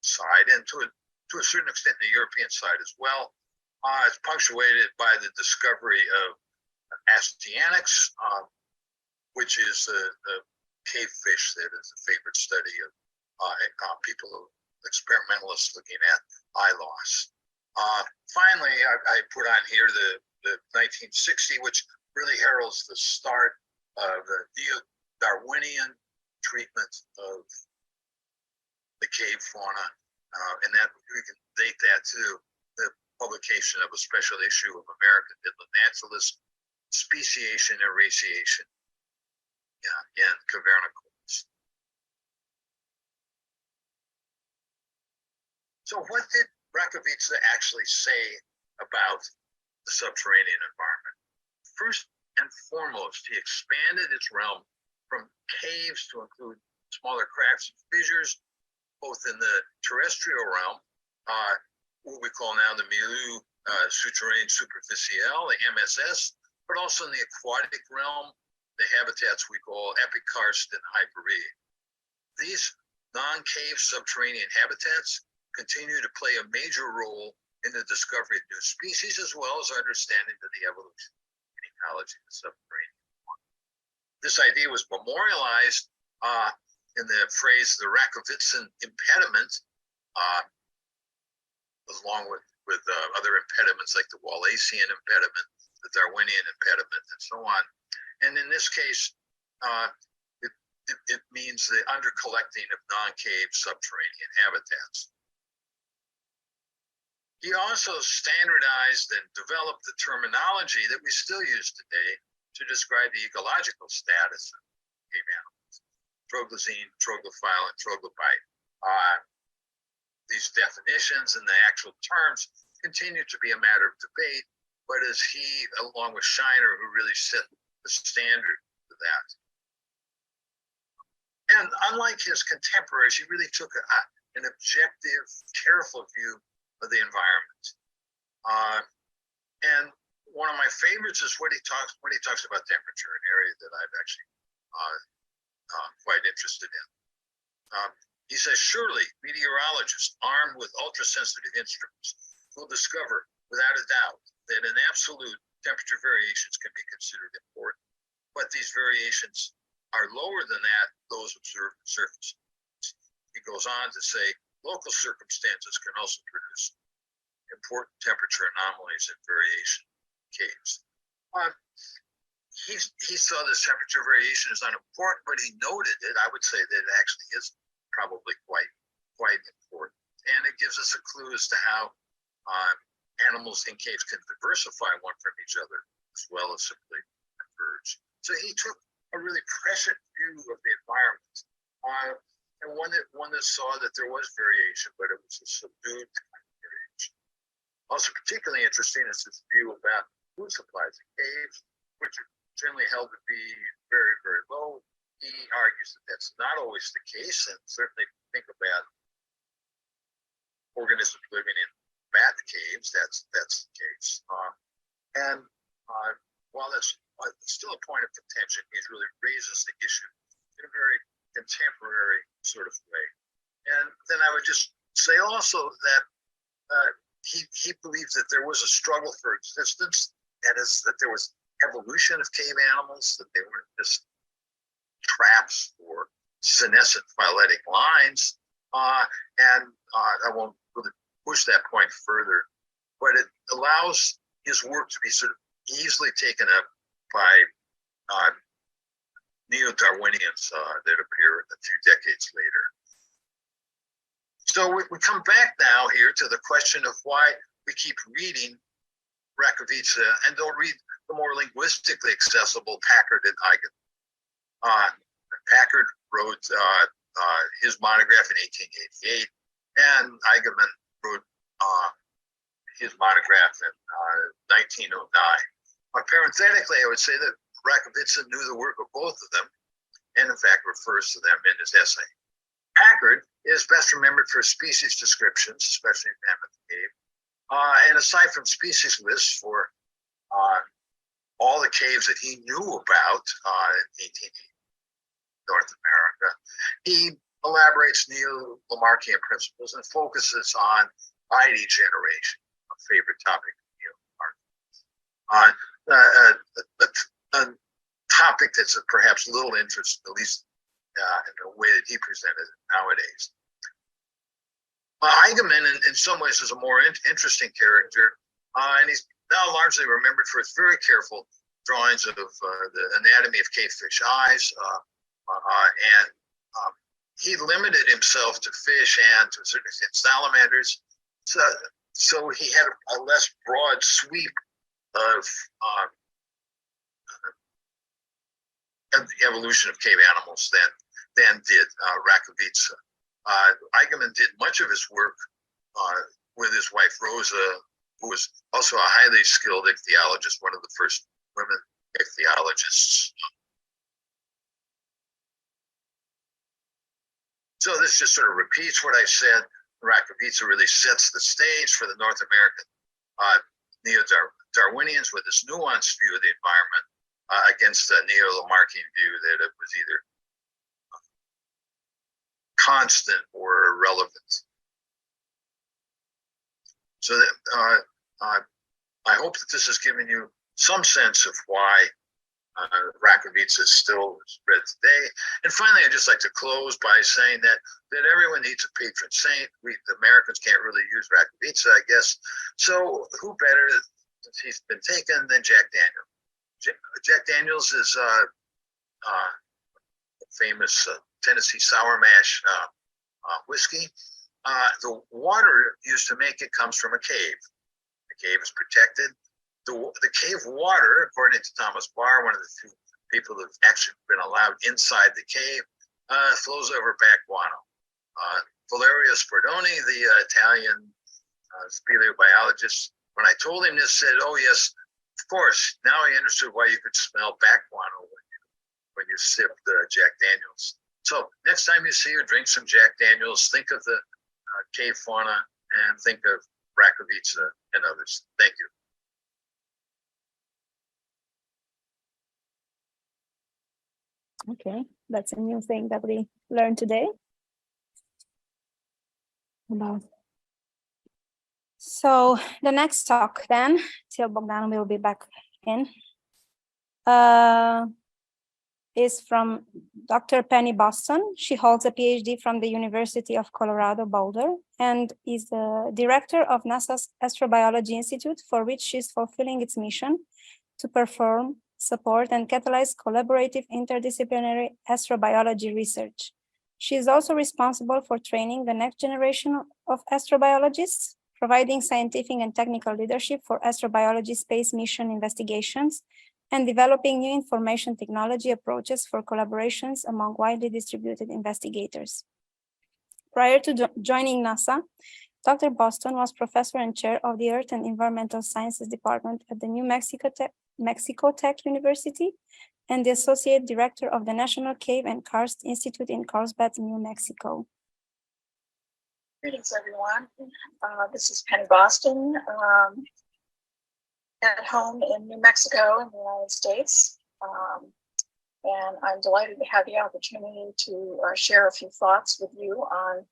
side, and to a certain extent the European side as well. It's punctuated by the discovery of Astyanax, which is a cave fish that is a favorite study of people, experimentalists looking at eye loss. Finally, I put on here the 1960, which really heralds the start of the neo-Darwinian treatment of the cave fauna, and that we can date that to the publication of a special issue of American Midland Naturalist, Speciation and Raciation in Cavernicoles. So what did Racoviță actually say about the subterranean environment? First and foremost, he expanded its realm from caves to include smaller cracks and fissures, both in the terrestrial realm, what we call now the milieu souterrain superficiel, the MSS, but also in the aquatic realm, the habitats we call epikarst and hyperie. These non-cave subterranean habitats continue to play a major role in the discovery of new species, as well as our understanding of the evolution and ecology of the subterranean. This idea was memorialized in the phrase the Racovićan impediment, along with other impediments like the Wallacean impediment, the Darwinian impediment, and so on. And in this case, it means the undercollecting of non-cave subterranean habitats. He also standardized and developed the terminology that we still use today to describe the ecological status of cave animals: troglazine, troglophile, and troglobite. These definitions and the actual terms continue to be a matter of debate, but it's he, along with Shiner, who really set the standard for that. And unlike his contemporaries, he really took an objective, careful view of the environment. And one of my favorites is when he talks about temperature, an area that I've actually quite interested in. He says, surely meteorologists armed with ultra-sensitive instruments will discover without a doubt that in absolute temperature variations can be considered important, but these variations are lower than those observed at surface. He goes on to say, local circumstances can also produce important temperature anomalies and variation in caves. He saw this temperature variation as unimportant, but he noted it. I would say that it actually is probably quite important. And it gives us a clue as to how animals in caves can diversify one from each other as well as simply converge. So he took a really prescient view of the environment, and one that saw that there was variation, but it was a subdued kind of variation. Also particularly interesting is his view about food supplies in caves, which are generally held to be very, very low. He argues that that's not always the case, and certainly if you think about organisms living in bat caves, that's the case. While that's still a point of contention, he really raises the issue in a very contemporary sort of way. And then I would just say also that he believes that there was a struggle for existence, that is, that there was evolution of cave animals, that they weren't just traps or senescent phyletic lines. And I won't really push that point further, but it allows his work to be sort of easily taken up by neo-Darwinians that appear a few decades later. So we come back now here to the question of why we keep reading Racoviță and don't read the more linguistically accessible Packard and Eigenmann. Packard wrote his monograph in 1888, and Eigenmann wrote his monograph in 1909. Parenthetically, I would say that Racoviță knew the work of both of them, and in fact refers to them in his essay. Packard is best remembered for species descriptions, especially in Mammoth Cave, and aside from species lists for all the caves that he knew about in 1880 North America, he elaborates neo-Lamarckian principles and focuses on ID generation, a favorite topic of neo-Lamarckian. A topic that's of perhaps little interest, at least in the way that he presented it nowadays. Eigenmann, in some ways, is a more interesting character, and he's now largely remembered for his very careful drawings of the anatomy of cavefish eyes, and he limited himself to fish and, to a certain extent, salamanders. So he had a less broad sweep of the evolution of cave animals than did Racoviță. Eigenmann did much of his work with his wife Rosa, who was also a highly skilled ichthyologist, one of the first women ichthyologists. So this just sort of repeats what I said. Racoviță really sets the stage for the North American neo-Darwinians with this nuanced view of the environment against the neo-Lamarckian view that it was either constant or irrelevant. So that, I hope that this has given you some sense of why Racoviță is still read today. And finally, I'd just like to close by saying that everyone needs a patron saint. The Americans can't really use Racoviță, I guess. So who better, since he's been taken, than Jack Daniel? Jack Daniels is famous Tennessee Sour Mash whiskey. The water used to make it comes from a cave. The cave is protected. The cave water, according to Thomas Barr, one of the few people that have actually been allowed inside the cave, flows over back guano. Valerio Spordoni, the Italian speleobiologist, when I told him this, said, "Oh yes, of course. Now I understood why you could smell back guano when you sip the Jack Daniels." So next time you see or drink some Jack Daniels, think of the cave fauna and think of Racoviță and others. Thank you. Okay, that's a new thing that we learned today. So the next talk then, till Bogdan will be back in, is from Dr. Penny Boston. She holds a PhD from the University of Colorado Boulder and is the director of NASA's Astrobiology Institute, for which she is fulfilling its mission to perform, support, and catalyze collaborative interdisciplinary astrobiology research. She is also responsible for training the next generation of astrobiologists, providing scientific and technical leadership for astrobiology space mission investigations, and developing new information technology approaches for collaborations among widely distributed investigators. Prior to joining NASA, Dr. Boston was professor and chair of the Earth and Environmental Sciences Department at the New Mexico Tech University and the associate director of the National Cave and Karst Institute in Carlsbad, New Mexico. Greetings, everyone. This is Penny Boston, at home in New Mexico in the United States. And I'm delighted to have the opportunity to share a few thoughts with you on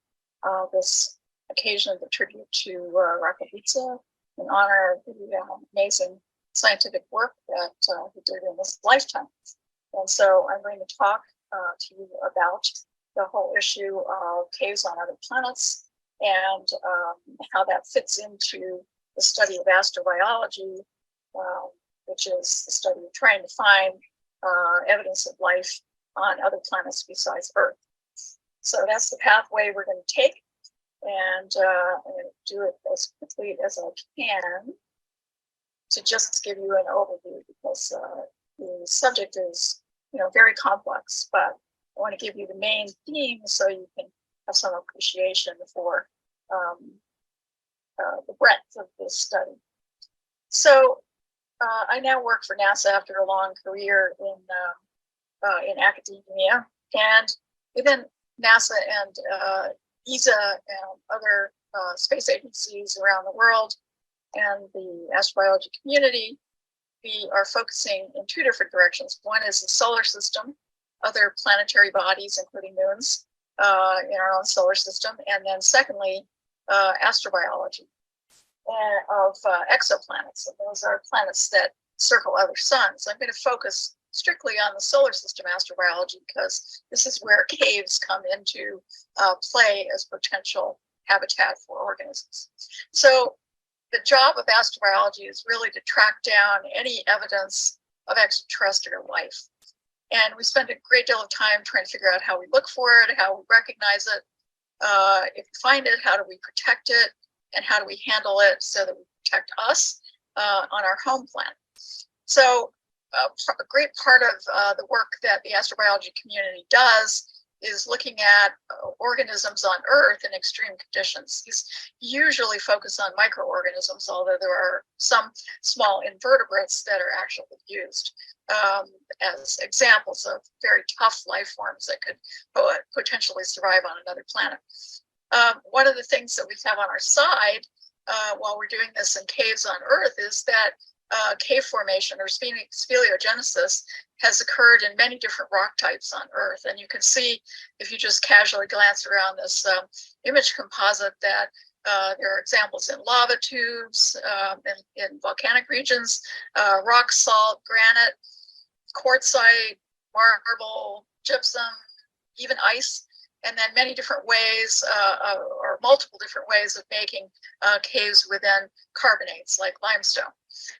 this occasion of the tribute to Racoviță in honor of the amazing scientific work that he did in his lifetime. And so I'm going to talk to you about the whole issue of caves on other planets and how that fits into the study of astrobiology, which is the study of trying to find evidence of life on other planets besides Earth. So that's the pathway we're going to take, and I'm going to do it as quickly as I can to just give you an overview, because the subject is, very complex, but I want to give you the main theme so you can have some appreciation for the breadth of this study. So I now work for NASA after a long career in academia, and within NASA and ESA and other space agencies around the world and the astrobiology community, we are focusing in two different directions. One is the solar system, other planetary bodies, including moons in our own solar system, and then secondly, astrobiology of exoplanets. And those are planets that circle other suns. I'm going to focus strictly on the solar system astrobiology because this is where caves come into play as potential habitat for organisms. So the job of astrobiology is really to track down any evidence of extraterrestrial life. And we spend a great deal of time trying to figure out how we look for it, how we recognize it. If we find it, how do we protect it? And how do we handle it so that we protect us on our home planet? So a great part of the work that the astrobiology community does is looking at organisms on Earth in extreme conditions. These usually focus on microorganisms, although there are some small invertebrates that are actually used as examples of very tough life forms that could potentially survive on another planet. One of the things that we have on our side while we're doing this in caves on Earth is that cave formation or speleogenesis has occurred in many different rock types on Earth. And you can see, if you just casually glance around this image composite, that there are examples in lava tubes, in volcanic regions, rock salt, granite, quartzite, marble, gypsum, even ice. and then many different ways or multiple different ways of making caves within carbonates like limestone.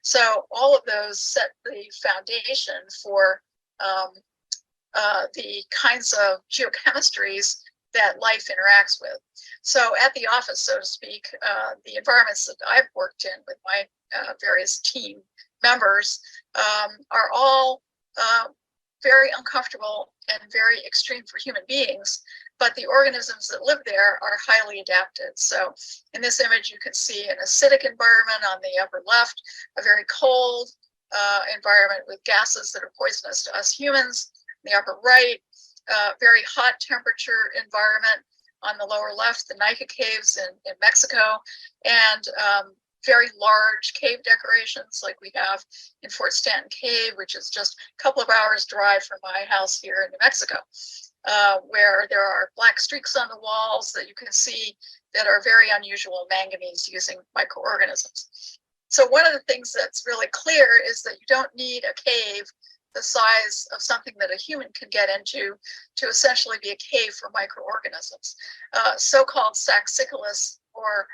So all of those set the foundation for the kinds of geochemistries that life interacts with. So at the office, so to speak, the environments that I've worked in with my various team members are all very uncomfortable and very extreme for human beings, but the organisms that live there are highly adapted. So in this image, you can see an acidic environment on the upper left, a very cold environment with gases that are poisonous to us humans. In the upper right, very hot temperature environment. On the lower left, the Nika caves in Mexico, and very large cave decorations like we have in Fort Stanton Cave, which is just a couple of hours drive from my house here in New Mexico, where there are black streaks on the walls that you can see that are very unusual manganese using microorganisms. So one of the things that's really clear is that you don't need a cave the size of something that a human can get into to essentially be a cave for microorganisms. So-called saxicolous or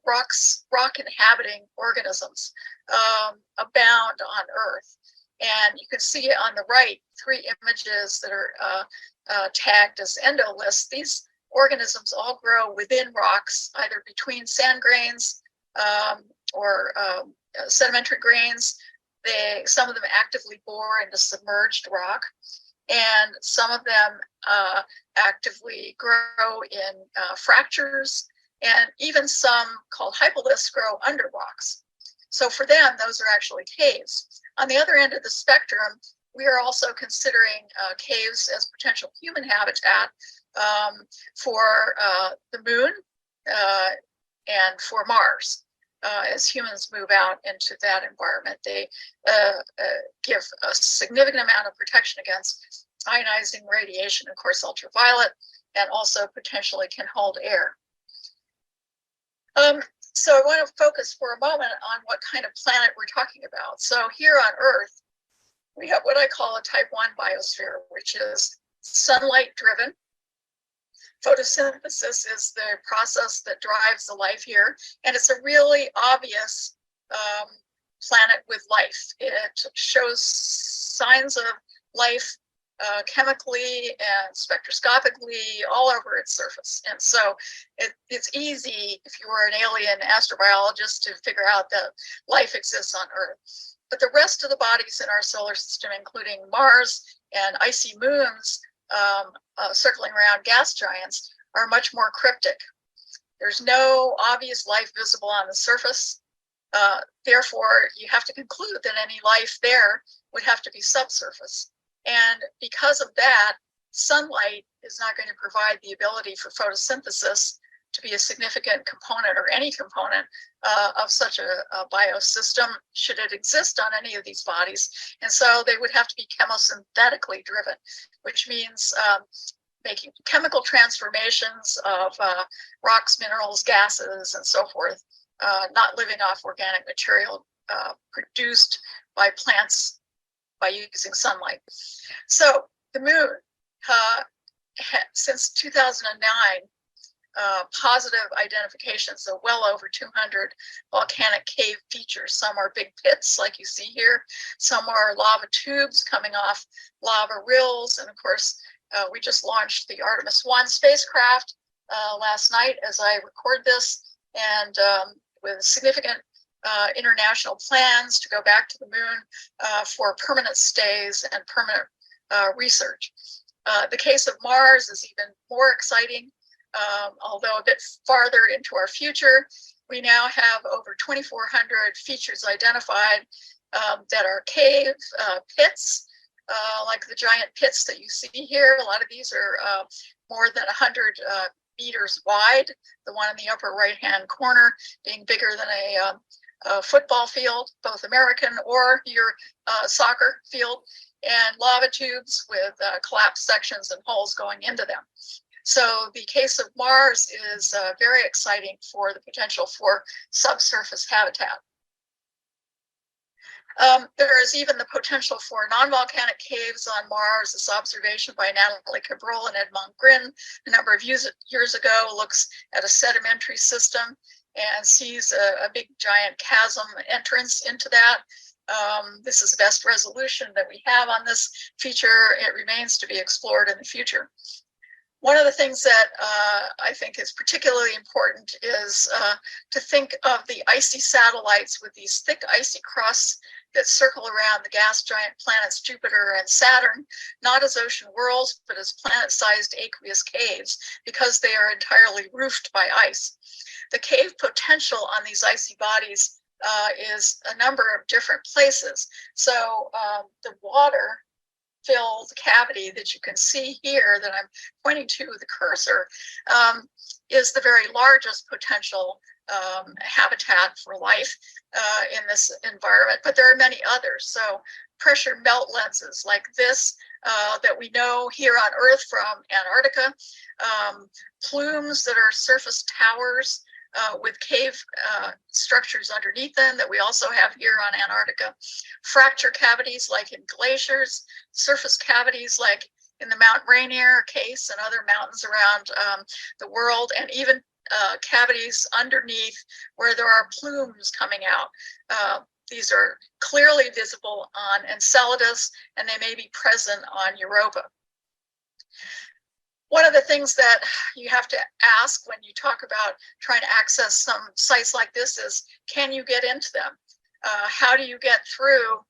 rock inhabiting organisms abound on Earth. And you can see on the right 3 images that are tagged as endoliths. These organisms all grow within rocks, either between sand grains or sedimentary grains. Some of them actively bore into submerged rock, and some of them actively grow in fractures, and even some called hypoliths grow under rocks. So for them, those are actually caves. On the other end of the spectrum, we are also considering caves as potential human habitat for the moon and for Mars. As humans move out into that environment, they give a significant amount of protection against ionizing radiation, of course, ultraviolet, and also potentially can hold air. So I want to focus for a moment on what kind of planet we're talking about. So here on Earth, we have what I call a type 1 biosphere, which is sunlight driven. Photosynthesis is the process that drives the life here, and it's a really obvious planet with life. It shows signs of life chemically and spectroscopically all over its surface. And so it's easy, if you were an alien astrobiologist, to figure out that life exists on Earth. But the rest of the bodies in our solar system, including Mars and icy moons, circling around gas giants, are much more cryptic. There's no obvious life visible on the surface. Therefore, you have to conclude that any life there would have to be subsurface. And because of that, sunlight is not going to provide the ability for photosynthesis to be a significant component, or any component of such a biosystem, should it exist on any of these bodies. And so they would have to be chemosynthetically driven, which means making chemical transformations of rocks, minerals, gases, and so forth, not living off organic material produced by plants by using sunlight. So the moon, since 2009, positive identifications of well over 200 volcanic cave features. Some are big pits like you see here. Some are lava tubes coming off lava rills. And of course, we just launched the Artemis 1 spacecraft last night as I record this, and with significant international plans to go back to the moon for permanent stays and permanent research. The case of Mars is even more exciting. Although a bit farther into our future, we now have over 2,400 features identified that are cave pits, like the giant pits that you see here. A lot of these are more than 100 meters wide, the one in the upper right-hand corner being bigger than a football field, both American or your soccer field, and lava tubes with collapsed sections and holes going into them. So the case of Mars is very exciting for the potential for subsurface habitat. There is even the potential for non-volcanic caves on Mars. This observation by Natalie Cabrol and Edmond Grin a number of years ago looks at a sedimentary system and sees a big giant chasm entrance into that. This is the best resolution that we have on this feature. It remains to be explored in the future. One of the things that I think is particularly important is to think of the icy satellites with these thick icy crusts that circle around the gas giant planets Jupiter and Saturn, not as ocean worlds, but as planet-sized aqueous caves, because they are entirely roofed by ice. The cave potential on these icy bodies is a number of different places. So the water-filled cavity that you can see here that I'm pointing to with the cursor is the very largest potential habitat for life in this environment, but there are many others. So pressure melt lenses like this that we know here on Earth from Antarctica, plumes that are surface towers with cave structures underneath them that we also have here on Antarctica, fracture cavities like in glaciers, surface cavities like in the Mount Rainier case and other mountains around the world, and even cavities underneath where there are plumes coming out. These are clearly visible on Enceladus, and they may be present on Europa. One of the things that you have to ask when you talk about trying to access some sites like this is, can you get into them? How do you get through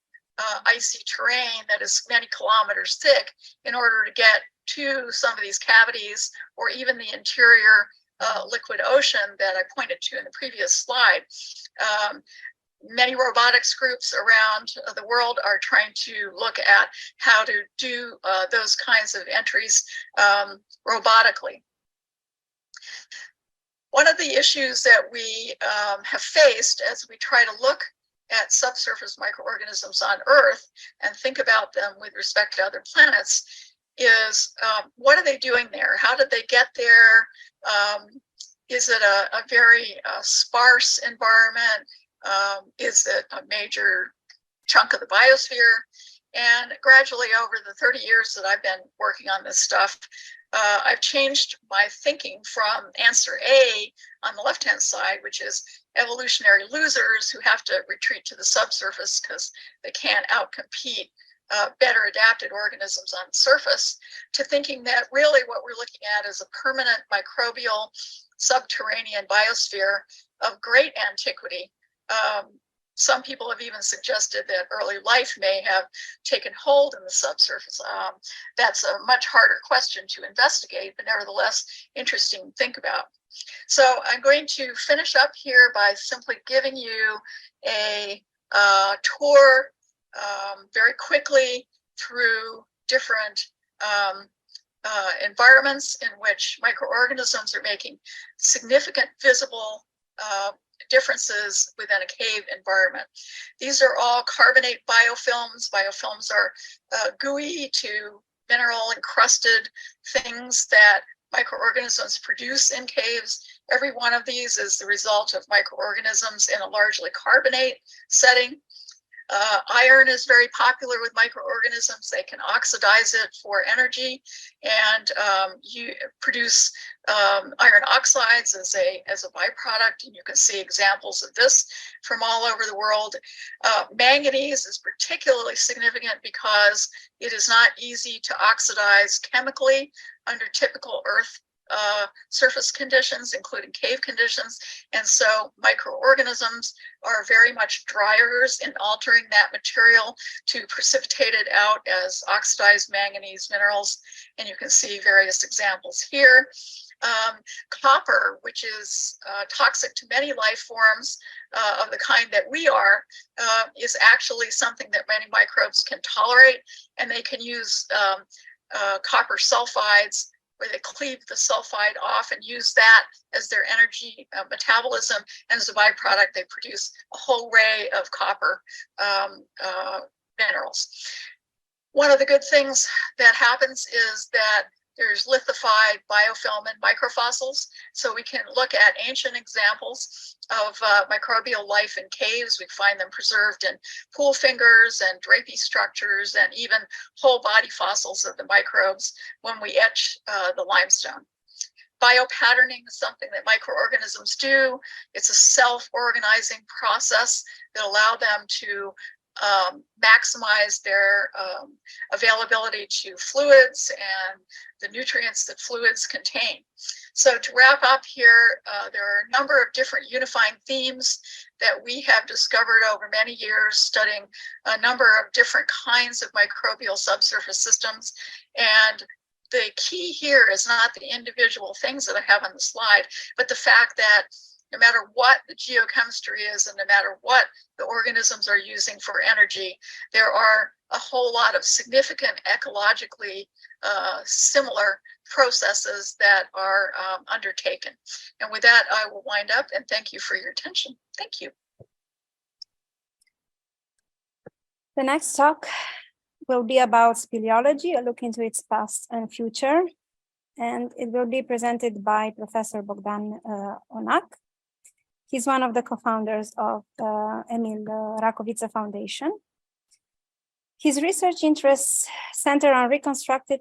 icy terrain that is many kilometers thick in order to get to some of these cavities or even the interior liquid ocean that I pointed to in the previous slide? Many robotics groups around the world are trying to look at how to do those kinds of entries robotically. One of the issues that we have faced as we try to look at subsurface microorganisms on Earth and think about them with respect to other planets is what are they doing there? How did they get there? Is it a very sparse environment? Is it a major chunk of the biosphere? And gradually over the 30 years that I've been working on this stuff, I've changed my thinking from answer A on the left-hand side, which is evolutionary losers who have to retreat to the subsurface because they can't outcompete better adapted organisms on the surface, to thinking that really what we're looking at is a permanent microbial subterranean biosphere of great antiquity. Some people have even suggested that early life may have taken hold in the subsurface. That's a much harder question to investigate, but nevertheless interesting to think about. So I'm going to finish up here by simply giving you a tour very quickly through different environments in which microorganisms are making significant visible differences within a cave environment. These are all carbonate biofilms. Biofilms are gooey to mineral encrusted things that microorganisms produce in caves. Every one of these is the result of microorganisms in a largely carbonate setting. Iron is very popular with microorganisms. They can oxidize it for energy, and you produce iron oxides as a byproduct, and you can see examples of this from all over the world. Manganese is particularly significant because it is not easy to oxidize chemically under typical Earth surface conditions, including cave conditions, and so microorganisms are very much dryers in altering that material to precipitate it out as oxidized manganese minerals, and you can see various examples here. Copper, which is toxic to many life forms of the kind that we are, is actually something that many microbes can tolerate, and they can use copper sulfides where they cleave the sulfide off and use that as their energy metabolism, and as a byproduct they produce a whole array of copper minerals. One of the good things that happens is that There's lithified biofilament microfossils. So we can look at ancient examples of microbial life in caves. We find them preserved in pool fingers and drapey structures and even whole body fossils of the microbes when we etch the limestone. Biopatterning is something that microorganisms do. It's a self-organizing process that allows them to maximize their availability to fluids and the nutrients that fluids contain. So to wrap up here, there are a number of different unifying themes that we have discovered over many years studying a number of different kinds of microbial subsurface systems. And the key here is not the individual things that I have on the slide, but the fact that no matter what the geochemistry is and no matter what the organisms are using for energy, there are a whole lot of significant ecologically similar processes that are undertaken. And with that, I will wind up and thank you for your attention. Thank you. The next talk will be about speleology, a look into its past and future. And it will be presented by Professor Bogdan Onak. He's one of the co-founders of the Emil Racoviță Foundation. His research interests center on reconstructing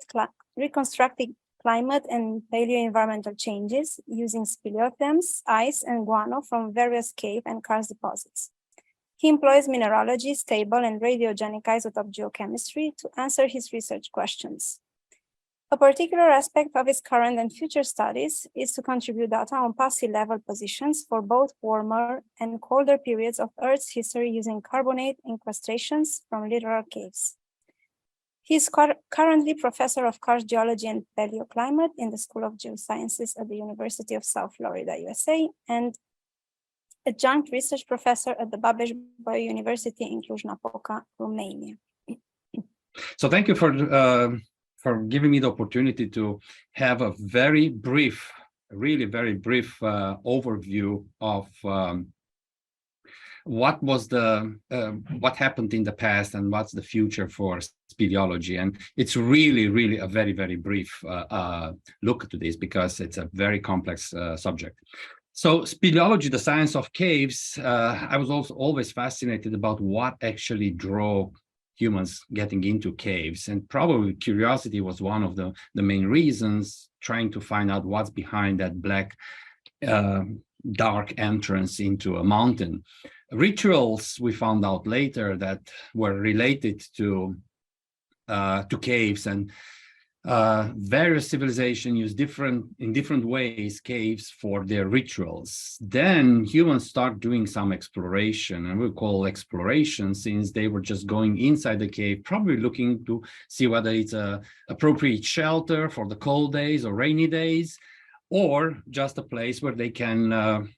climate and paleo-environmental changes using speleothems, ice, and guano from various cave and karst deposits. He employs mineralogy, stable, and radiogenic isotope geochemistry to answer his research questions. A particular aspect of his current and future studies is to contribute data on past sea level positions for both warmer and colder periods of Earth's history using carbonate incrustations from littoral caves. He is currently professor of karst geology and paleoclimate in the School of Geosciences at the University of South Florida, USA, and adjunct research professor at the Babeș-Bolyai University in Cluj-Napoca, Romania. So thank you for giving me the opportunity to have a very brief, really very brief overview of what happened in the past and what's the future for speleology. And it's really a very, very brief look to this because it's a very complex subject. So speleology, the science of caves, I was also always fascinated about what actually drove humans getting into caves, and probably curiosity was one of the main reasons, trying to find out what's behind that black dark entrance into a mountain. Rituals we found out later that were related to caves, and various civilizations use in different ways caves for their rituals. Then humans start doing some exploration, and we call exploration since they were just going inside the cave, probably looking to see whether it's a appropriate shelter for the cold days or rainy days, or just a place where they can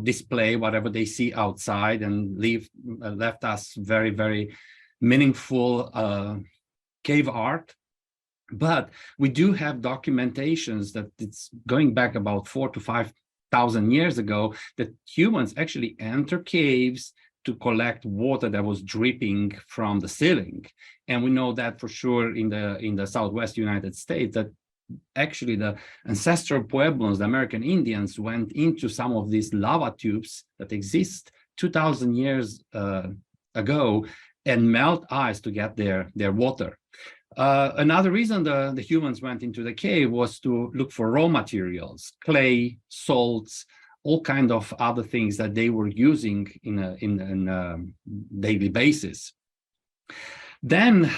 display whatever they see outside and left us very, very meaningful cave art. But we do have documentations that it's going back about 4,000 to 5,000 years ago that humans actually enter caves to collect water that was dripping from the ceiling. And we know that for sure in the Southwest United States, that actually the ancestral Pueblos, the American Indians, went into some of these lava tubes that exist 2,000 years ago and melt ice to get their water. Another reason the humans went into the cave was to look for raw materials, clay, salts, all kinds of other things that they were using in a daily basis. Then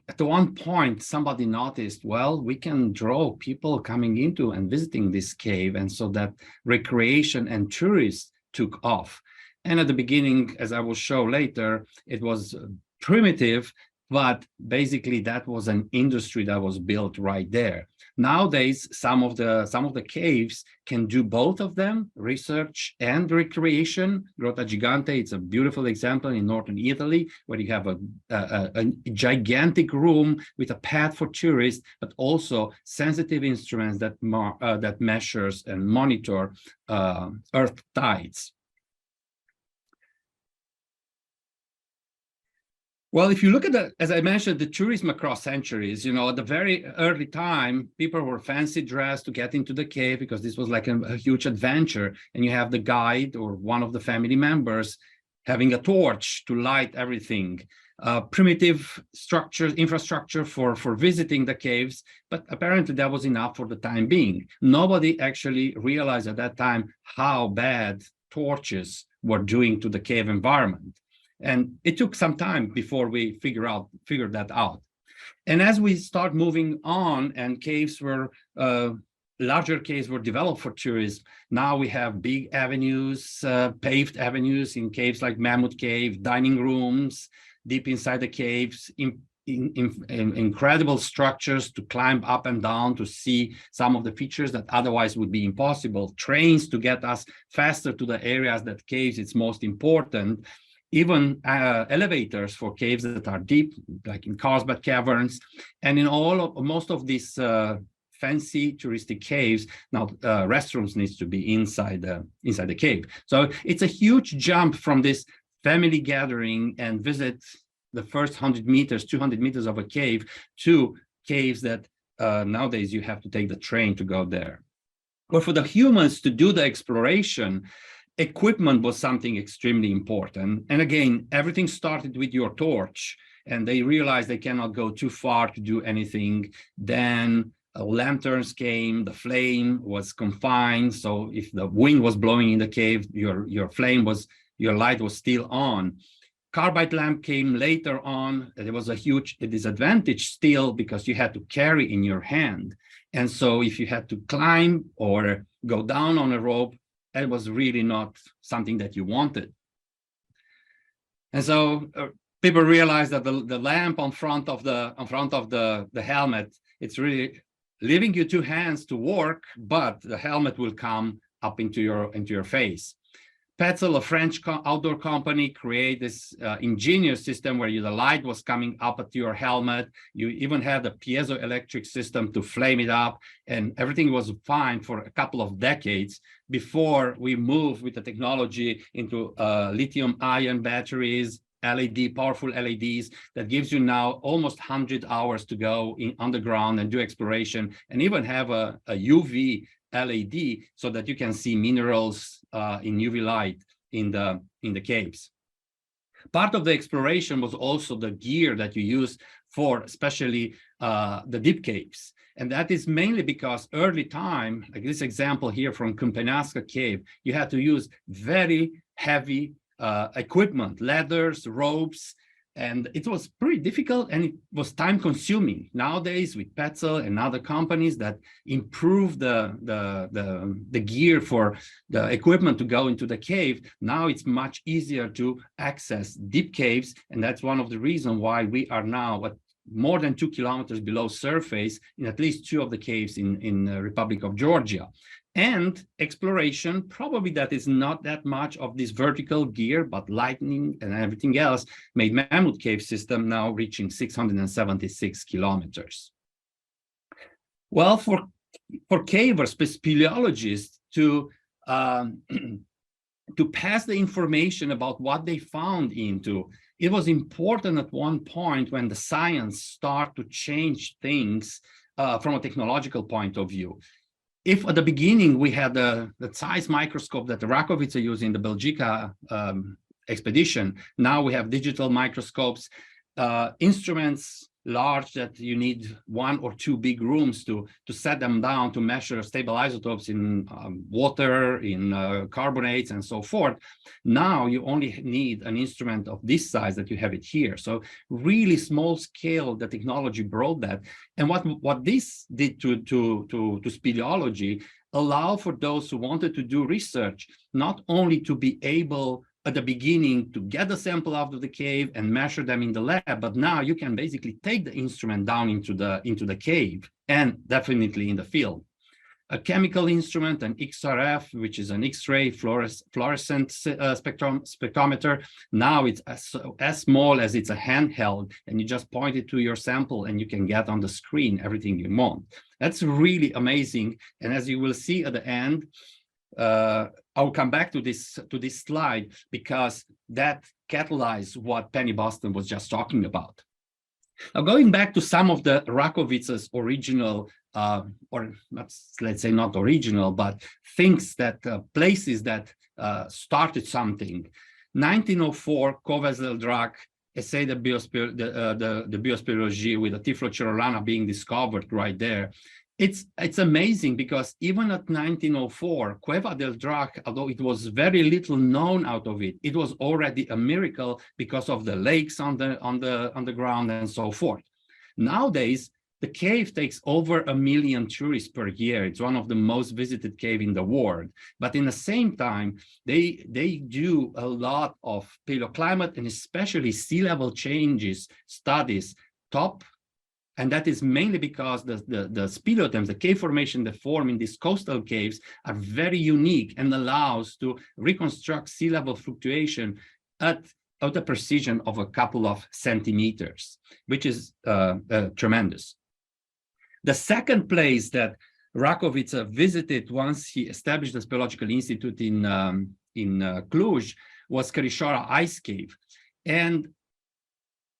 at one point, somebody noticed, well, we can draw people coming into and visiting this cave, and so that recreation and tourists took off. And at the beginning, as I will show later, it was primitive, but basically that was an industry that was built right there. Nowadays, some of the caves can do both of them, research and recreation. Grotta Gigante, it's a beautiful example in northern Italy, where you have a gigantic room with a path for tourists, but also sensitive instruments that measures and monitor earth tides. Well, if you look at the, as I mentioned, the tourism across centuries, at the very early time, people were fancy dressed to get into the cave because this was like a huge adventure. And you have the guide or one of the family members having a torch to light everything. Primitive structures, infrastructure for visiting the caves, but apparently that was enough for the time being. Nobody actually realized at that time how bad torches were doing to the cave environment. And it took some time before we figured that out. And as we start moving on and caves were, larger caves were developed for tourism, now we have big avenues, paved avenues in caves like Mammoth Cave, dining rooms, deep inside the caves, incredible structures to climb up and down to see some of the features that otherwise would be impossible, trains to get us faster to the areas that caves it's most important, even elevators for caves that are deep, like in Carlsbad Caverns, and in most of these fancy touristic caves, now restrooms needs to be inside the cave. So it's a huge jump from this family gathering and visit the first 100 meters, 200 meters of a cave to caves that nowadays you have to take the train to go there. But for the humans to do the exploration, equipment was something extremely important. And again, everything started with your torch, and they realized they cannot go too far to do anything. Then lanterns came, the flame was confined. So if the wind was blowing in the cave, your light was still on. Carbide lamp came later on. There was a huge disadvantage still because you had to carry in your hand. And so if you had to climb or go down on a rope, that was really not something that you wanted. And so people realized that the lamp on front of the helmet, it's really leaving you two hands to work, but the helmet will come up into your face. Petzl, a French outdoor company, created this ingenious system where the light was coming up at your helmet. You even had the piezoelectric system to flame it up, and everything was fine for a couple of decades before we moved with the technology into lithium-ion batteries, powerful LEDs that gives you now almost 100 hours to go underground and do exploration, and even have a UV LED so that you can see minerals in UV light in the caves. Part of the exploration was also the gear that you use for especially the deep caves. And that is mainly because early time, like this example here from Kumpenaska Cave, you had to use very heavy equipment, ladders, ropes, and it was pretty difficult and it was time consuming. Nowadays with Petzl and other companies that improve the gear for the equipment to go into the cave, now it's much easier to access deep caves. And that's one of the reasons why we are now at more than 2 kilometers below surface in at least 2 of the caves in the Republic of Georgia. And exploration, probably that is not that much of this vertical gear, but lightning and everything else made Mammoth Cave system now reaching 676 kilometers. Well, for cavers, speleologists to pass the information about what they found into, it was important at one point when the science started to change things from a technological point of view. If at the beginning we had the size microscope that the Racoviță used in the Belgica expedition, now we have digital microscopes, instruments large that you need 1 or 2 big rooms to set them down to measure stable isotopes in water, in carbonates, and so forth. Now you only need an instrument of this size that you have it here. So really small scale, the technology brought that. And what this did to speleology, allow for those who wanted to do research, not only to be able at the beginning to get the sample out of the cave and measure them in the lab, but now you can basically take the instrument down into the cave and definitely in the field. A chemical instrument, an XRF, which is an X-ray fluorescent spectrometer. Now it's as small as it's a handheld, and you just point it to your sample and you can get on the screen everything you want. That's really amazing. And as you will see at the end, I'll come back to this slide because that catalyzed what Penny Boston was just talking about. Now, going back to some of the Racoviță's original, or let's say not original, but things that, places that started something. 1904, Covezel-Drac essay de biospéléologie with the Tiflocerolana being discovered right there. It's amazing because even at 1904, Cueva del Drac, although it was very little known out of it, it was already a miracle because of the lakes on the ground and so forth. Nowadays, the cave takes over 1 million tourists per year. It's one of the most visited cave in the world. But in the same time, they do a lot of paleoclimate and especially sea level changes studies and that is mainly because the speleothems, the cave formation that form in these coastal caves are very unique and allows to reconstruct sea level fluctuation at a precision of a couple of centimeters, which is tremendous. The second place that Racoviță visited once he established the Speleological Institute in Cluj was Scărișoara Ice Cave. And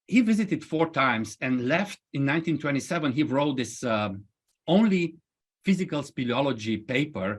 he visited 4 times and left in 1927. He wrote this only physical speleology paper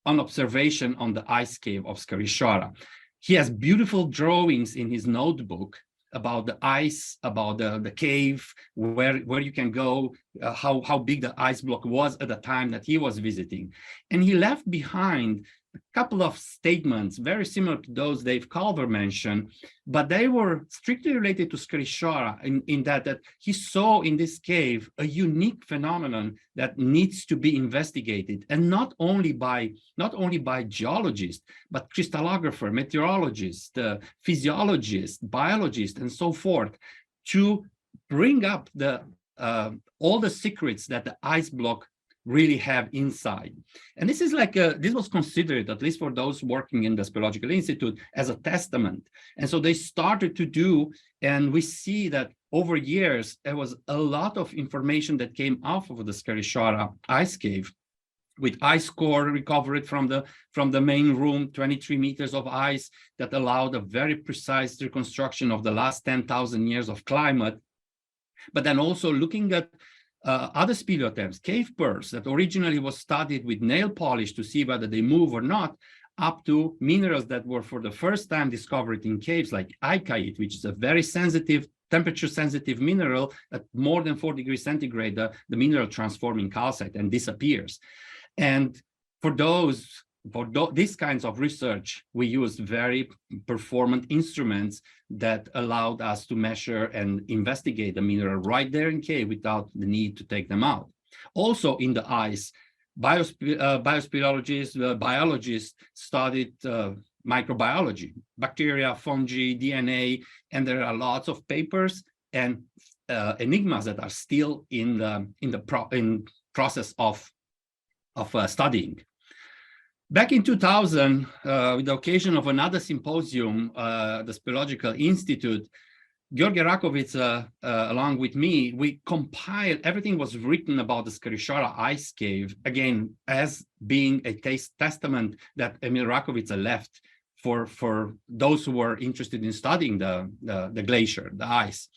on observation on the ice cave of Scărișoara. He has beautiful drawings in his notebook about the ice, about the cave, where you can go, how big the ice block was at the time that he was visiting. And he left behind a couple of statements very similar to those Dave Culver mentioned, but they were strictly related to Scărișoara in that he saw in this cave a unique phenomenon that needs to be investigated, and not only by geologists, but crystallographer, meteorologists, physiologists, biologists, and so forth, to bring up all the secrets that the ice block really have inside. And this is this was considered, at least for those working in the Speleological Institute, as a testament. And so they started to do, and we see that over years, there was a lot of information that came off of the Scărișoara ice cave, with ice core recovered from the main room, 23 meters of ice that allowed a very precise reconstruction of the last 10,000 years of climate. But then also looking at other speleothems, cave pearls that originally was studied with nail polish to see whether they move or not, up to minerals that were for the first time discovered in caves like ikite, which is a very sensitive, temperature-sensitive mineral. At more than 4 degrees centigrade, the mineral transforms in calcite and disappears. And for these kinds of research, we used very performant instruments that allowed us to measure and investigate the mineral right there in cave without the need to take them out. Also in the ice, biospeleologists, biologists studied microbiology, bacteria, fungi, DNA, and there are lots of papers and enigmas that are still in process of studying. Back in 2000, with the occasion of another symposium, the Speleological Institute, Gheorghe Racoviță, along with me, we compiled, everything was written about the Scărișoara ice cave, again, as being a testament that Emil Racoviță left for those who were interested in studying the glacier, the ice.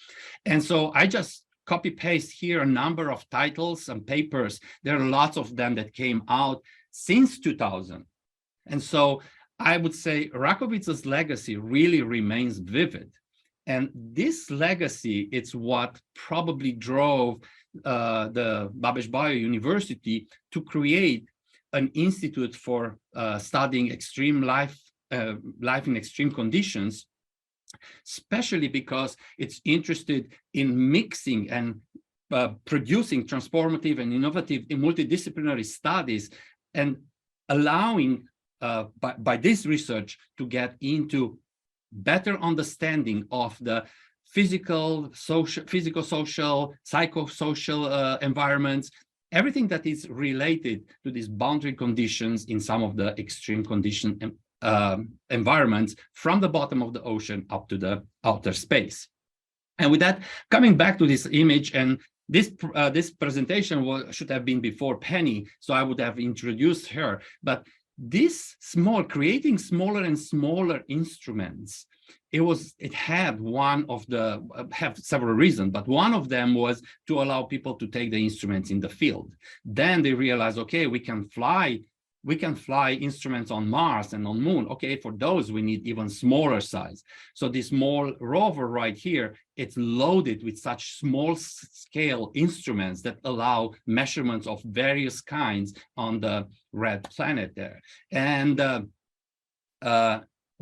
And so I just copy-paste here a number of titles and papers. There are lots of them that came out since 2000. And so I would say Racoviță's legacy really remains vivid. And this legacy, it's what probably drove the Babeș-Bolyai University to create an institute for studying extreme life in extreme conditions, especially because it's interested in mixing and producing transformative and innovative and multidisciplinary studies, and allowing by this research to get into better understanding of the physical, social, psychosocial environments, everything that is related to these boundary conditions in some of the extreme condition environments, from the bottom of the ocean up to the outer space. And with that, coming back to this image, and this presentation should have been before Penny, so I would have introduced her. But this creating smaller and smaller instruments, it had have several reasons, but one of them was to allow people to take the instruments in the field. Then they realized, okay, we can fly instruments on Mars and on Moon. Okay, for those we need even smaller size. So this small rover right here, it's loaded with such small scale instruments that allow measurements of various kinds on the red planet there. And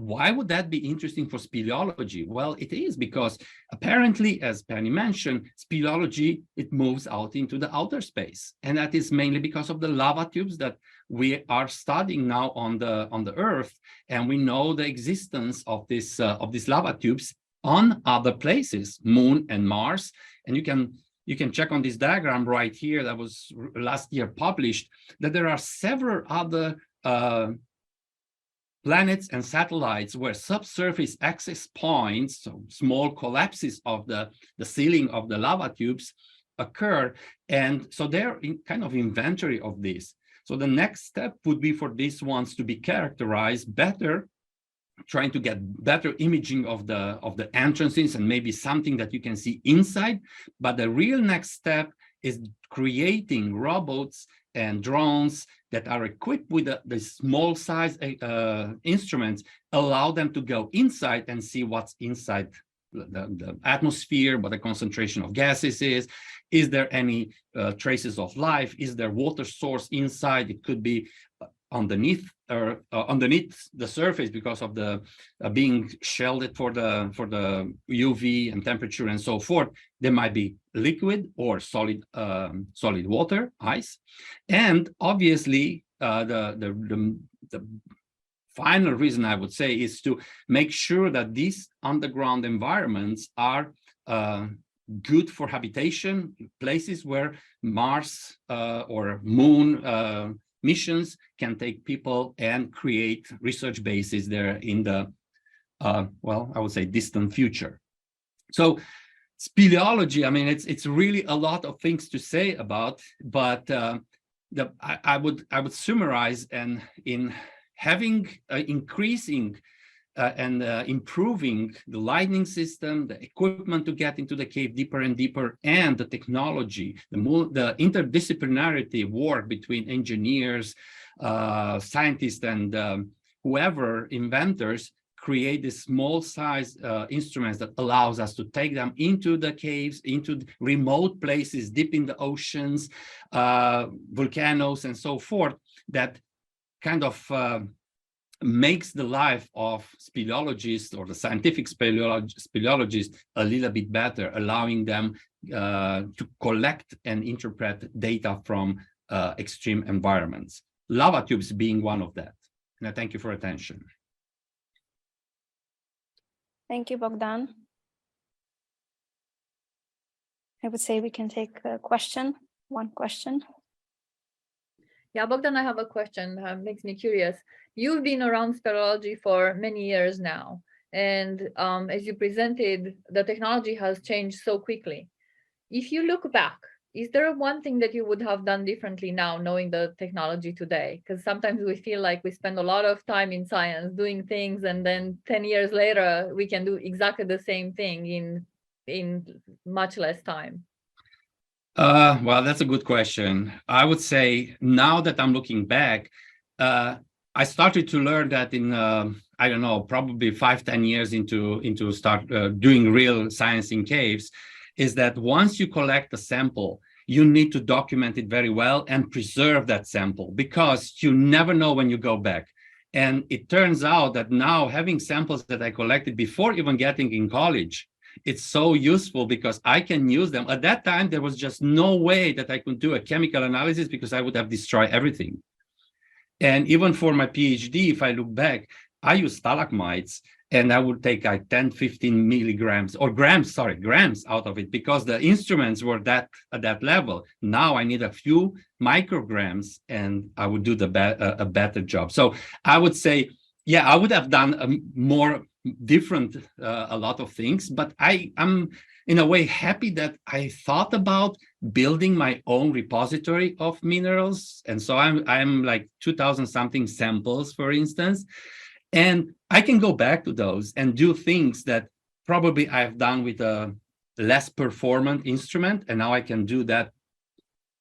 why would that be interesting for speleology? Well, it is because apparently, as Penny mentioned, speleology, it moves out into the outer space. And that is mainly because of the lava tubes that we are studying now on the Earth. And we know the existence of these lava tubes on other places, Moon and Mars. And you can check on this diagram right here that was last year published, that there are several other planets and satellites where subsurface access points, so small collapses of the ceiling of the lava tubes occur. And so they're in kind of inventory of this. So the next step would be for these ones to be characterized better, trying to get better imaging of the entrances and maybe something that you can see inside. But the real next step is creating robots and drones that are equipped with the small size instruments, allow them to go inside and see what's inside the atmosphere, what the concentration of gases is. Is there any traces of life? Is there water source inside? It could be underneath the surface because of the being shielded for the UV and temperature and so forth. There might be liquid or solid water, ice, and obviously the final reason I would say is to make sure that these underground environments are good for habitation, places where Mars or Moon missions can take people and create research bases there in the, well, I would say distant future. So speleology, I mean, it's really a lot of things to say about, but I would summarize and in having increasing and improving the lighting system, the equipment to get into the cave deeper and deeper, and the technology, the interdisciplinarity work between engineers, scientists, and whoever inventors create these small size instruments that allows us to take them into the caves, into remote places, deep in the oceans, volcanoes, and so forth, that kind of makes the life of speleologists or the scientific speleologists a little bit better, allowing them to collect and interpret data from extreme environments. Lava tubes being one of that. And I thank you for attention. Thank you, Bogdan. I would say we can take a question, one question. Yeah, Bogdan, I have a question. Makes me curious. You've been around speleology for many years now, and as you presented, the technology has changed so quickly. If you look back, is there one thing that you would have done differently now, knowing the technology today? Because sometimes we feel like we spend a lot of time in science doing things, and then 10 years later, we can do exactly the same thing in much less time. Well, that's a good question. I would say now that I'm looking back, I started to learn that in, I don't know, probably 5-10 years into start doing real science in caves, is that once you collect a sample, you need to document it very well and preserve that sample, because you never know when you go back. And it turns out that now having samples that I collected before even getting in college, it's so useful because I can use them. At that time, there was just no way that I could do a chemical analysis because I would have destroyed everything. And even for my PhD, if I look back, I use stalagmites and I would take like 10, 15 milligrams or grams out of it because the instruments were at that level. Now I need a few micrograms and I would do a better job. So I would say, yeah, I would have done a more different, a lot of things, but in a way happy that I thought about building my own repository of minerals. And so I'm like 2,000 something samples, for instance, and I can go back to those and do things that probably I've done with a less performant instrument, and now I can do that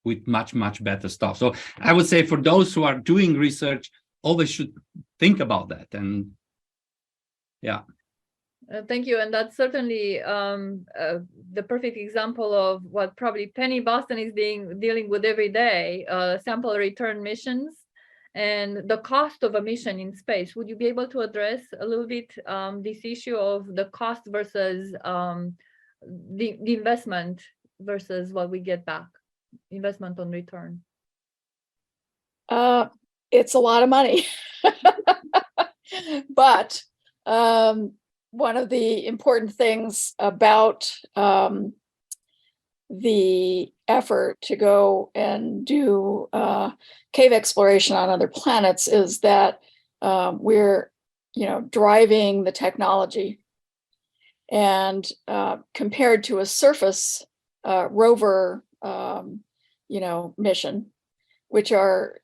with much, much better stuff. So I would say for those who are doing research, always should think about that. And yeah. Thank you. And that's certainly the perfect example of what probably Penny Boston is dealing with every day, sample return missions and the cost of a mission in space. Would you be able to address a little bit this issue of the cost versus the investment versus what we get back, investment on return? It's a lot of money. But one of the important things about the effort to go and do cave exploration on other planets is that we're, driving the technology, and compared to a surface rover, mission, which are,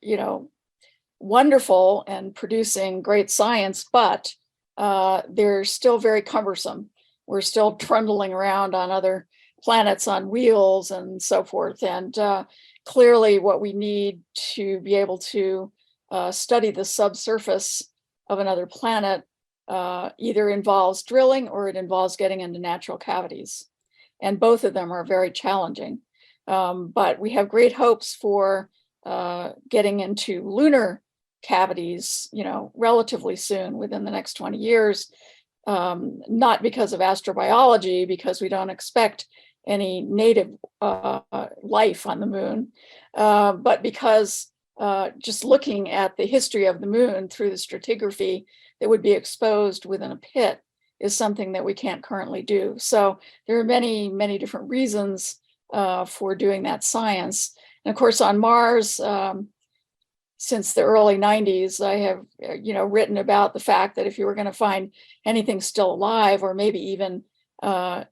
wonderful and producing great science, but they're still very cumbersome. We're still trundling around on other planets on wheels and so forth. And clearly what we need to be able to study the subsurface of another planet either involves drilling or it involves getting into natural cavities. And both of them are very challenging. But we have great hopes for getting into lunar cavities, relatively soon, within the next 20 years, not because of astrobiology, because we don't expect any native life on the moon, but because just looking at the history of the moon through the stratigraphy that would be exposed within a pit is something that we can't currently do. So there are many, many different reasons for doing that science. And of course, on Mars, since the early 90s, I have, written about the fact that if you were going to find anything still alive, or maybe even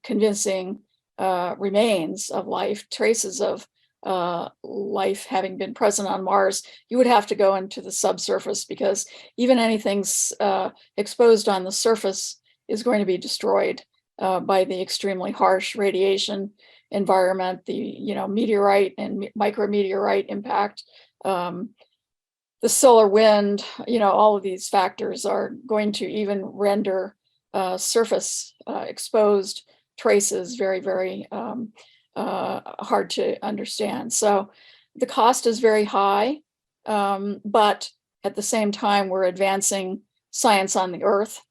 convincing remains of life, traces of life having been present on Mars, you would have to go into the subsurface, because even anything exposed on the surface is going to be destroyed by the extremely harsh radiation environment, the meteorite and micrometeorite impact, the solar wind, all of these factors are going to even render surface exposed traces very, very hard to understand. So the cost is very high, but at the same time, we're advancing science on the Earth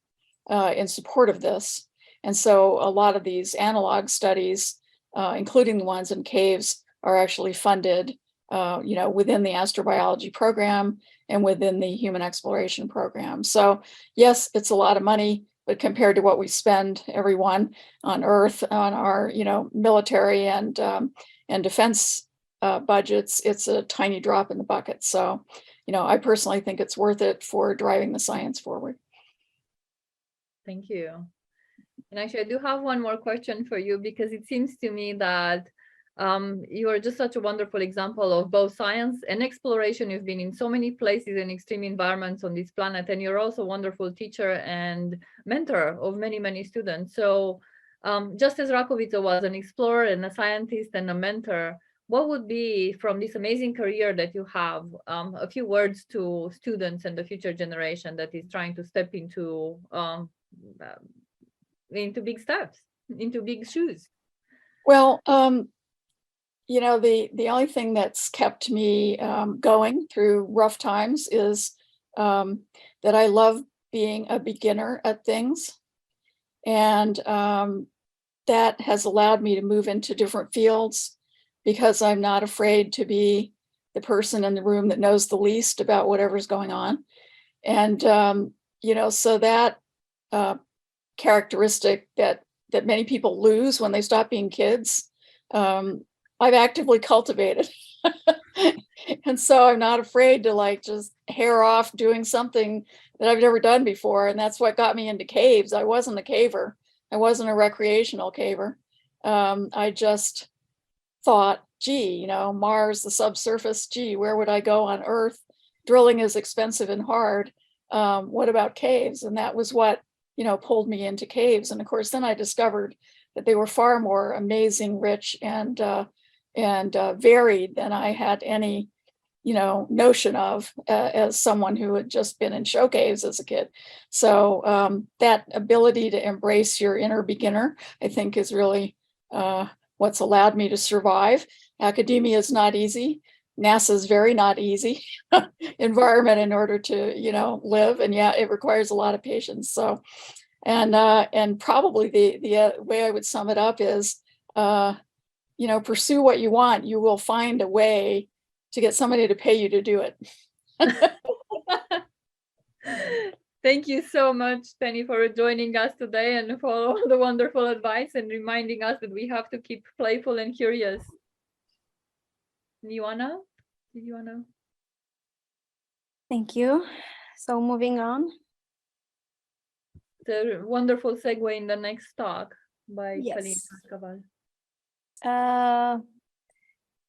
in support of this. And so a lot of these analog studies, including the ones in caves, are actually funded within the astrobiology program and within the human exploration program. So yes, it's a lot of money, but compared to what we spend, everyone on Earth, on our military and defense budgets, it's a tiny drop in the bucket. So I personally think it's worth it for driving the science forward. Thank you. And actually, I do have one more question for you, because it seems to me that you are just such a wonderful example of both science and exploration. You've been in so many places and extreme environments on this planet, and you're also a wonderful teacher and mentor of many, many students. So just as Racoviță was an explorer and a scientist and a mentor, what would be, from this amazing career that you have, a few words to students and the future generation that is trying to step into big steps, into big shoes? Well, the only thing that's kept me going through rough times is that I love being a beginner at things. And that has allowed me to move into different fields, because I'm not afraid to be the person in the room that knows the least about whatever's going on. And, so that characteristic that many people lose when they stop being kids, I've actively cultivated. And so I'm not afraid to just hair off doing something that I've never done before. And that's what got me into caves. I wasn't a caver. I wasn't a recreational caver. I just thought, gee, you know, Mars, the subsurface, gee, where would I go on Earth? Drilling is expensive and hard. What about caves? And that was what, you know, pulled me into caves. And of course, then I discovered that they were far more amazing, rich, and varied than I had any, you know, notion of as someone who had just been in show caves as a kid. So that ability to embrace your inner beginner, I think, is really what's allowed me to survive. Academia is not easy. NASA is very not easy environment in order to, you know, live. And yeah, it requires a lot of patience. So, and probably the way I would sum it up is, you know, pursue what you want. You will find a way to get somebody to pay you to do it. Thank you so much, Penny, for joining us today and for all the wonderful advice and reminding us that we have to keep playful and curious. Did you wanna? Thank you. So moving on. The wonderful segue in the next talk by Yes. Călin Cașcaval.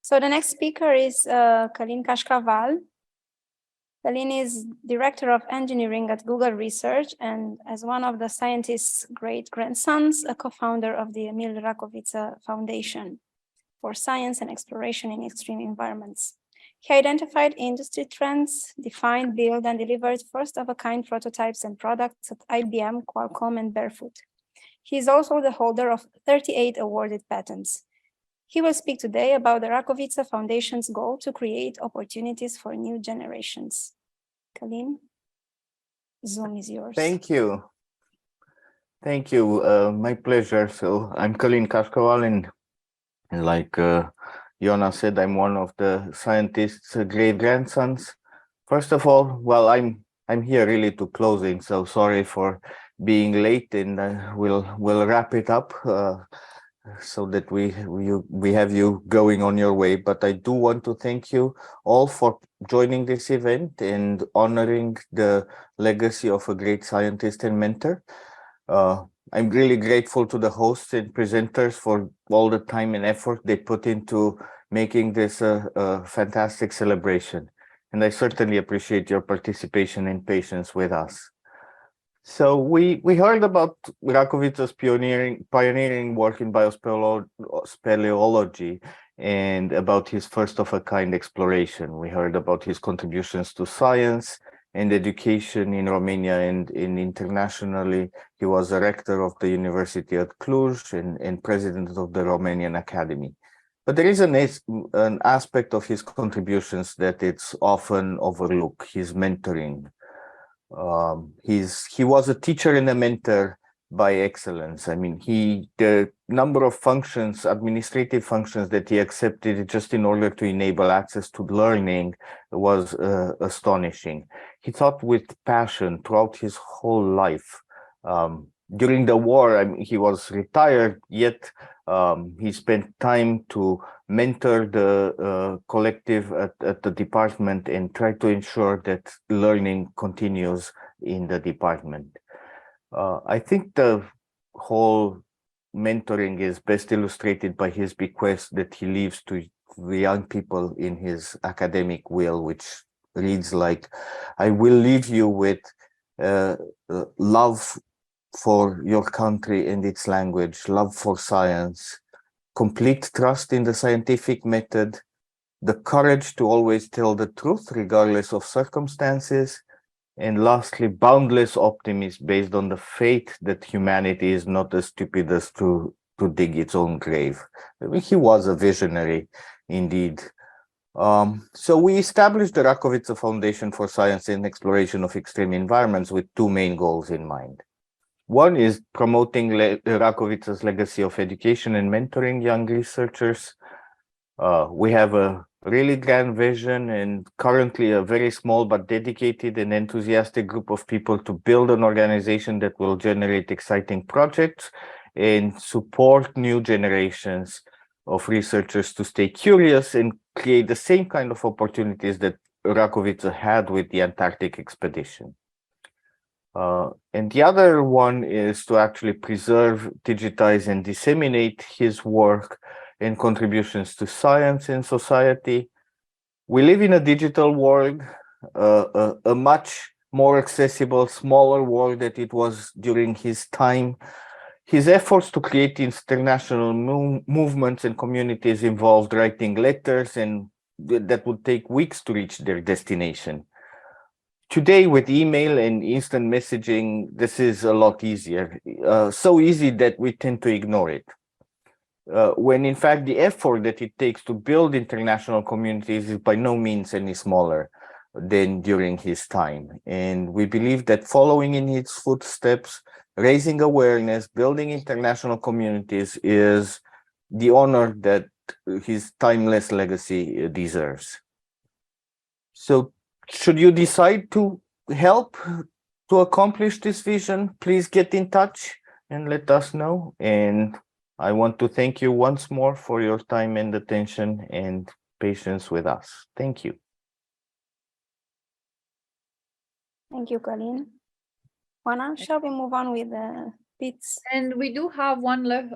So the next speaker is Călin Cașcaval. Călin is Director of Engineering at Google Research and, as one of the scientist's great-grandsons, a co-founder of the Emil Racoviță Foundation for Science and Exploration in Extreme Environments. He identified industry trends, defined, built, and delivered first-of-a-kind prototypes and products at IBM, Qualcomm, and Barefoot. He is also the holder of 38 awarded patents. He will speak today about the Racoviță Foundation's goal to create opportunities for new generations. Călin, Zoom is yours. Thank you. Thank you. My pleasure. So I'm Călin Cașcaval, and like Iona said, I'm one of the scientists' great-grandsons. First of all, well, I'm here really to closing, so sorry for being late, and we'll wrap it up. So that we have you going on your way. But I do want to thank you all for joining this event and honoring the legacy of a great scientist and mentor. I'm really grateful to the hosts and presenters for all the time and effort they put into making this a fantastic celebration. And I certainly appreciate your participation and patience with us. So we heard about Racoviță's pioneering work in biospeleology and about his first-of-a-kind exploration. We heard about his contributions to science and education in Romania and internationally. He was a rector of the University at Cluj and president of the Romanian Academy. But there is an aspect of his contributions that it's often overlooked: his mentoring. He was a teacher and a mentor by excellence. I mean, the number of functions, administrative functions that he accepted just in order to enable access to learning was astonishing. He taught with passion throughout his whole life. During the war, I mean, he was retired, yet he spent time to mentor the collective at the department and try to ensure that learning continues in the department. I think the whole mentoring is best illustrated by his bequest that he leaves to the young people in his academic will, which reads like, "I will leave you with love for your country and its language, love for science, complete trust in the scientific method, the courage to always tell the truth regardless of circumstances, and lastly, boundless optimism based on the faith that humanity is not as stupid as to dig its own grave." I mean, he was a visionary indeed. So we established the Racoviță Foundation for Science and Exploration of Extreme Environments with two main goals in mind. One is promoting Racoviță's legacy of education and mentoring young researchers. We have a really grand vision and currently a very small but dedicated and enthusiastic group of people to build an organization that will generate exciting projects and support new generations of researchers to stay curious and create the same kind of opportunities that Racoviță had with the Antarctic expedition. And the other one is to actually preserve, digitize, and disseminate his work and contributions to science and society. We live in a digital world, a much more accessible, smaller world than it was during his time. His efforts to create international movements and communities involved writing letters, and that would take weeks to reach their destination. Today, with email and instant messaging, this is a lot easier. So easy that we tend to ignore it. When in fact, the effort that it takes to build international communities is by no means any smaller than during his time. And we believe that following in his footsteps, raising awareness, building international communities is the honor that his timeless legacy deserves. So should you decide to help to accomplish this vision, please get in touch and let us know. And I want to thank you once more for your time and attention and patience with us. Thank you. Thank you, Colleen. Juana, shall we move on with Pete's? And we do have one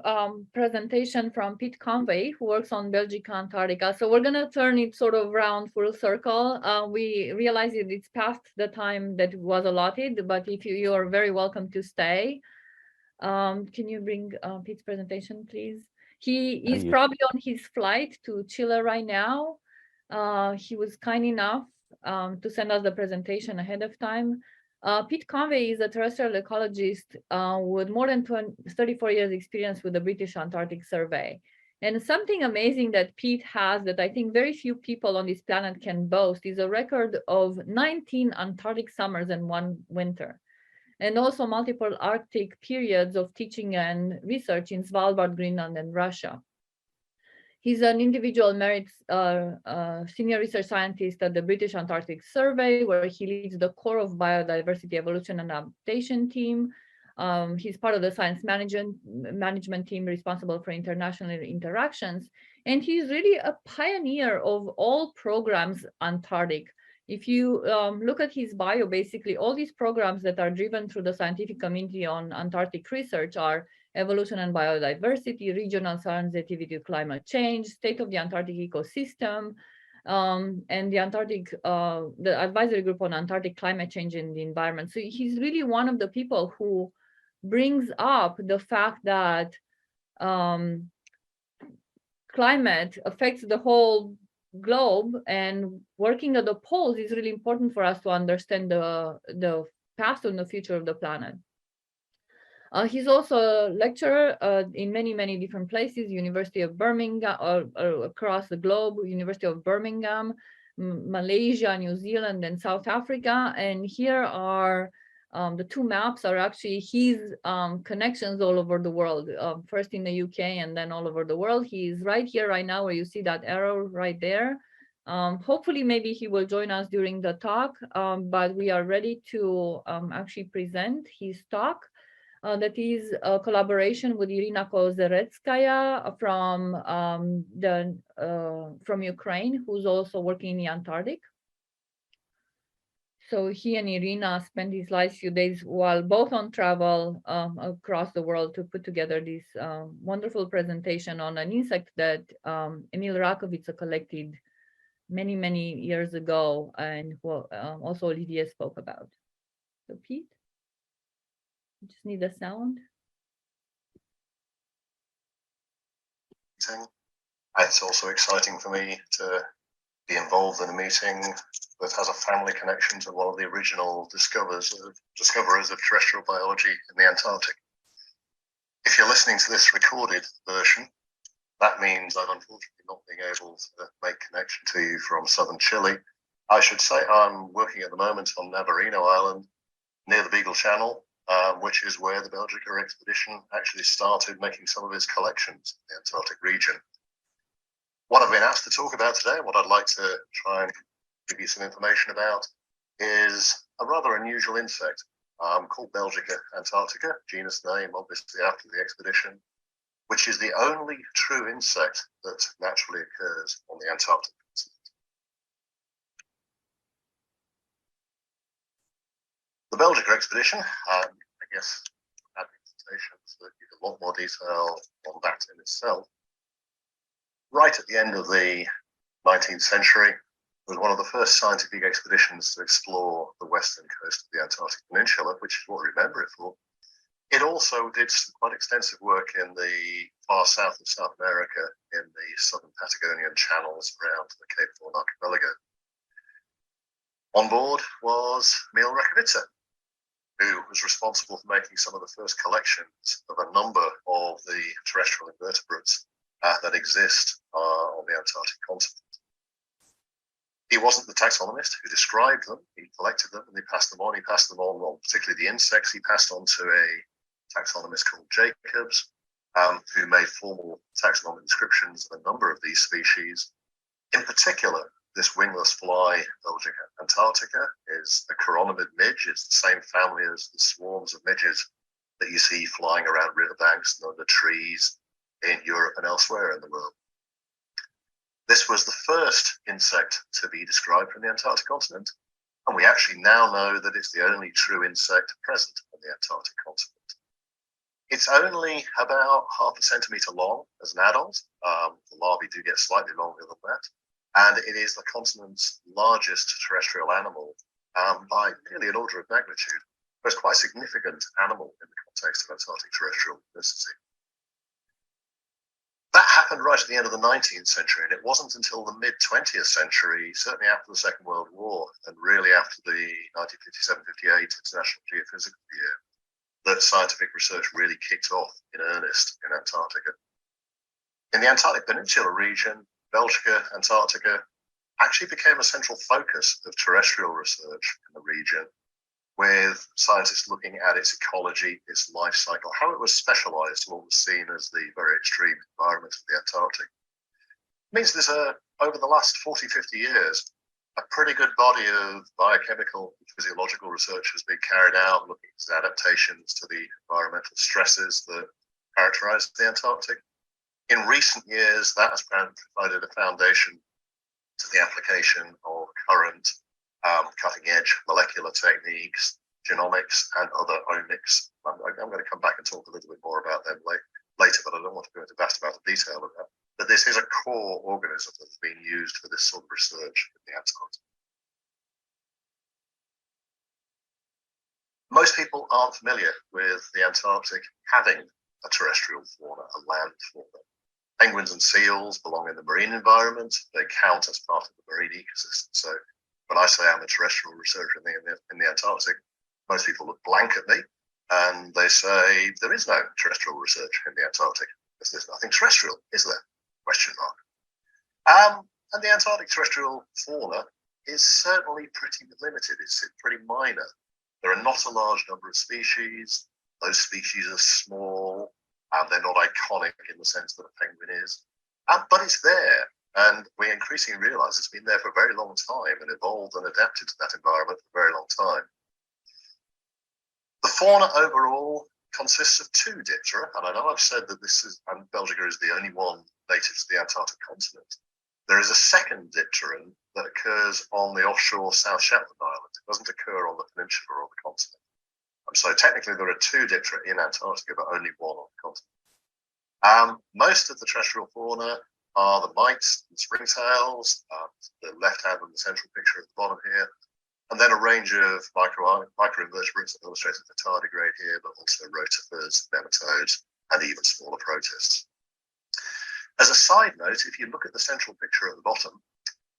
presentation from Pete Conway, who works on Belgica Antarctica. So we're going to turn it sort of round full circle. We realize that it's past the time that was allotted, but if you are very welcome to stay. Can you bring Pete's presentation, please? He is probably on his flight to Chile right now. He was kind enough to send us the presentation ahead of time. Pete Conway is a terrestrial ecologist with more than 34 years experience with the British Antarctic Survey. And something amazing that Pete has that I think very few people on this planet can boast is a record of 19 Antarctic summers and 1 winter, and also multiple Arctic periods of teaching and research in Svalbard, Greenland, and Russia. He's an individual merit senior research scientist at the British Antarctic Survey, where he leads the core of biodiversity evolution and adaptation team. He's part of the science management team responsible for international interactions. And he's really a pioneer of all programs Antarctic. If you look at his bio, basically all these programs that are driven through the scientific community on Antarctic research are evolution and biodiversity, regional sensitivity to climate change, state of the Antarctic ecosystem, and the Antarctic, the advisory group on Antarctic climate change and the environment. So he's really one of the people who brings up the fact that climate affects the whole globe, and working at the poles is really important for us to understand the past and the future of the planet. He's also a lecturer in many different places, University of Birmingham, across the globe, University of Birmingham, Malaysia, New Zealand, and South Africa. And here are the 2 maps are actually his connections all over the world, first in the UK and then all over the world. He's right here, right now, where you see that arrow right there. Hopefully, maybe he will join us during the talk, but we are ready to actually present his talk. That is a collaboration with Irina Kozeretskaya from Ukraine, who's also working in the Antarctic. So he and Irina spent these last few days while both on travel across the world to put together this wonderful presentation on an insect that Emil Racoviță collected many years ago, and who also Olivier spoke about. So Pete? Just need the sound. It's also exciting for me to be involved in a meeting that has a family connection to one of the original discoverers of terrestrial biology in the Antarctic. If you're listening to this recorded version, that means I'm unfortunately not being able to make connection to you from southern Chile. I should say I'm working at the moment on Navarino Island near the Beagle Channel, which is where the Belgica expedition actually started making some of its collections in the Antarctic region. What I've been asked to talk about today, what I'd like to try and give you some information about, is a rather unusual insect called Belgica antarctica, genus name obviously after the expedition, which is the only true insect that naturally occurs on the Antarctic continent. The Belgica expedition, I guess, had presentations that give a lot more detail on that in itself. Right at the end of the 19th century, it was one of the first scientific expeditions to explore the western coast of the Antarctic Peninsula, which is what we remember it for. It also did some quite extensive work in the far south of South America, in the southern Patagonian channels around the Cape Horn archipelago. On board was Emil Racoviță, who was responsible for making some of the first collections of a number of the terrestrial invertebrates that exist on the Antarctic continent. He wasn't the taxonomist who described them. He collected them and he passed them on. He passed them on, particularly the insects. He passed on to a taxonomist called Jacobs, who made formal taxonomic descriptions of a number of these species. In particular, this wingless fly, Belgica antarctica, is a chironomid midge. It's the same family as the swarms of midges that you see flying around riverbanks and under trees in Europe and elsewhere in the world. This was the first insect to be described from the Antarctic continent, and we actually now know that it's the only true insect present on the Antarctic continent. It's only about 0.5 centimetre long as an adult. The larvae do get slightly longer than that, and it is the continent's largest terrestrial animal by nearly an order of magnitude. It's quite a significant animal in the context of Antarctic terrestrial diversity. That happened right at the end of the 19th century, and it wasn't until the mid-20th century, certainly after the Second World War, and really after the 1957-58 International Geophysical Year, that scientific research really kicked off in earnest in Antarctica. In the Antarctic Peninsula region, Belgica antarctica actually became a central focus of terrestrial research in the region, with scientists looking at its ecology, its life cycle, how it was specialized to what was seen as the very extreme environment of the Antarctic. It means there's over the last 40, 50 years, a pretty good body of biochemical and physiological research has been carried out looking at adaptations to the environmental stresses that characterize the Antarctic. In recent years, that has provided a foundation to the application of current cutting-edge molecular techniques, genomics, and other omics. I'm going to come back and talk a little bit more about them later, but I don't want to go into vast amount of detail of that. But this is a core organism that's being used for this sort of research in the Antarctic. Most people aren't familiar with the Antarctic having a terrestrial fauna, a land fauna. Penguins and seals belong in the marine environment. They count as part of the marine ecosystem. So when I say I'm a terrestrial researcher in the Antarctic, most people look blank at me and they say there is no terrestrial research in the Antarctic because there's nothing terrestrial, is there? Question mark. And the Antarctic terrestrial fauna is certainly pretty limited. It's pretty minor. There are not a large number of species. Those species are small and they're not iconic in the sense that a penguin is. But it's there. And we increasingly realize it's been there for a very long time and evolved and adapted to that environment for a very long time. The fauna overall consists of 2 diptera, and I know I've said that Belgica is the only one native to the Antarctic continent. There is a second dipteran that occurs on the offshore South Shetland Islands. It doesn't occur on the peninsula or the continent. So technically there are 2 diptera in Antarctica, but only one on the continent. Most of the terrestrial fauna are the mites and springtails, the left hand and the central picture at the bottom here, and then a range of microinvertebrates illustrated the tardigrade here, but also rotifers, nematodes, and even smaller protists. As a side note, if you look at the central picture at the bottom,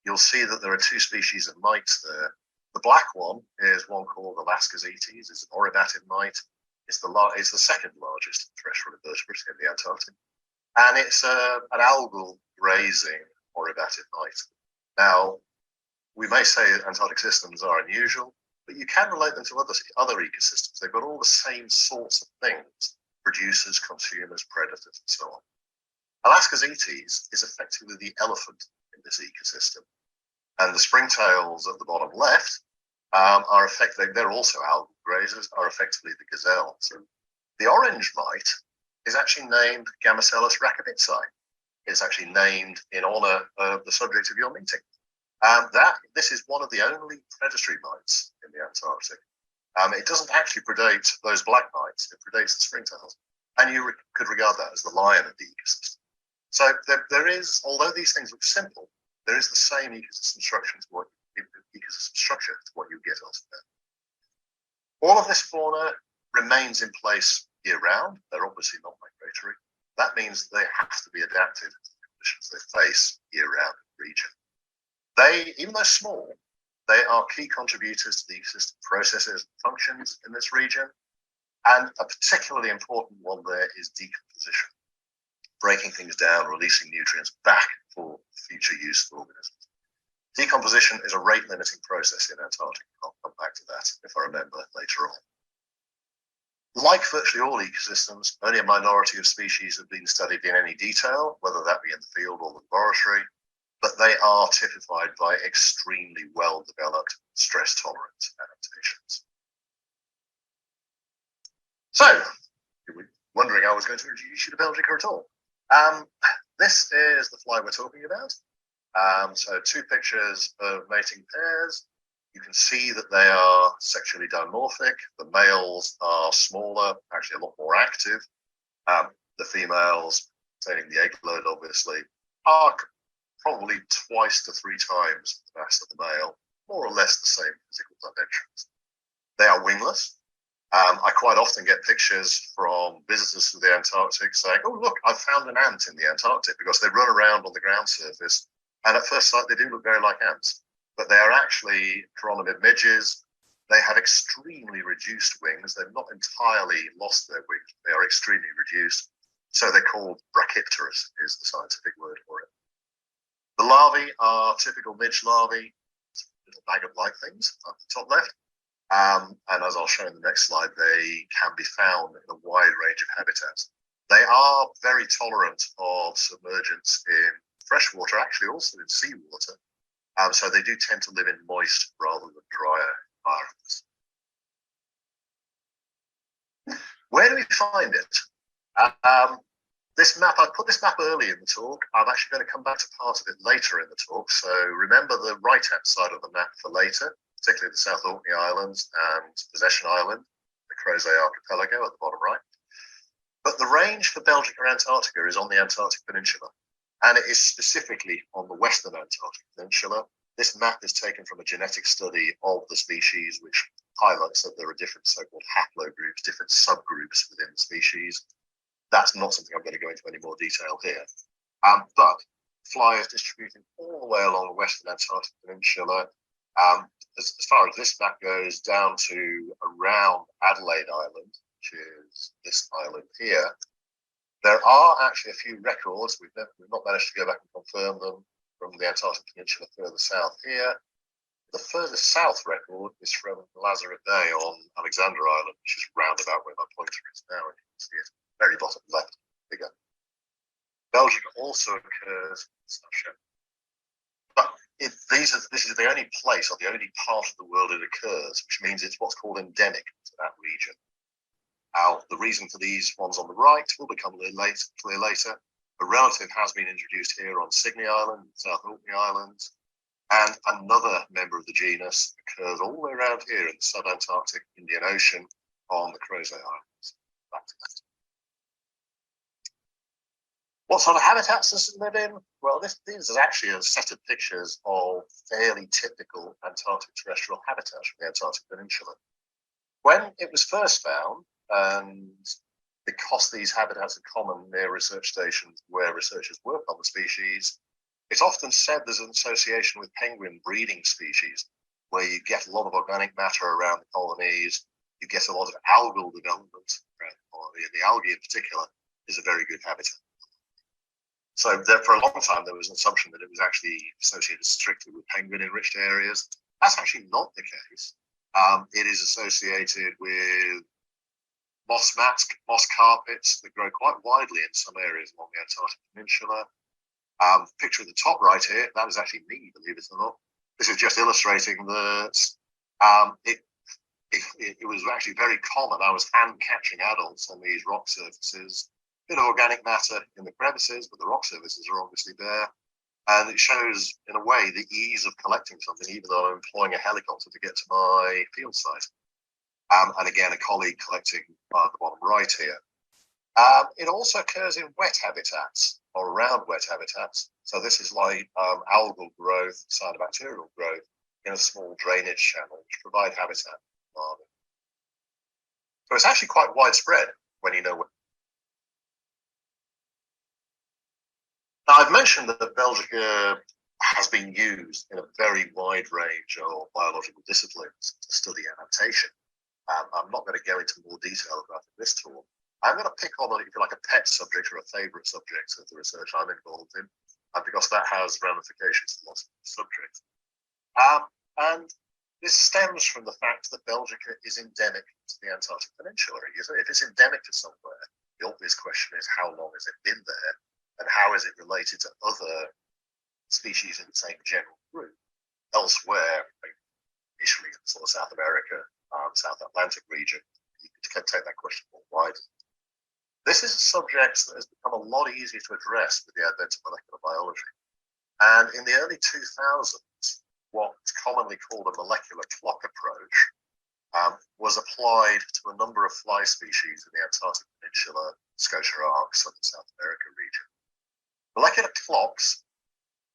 you'll see that there are 2 species of mites there. The black one is one called Alaska's Etes. It's an oribatid mite. It's the second largest terrestrial invertebrate in the Antarctic. And it's an algal grazing oribatid mite. Now, we may say Antarctic systems are unusual, but you can relate them to other ecosystems. They've got all the same sorts of things, producers, consumers, predators, and so on. Alaska's Etes is effectively the elephant in this ecosystem. And the springtails at the bottom left are effectively, they're also algal grazers, are effectively the gazelle. So the orange mite is actually named Gamacellus racoviță. It's actually named in honor of the subject of your meeting. This is one of the only predatory mites in the Antarctic. It doesn't actually predate those black knights, it predates the springtails. And you could regard that as the lion of the ecosystem. So there is, although these things look simple, there is the same ecosystem structure to what you get elsewhere. All of this fauna remains in place year round. They're obviously not migratory. That means they have to be adapted to the conditions they face year round in the region. They, even though small, they are key contributors to the ecosystem processes and functions in this region. And a particularly important one there is decomposition, breaking things down, releasing nutrients back for future use for organisms. Decomposition is a rate-limiting process in Antarctica. I'll come back to that if I remember later on. Like virtually all ecosystems, only a minority of species have been studied in any detail, whether that be in the field or the laboratory, but they are typified by extremely well-developed stress-tolerant adaptations. So, you were wondering I was going to introduce you to Belgica at all. This is the fly we're talking about. So 2 pictures of mating pairs. You can see that they are sexually dimorphic. The males are smaller, actually a lot more active. The females, containing the egg load obviously, are probably 2 to 3 times the mass of the male, more or less the same physical dimensions. They are wingless. I quite often get pictures from visitors to the Antarctic saying, oh, look, I found an ant in the Antarctic, because they run around on the ground surface. And at first sight, they do look very like ants, but they are actually chironomid midges. They have extremely reduced wings. They've not entirely lost their wings. They are extremely reduced. So they're called brachypterous is the scientific word for it. The larvae are typical midge larvae, little maggot-like things up the top left. And as I'll show in the next slide, they can be found in a wide range of habitats. They are very tolerant of submergence in freshwater, actually also in seawater. So they do tend to live in moist rather than drier environments. Where do we find it? This map, I put this map early in the talk. I'm actually going to come back to part of it later in the talk. So remember the right-hand side of the map for later, particularly the South Orkney Islands and Possession Island, the Crozet Archipelago at the bottom right. But the range for Belgica Antarctica is on the Antarctic Peninsula, and it is specifically on the Western Antarctic Peninsula. This map is taken from a genetic study of the species, which highlights that there are different so-called haplogroups, different subgroups within the species. That's not something I'm going to go into any more detail here. But fly is distributed all the way along the Western Antarctic Peninsula, as far as this map goes, down to around Adelaide Island, which is this island here. There are actually a few records. We've not managed to go back and confirm them from the Antarctic Peninsula further south here. The furthest south record is from Lazarus Bay on Alexander Island, which is round about where my pointer is now. You can see it, very bottom left, bigger. Belgica also occurs in Russia. But this is the only place or the only part of the world it occurs, which means it's what's called endemic to that region. The reason for these ones on the right will become clear later. A relative has been introduced here on Cygne Island, South Orkney Islands, and another member of the genus occurs all the way around here in the sub-Antarctic Indian Ocean on the Crozet Islands. Back to that. What sort of habitats does it live in? Well, this is actually a set of pictures of fairly typical Antarctic terrestrial habitats from the Antarctic Peninsula. When it was first found, and because these habitats are common near research stations where researchers work on the species, it's often said there's an association with penguin breeding species, where you get a lot of organic matter around the colonies, you get a lot of algal development around the colony, and the algae in particular is a very good habitat. So there, for a long time, there was an assumption that it was actually associated strictly with penguin-enriched areas. That's actually not the case. It is associated with moss mats, moss carpets that grow quite widely in some areas along the Antarctic Peninsula. Picture at the top right here, that was actually me, believe it or not. This is just illustrating that it was actually very common. I was hand catching adults on these rock surfaces. Bit of organic matter in the crevices, but the rock surfaces are obviously there. And it shows, in a way, the ease of collecting something, even though I'm employing a helicopter to get to my field site. And again, a colleague collecting the bottom right here. It also occurs in wet habitats or around wet habitats. So this is like algal growth, cyanobacterial growth in a small drainage channel, which provide habitat for larvae. So it's actually quite widespread when you know where. Now, I've mentioned that Belgica has been used in a very wide range of biological disciplines to study adaptation. I'm not going to go into more detail about this talk. I'm going to pick on, if you like, a pet subject or a favorite subject of the research I'm involved in, because that has ramifications for lots of subjects. And this stems from the fact that Belgica is endemic to the Antarctic Peninsula. If it's endemic to somewhere, the obvious question is how long has it been there, and how is it related to other species in the same general group elsewhere, initially in sort of South America, South Atlantic region. You can take that question more widely. This is a subject that has become a lot easier to address with the advent of molecular biology. And in the early 2000s, what's commonly called a molecular clock approach was applied to a number of fly species in the Antarctic Peninsula, Scotia Arc, Southern South America region. Molecular clocks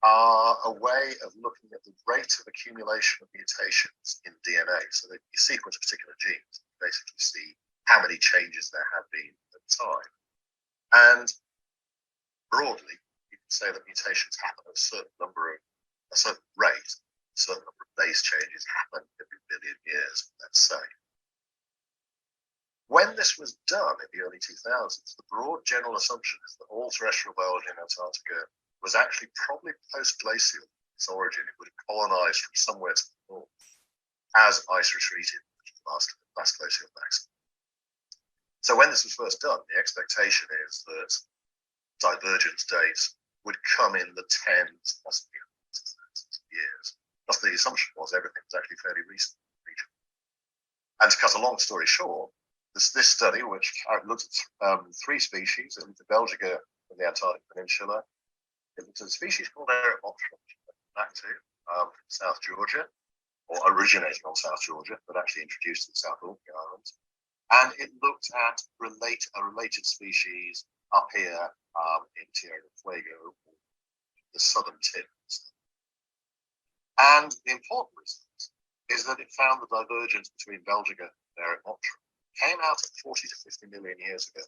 are a way of looking at the rate of accumulation of mutations in DNA. So that you sequence particular genes, you basically see how many changes there have been at time. And broadly, you can say that mutations happen at a certain rate, a certain number of base changes happen every billion years, let's say. When this was done in the early 2000s, the broad general assumption is that all terrestrial biology in Antarctica was actually probably post-glacial in its origin. It would have colonized from somewhere to the north as ice retreated last glacial maximum. So when this was first done, the expectation is that divergence dates would come in the tens, possibly hundreds of years. Because the assumption was everything was actually fairly recent in the region. And to cut a long story short, this study, which looked at 3 species, it looked at Belgica in the Antarctic Peninsula, it looked at a species called Eretmotra, back to South Georgia, or originating on South Georgia, but actually introduced to the South Orkney Islands. And it looked at a related species up here in Tierra del Fuego, the southern tip. And the important result is that it found the divergence between Belgica and Eretmotra came out at 40 to 50 million years ago.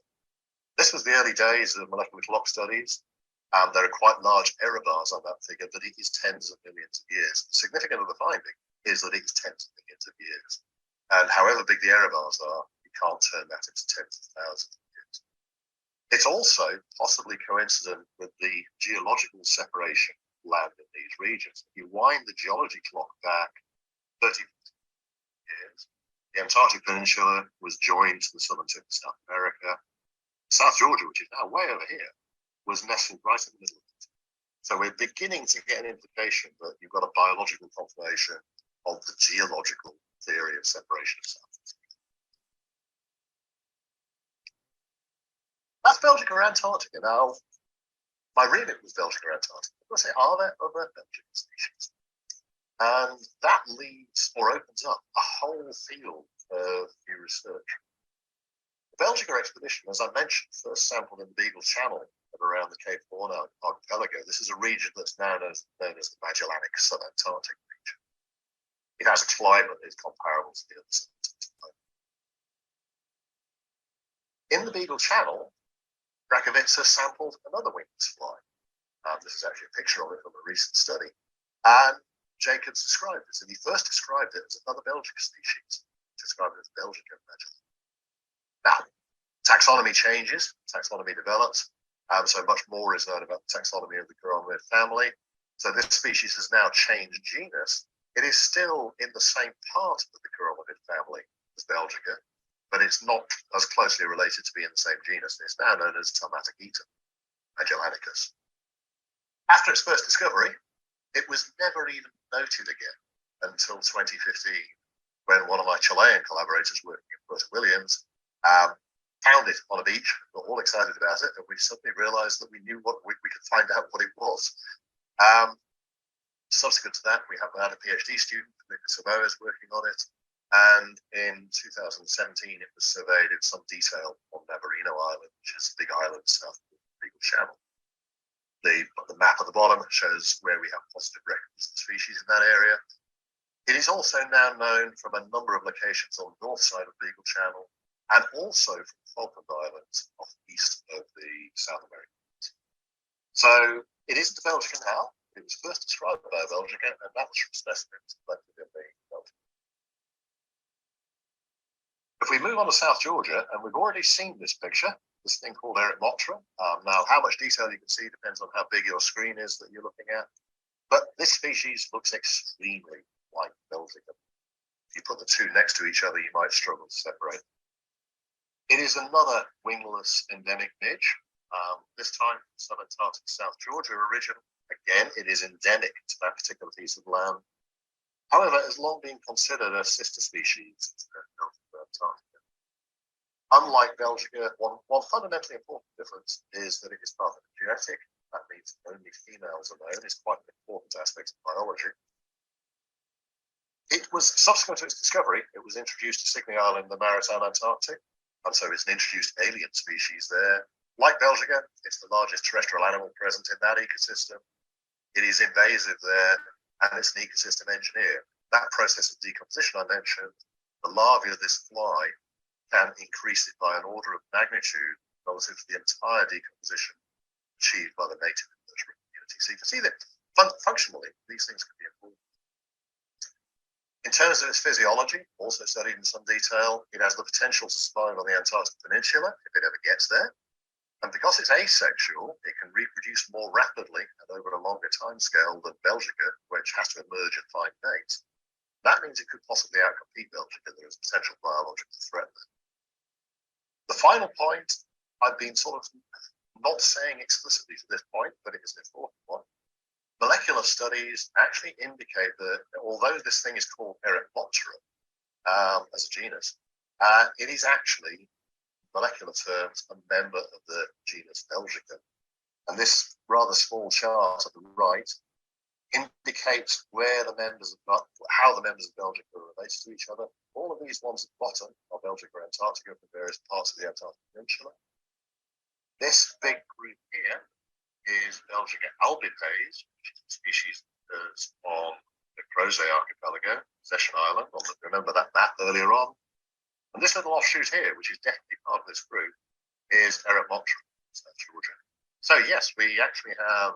This was the early days of molecular clock studies. There are quite large error bars on that figure, but it is tens of millions of years. The significance of the finding is that it is tens of millions of years. And however big the error bars are, you can't turn that into tens of thousands of years. It's also possibly coincident with the geological separation of land in these regions. If you wind the geology clock back 30 years, the Antarctic Peninsula was joined to the southern tip of South America. South Georgia, which is now way over here, was nestled right in the middle of it. So we're beginning to get an implication that you've got a biological confirmation of the geological theory of separation of South. That's Belgica Antarctica. Now, my remit was Belgica Antarctica. I say, are there other Belgica species? And that leads or opens up a whole field of new research. The Belgica expedition, as I mentioned, first sampled in the Beagle Channel and around the Cape Horn archipelago. This is a region that's now known as the Magellanic Subantarctic region. It has a climate that is comparable to the other subantarctic climate. In the Beagle Channel, Racoviță sampled another winged fly. This is actually a picture of it from a recent study. And Jacobs described this, and he first described it as another Belgica species. He described it as Belgica Magellan. Now, taxonomy changes, taxonomy develops, so much more is known about the taxonomy of the chironomid family. So this species has now changed genus. It is still in the same part of the chironomid family as Belgica, but it's not as closely related to be in the same genus. It's now known as Talmatogeton magellanicus. After its first discovery, it was never even noted again until 2015, when one of my Chilean collaborators working at Puerto Williams found it on a beach. We were all excited about it, and we suddenly realized that we knew what we could find out what it was. Subsequent to that, we have had a PhD student, Nick Samoa, is working on it, And in 2017, it was surveyed in some detail on Navarino Island, which is a big island south of the Beagle Channel. The map at the bottom shows where we have positive records of species in that area. It is also now known from a number of locations on the north side of Beagle Channel and also from Falkland Islands off the east of the South American. So it isn't a Belgica now. It was first described by a Belgica, and that was from specimens collected in the Belgica. If we move on to South Georgia, and we've already seen this picture, this thing called Eretmotra. Now, how much detail you can see depends on how big your screen is that you're looking at. But this species looks extremely like Belgica. If you put the two next to each other, you might struggle to separate. It is another wingless endemic niche, this time from subantarctic South Georgia origin. Again, it is endemic to that particular piece of land. However, it has long been considered a sister species to Antarctica. Unlike Belgica, one fundamentally important difference is that it is parthenogenetic. That means only females are known. It's quite an important aspect of biology. It was subsequent to its discovery, it was introduced to Signy Island in the maritime Antarctic, and so it's an introduced alien species there. Like Belgica, it's the largest terrestrial animal present in that ecosystem. It is invasive there, and it's an ecosystem engineer. That process of decomposition I mentioned, the larvae of this fly can increase it by an order of magnitude relative to the entire decomposition achieved by the native invertebrate community. So you can see that functionally, these things can be important. In terms of its physiology, also studied in some detail, it has the potential to survive on the Antarctic Peninsula if it ever gets there. And because it's asexual, it can reproduce more rapidly and over a longer timescale than Belgica, which has to emerge and find mates. That means it could possibly outcompete Belgica. There is a potential biological threat there. The final point, I've been sort of not saying explicitly to this point, but it is an important one. Molecular studies actually indicate that although this thing is called Eretmotra as a genus, it is actually, in molecular terms, a member of the genus Belgica. And this rather small chart at the right indicates where the members of, how the members of Belgica are related to each other. All of these ones at the bottom are Belgica Antarctica from various parts of the Antarctic Peninsula. This big group here is Belgica albipes, which is a species on the Crozet archipelago, Session Island. Remember that map earlier on. And this little offshoot here, which is definitely part of this group, is Eretmotra, South Georgia. So yes, we actually have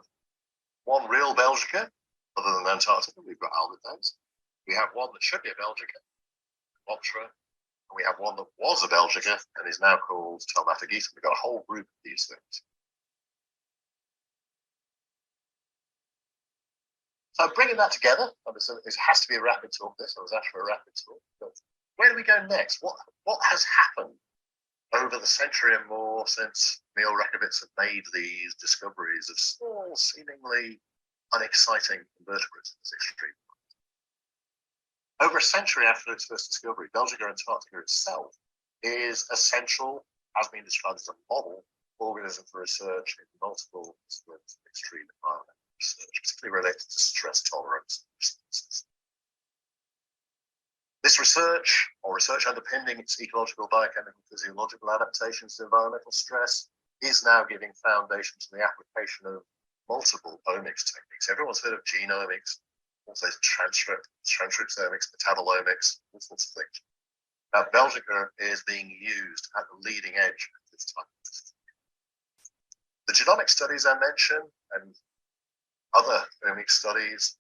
one real Belgica, other than Antarctica. We've got albipes. We have one that should be a Belgica, Motra, and we have one that was a Belgica and is now called Telmatogeta. We've got a whole group of these things. So bringing that together, it has to be a rapid talk. This was actually a rapid talk. But where do we go next? What has happened over the century and more since Emil Racoviță made these discoveries of small, seemingly unexciting invertebrates in this extreme? Over a century after its first discovery, Belgica Antarctica itself is essential, has been described as a model organism for research in multiple disciplines of extreme environmental research, particularly related to stress tolerance responses. This research, or research underpinning its ecological, biochemical, physiological adaptations to environmental stress, is now giving foundation to the application of multiple omics techniques. Everyone's heard of genomics, also transcriptomics, metabolomics, all sorts of things. Now, Belgica is being used at the leading edge of this type of study. The genomic studies I mentioned and other omic studies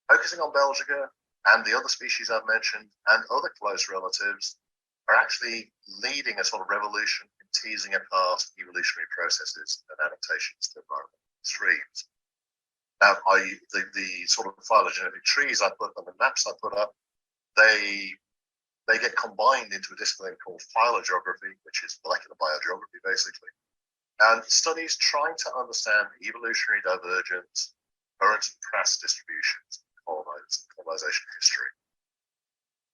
focusing on Belgica and the other species I've mentioned and other close relatives are actually leading a sort of revolution in teasing apart evolutionary processes and adaptations to environmental extremes. Now, the sort of phylogenetic trees I put on the maps I put up, they get combined into a discipline called phylogeography, which is molecular biogeography, basically. And studies trying to understand evolutionary divergence, current and past distributions, colonization history.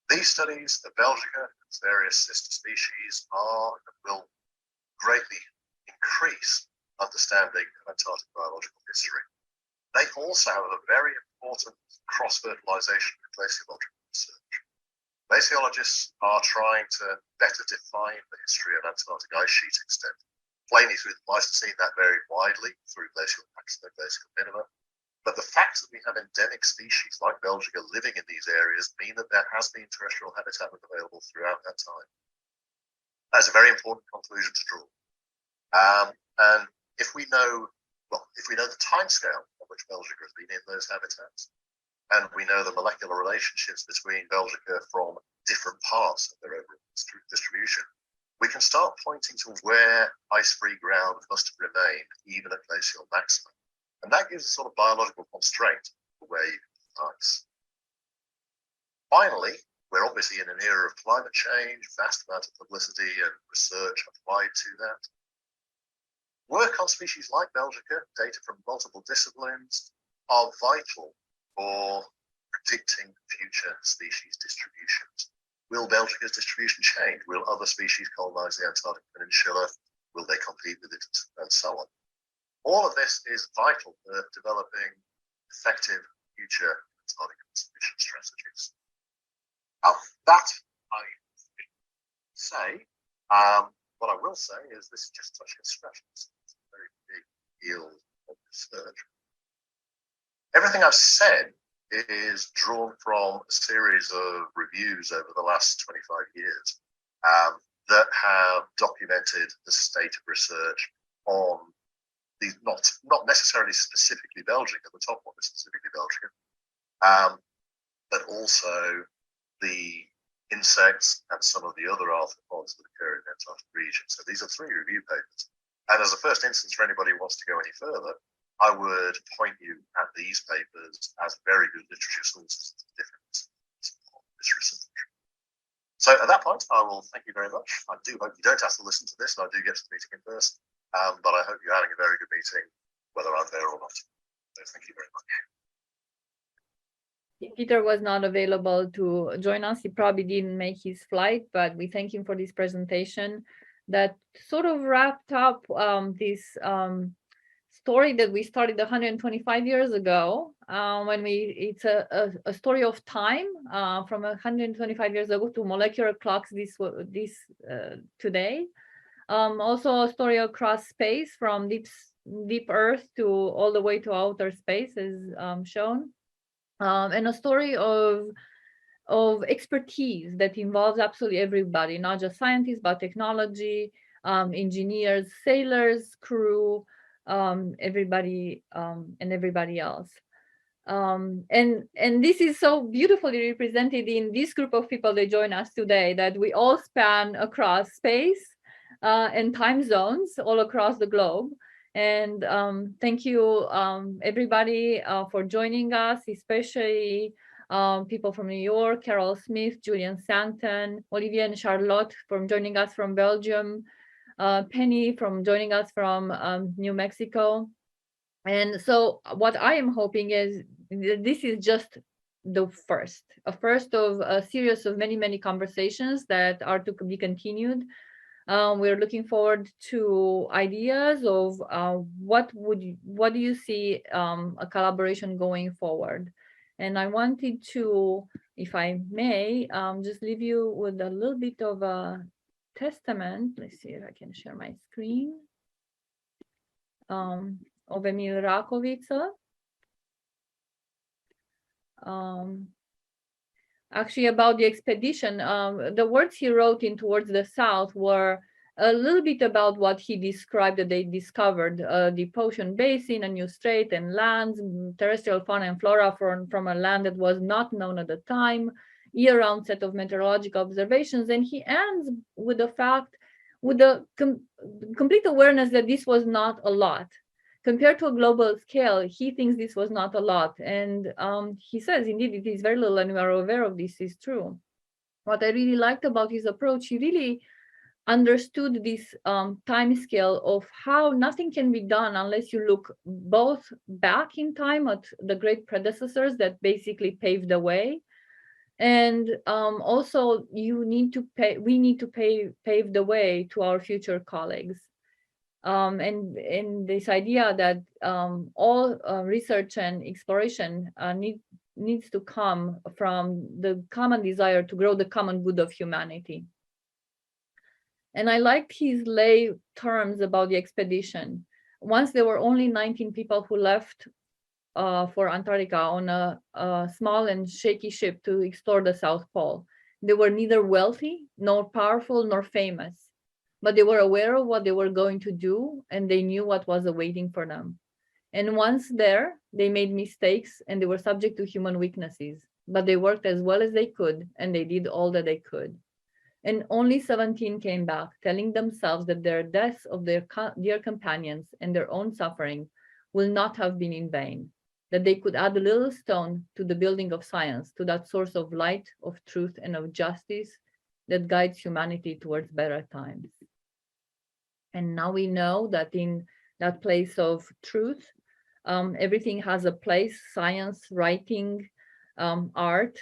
These studies of Belgica and its various sister species are and will greatly increase understanding of Antarctic biological history. They also have a very important cross-fertilization and glaciological research. Glaciologists are trying to better define the history of Antarctic ice sheet extent. Plainly through the Pleistocene, that varied widely through glacial maxima, glacial minima. But the fact that we have endemic species like Belgica living in these areas mean that there has been terrestrial habitat available throughout that time. That's a very important conclusion to draw. And if we know the timescale on which Belgica has been in those habitats, and we know the molecular relationships between Belgica from different parts of their overall distribution, we can start pointing to where ice-free ground must have remained even at glacial maxima. And that gives a sort of biological constraint for where you can put ice. Finally, we're obviously in an era of climate change, vast amount of publicity and research applied to that. Work on species like Belgica, data from multiple disciplines, are vital for predicting future species distributions. Will Belgica's distribution change? Will other species colonize the Antarctic Peninsula? Will they compete with it? And so on. All of this is vital for developing effective future Antarctic conservation strategies. That I say. What I will say is this is just touching scratches. It's a very big field of research. Everything I've said is drawn from a series of reviews over the last 25 years that have documented the state of research on these, not necessarily specifically Belgica, the top one is specifically Belgica, but also the insects and some of the other arthropods that occur in the Antarctic region. So these are 3 review papers. And as a first instance for anybody who wants to go any further, I would point you at these papers as very good literature sources of different disciplines of this research. So at that point, I will thank you very much. I do hope you don't have to listen to this, and I do get to the meeting in person, but I hope you're having a very good meeting, whether I'm there or not. So thank you very much. Peter was not available to join us. He probably didn't make his flight, but we thank him for this presentation that sort of wrapped up this story that we started 125 years ago. It's a story of time from 125 years ago to molecular clocks today. Also a story across space from deep Earth to all the way to outer space is shown. And a story of expertise that involves absolutely everybody, not just scientists, but technology, engineers, sailors, crew, everybody, and everybody else. And this is so beautifully represented in this group of people that join us today, that we all span across space and time zones all across the globe. And thank you, everybody, for joining us, especially people from New York, Carol Smith, Julian Sancton, Olivier and Charlotte from joining us from Belgium, Penny from joining us from New Mexico. And so what I am hoping is this is just the first of a series of many conversations that are to be continued. We're looking forward to ideas of what do you see a collaboration going forward. And I wanted to, if I may, just leave you with a little bit of a testament. Let's see if I can share my screen. Of Emil Racoviță. Actually, about the expedition, the words he wrote in Towards the South were a little bit about what he described that they discovered, the ocean basin, a new strait and lands, terrestrial fauna and flora from a land that was not known at the time, year-round set of meteorological observations. And he ends with the fact, with the complete awareness that this was not a lot. Compared to a global scale, he thinks this was not a lot. And he says, indeed, it is very little, and we are aware of this is true. What I really liked about his approach, he really understood this time scale of how nothing can be done unless you look both back in time at the great predecessors that basically paved the way. And also we need to pave the way to our future colleagues. And this idea that all research and exploration needs to come from the common desire to grow the common good of humanity. And I liked his lay terms about the expedition. Once there were only 19 people who left for Antarctica on a small and shaky ship to explore the South Pole. They were neither wealthy, nor powerful, nor famous, but they were aware of what they were going to do, and they knew what was awaiting for them. And once there, they made mistakes, and they were subject to human weaknesses, but they worked as well as they could, and they did all that they could. And only 17 came back, telling themselves that their deaths of their dear companions and their own suffering will not have been in vain, that they could add a little stone to the building of science, to that source of light, of truth, and of justice that guides humanity towards better times. And now we know that in that place of truth, everything has a place: science, writing, art,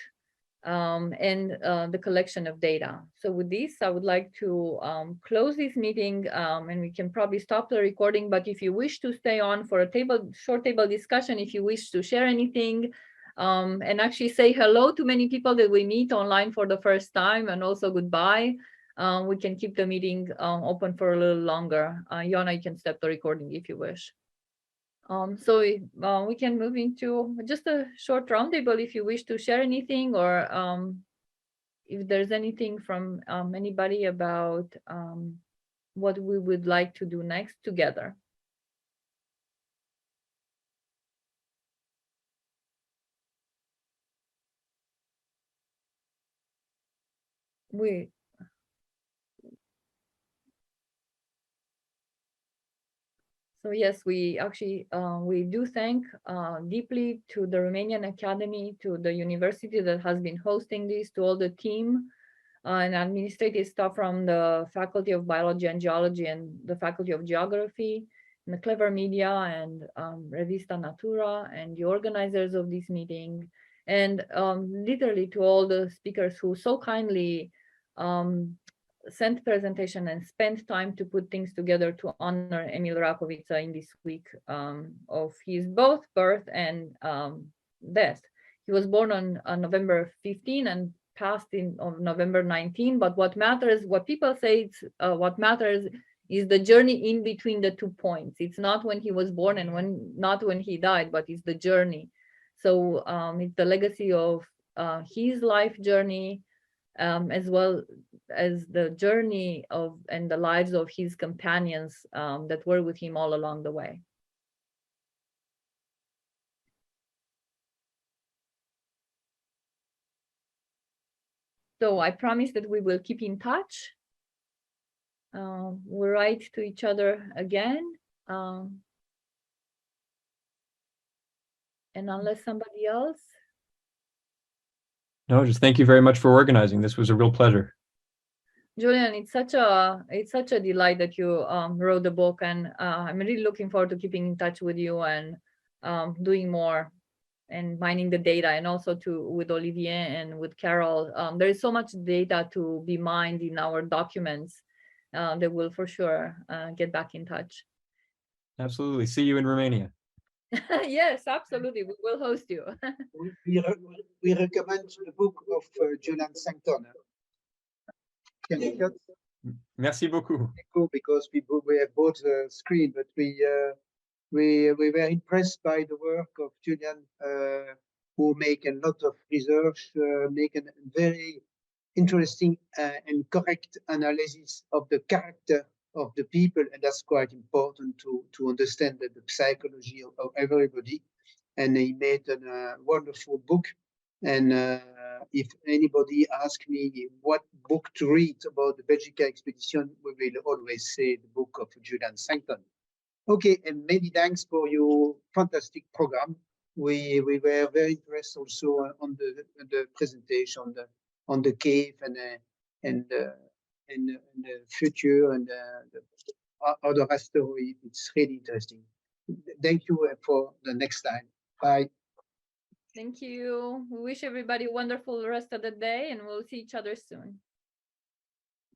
and the collection of data. So with this, I would like to close this meeting, and we can probably stop the recording, but if you wish to stay on for a short table discussion, if you wish to share anything, and actually say hello to many people that we meet online for the first time, and also goodbye, we can keep the meeting open for a little longer. Jona, you can stop the recording if you wish. So we can move into just a short roundtable if you wish to share anything, or if there's anything from anybody about what we would like to do next together. So yes, we actually, we do thank deeply to the Romanian Academy, to the university that has been hosting this, to all the team and administrative staff from the Faculty of Biology and Geology and the Faculty of Geography, and the Clever Media and Revista Natura, and the organizers of this meeting, and literally to all the speakers who so kindly sent presentation and spent time to put things together to honor Emil Racoviță in this week of his both birth and death. He was born on November 15 and passed on November 19, but what matters, what people say, what matters is the journey in between the 2 points. It's not when he was born and not when he died, but it's the journey. So it's the legacy of his life journey, as well as the journey of and the lives of his companions that were with him all along the way. So I promise that we will keep in touch. We'll write to each other again. And unless somebody else. No, just thank you very much for organizing. This was a real pleasure. Julian, it's such a delight that you wrote the book, and I'm really looking forward to keeping in touch with you and doing more and mining the data, and also with Olivier and with Carol. There is so much data to be mined in our documents that will for sure get back in touch. Absolutely. See you in Romania. Yes, absolutely. We will host you. we recommend the book of Julian Sancton. Merci beaucoup. Because we have both screen, but we were impressed by the work of Julian, who make a lot of research, make a very interesting and correct analysis of the character of the people, and that's quite important to understand the psychology of everybody. And he made a wonderful book. And if anybody asks me what book to read about the Belgica expedition, we will always say the book of Julian Sancton. Okay, and many thanks for your fantastic program. We were very impressed also on the presentation on the cave and the future and the other asteroid. It's really interesting. Thank you for the next time. Bye. Thank you. We wish everybody a wonderful rest of the day, and we'll see each other soon.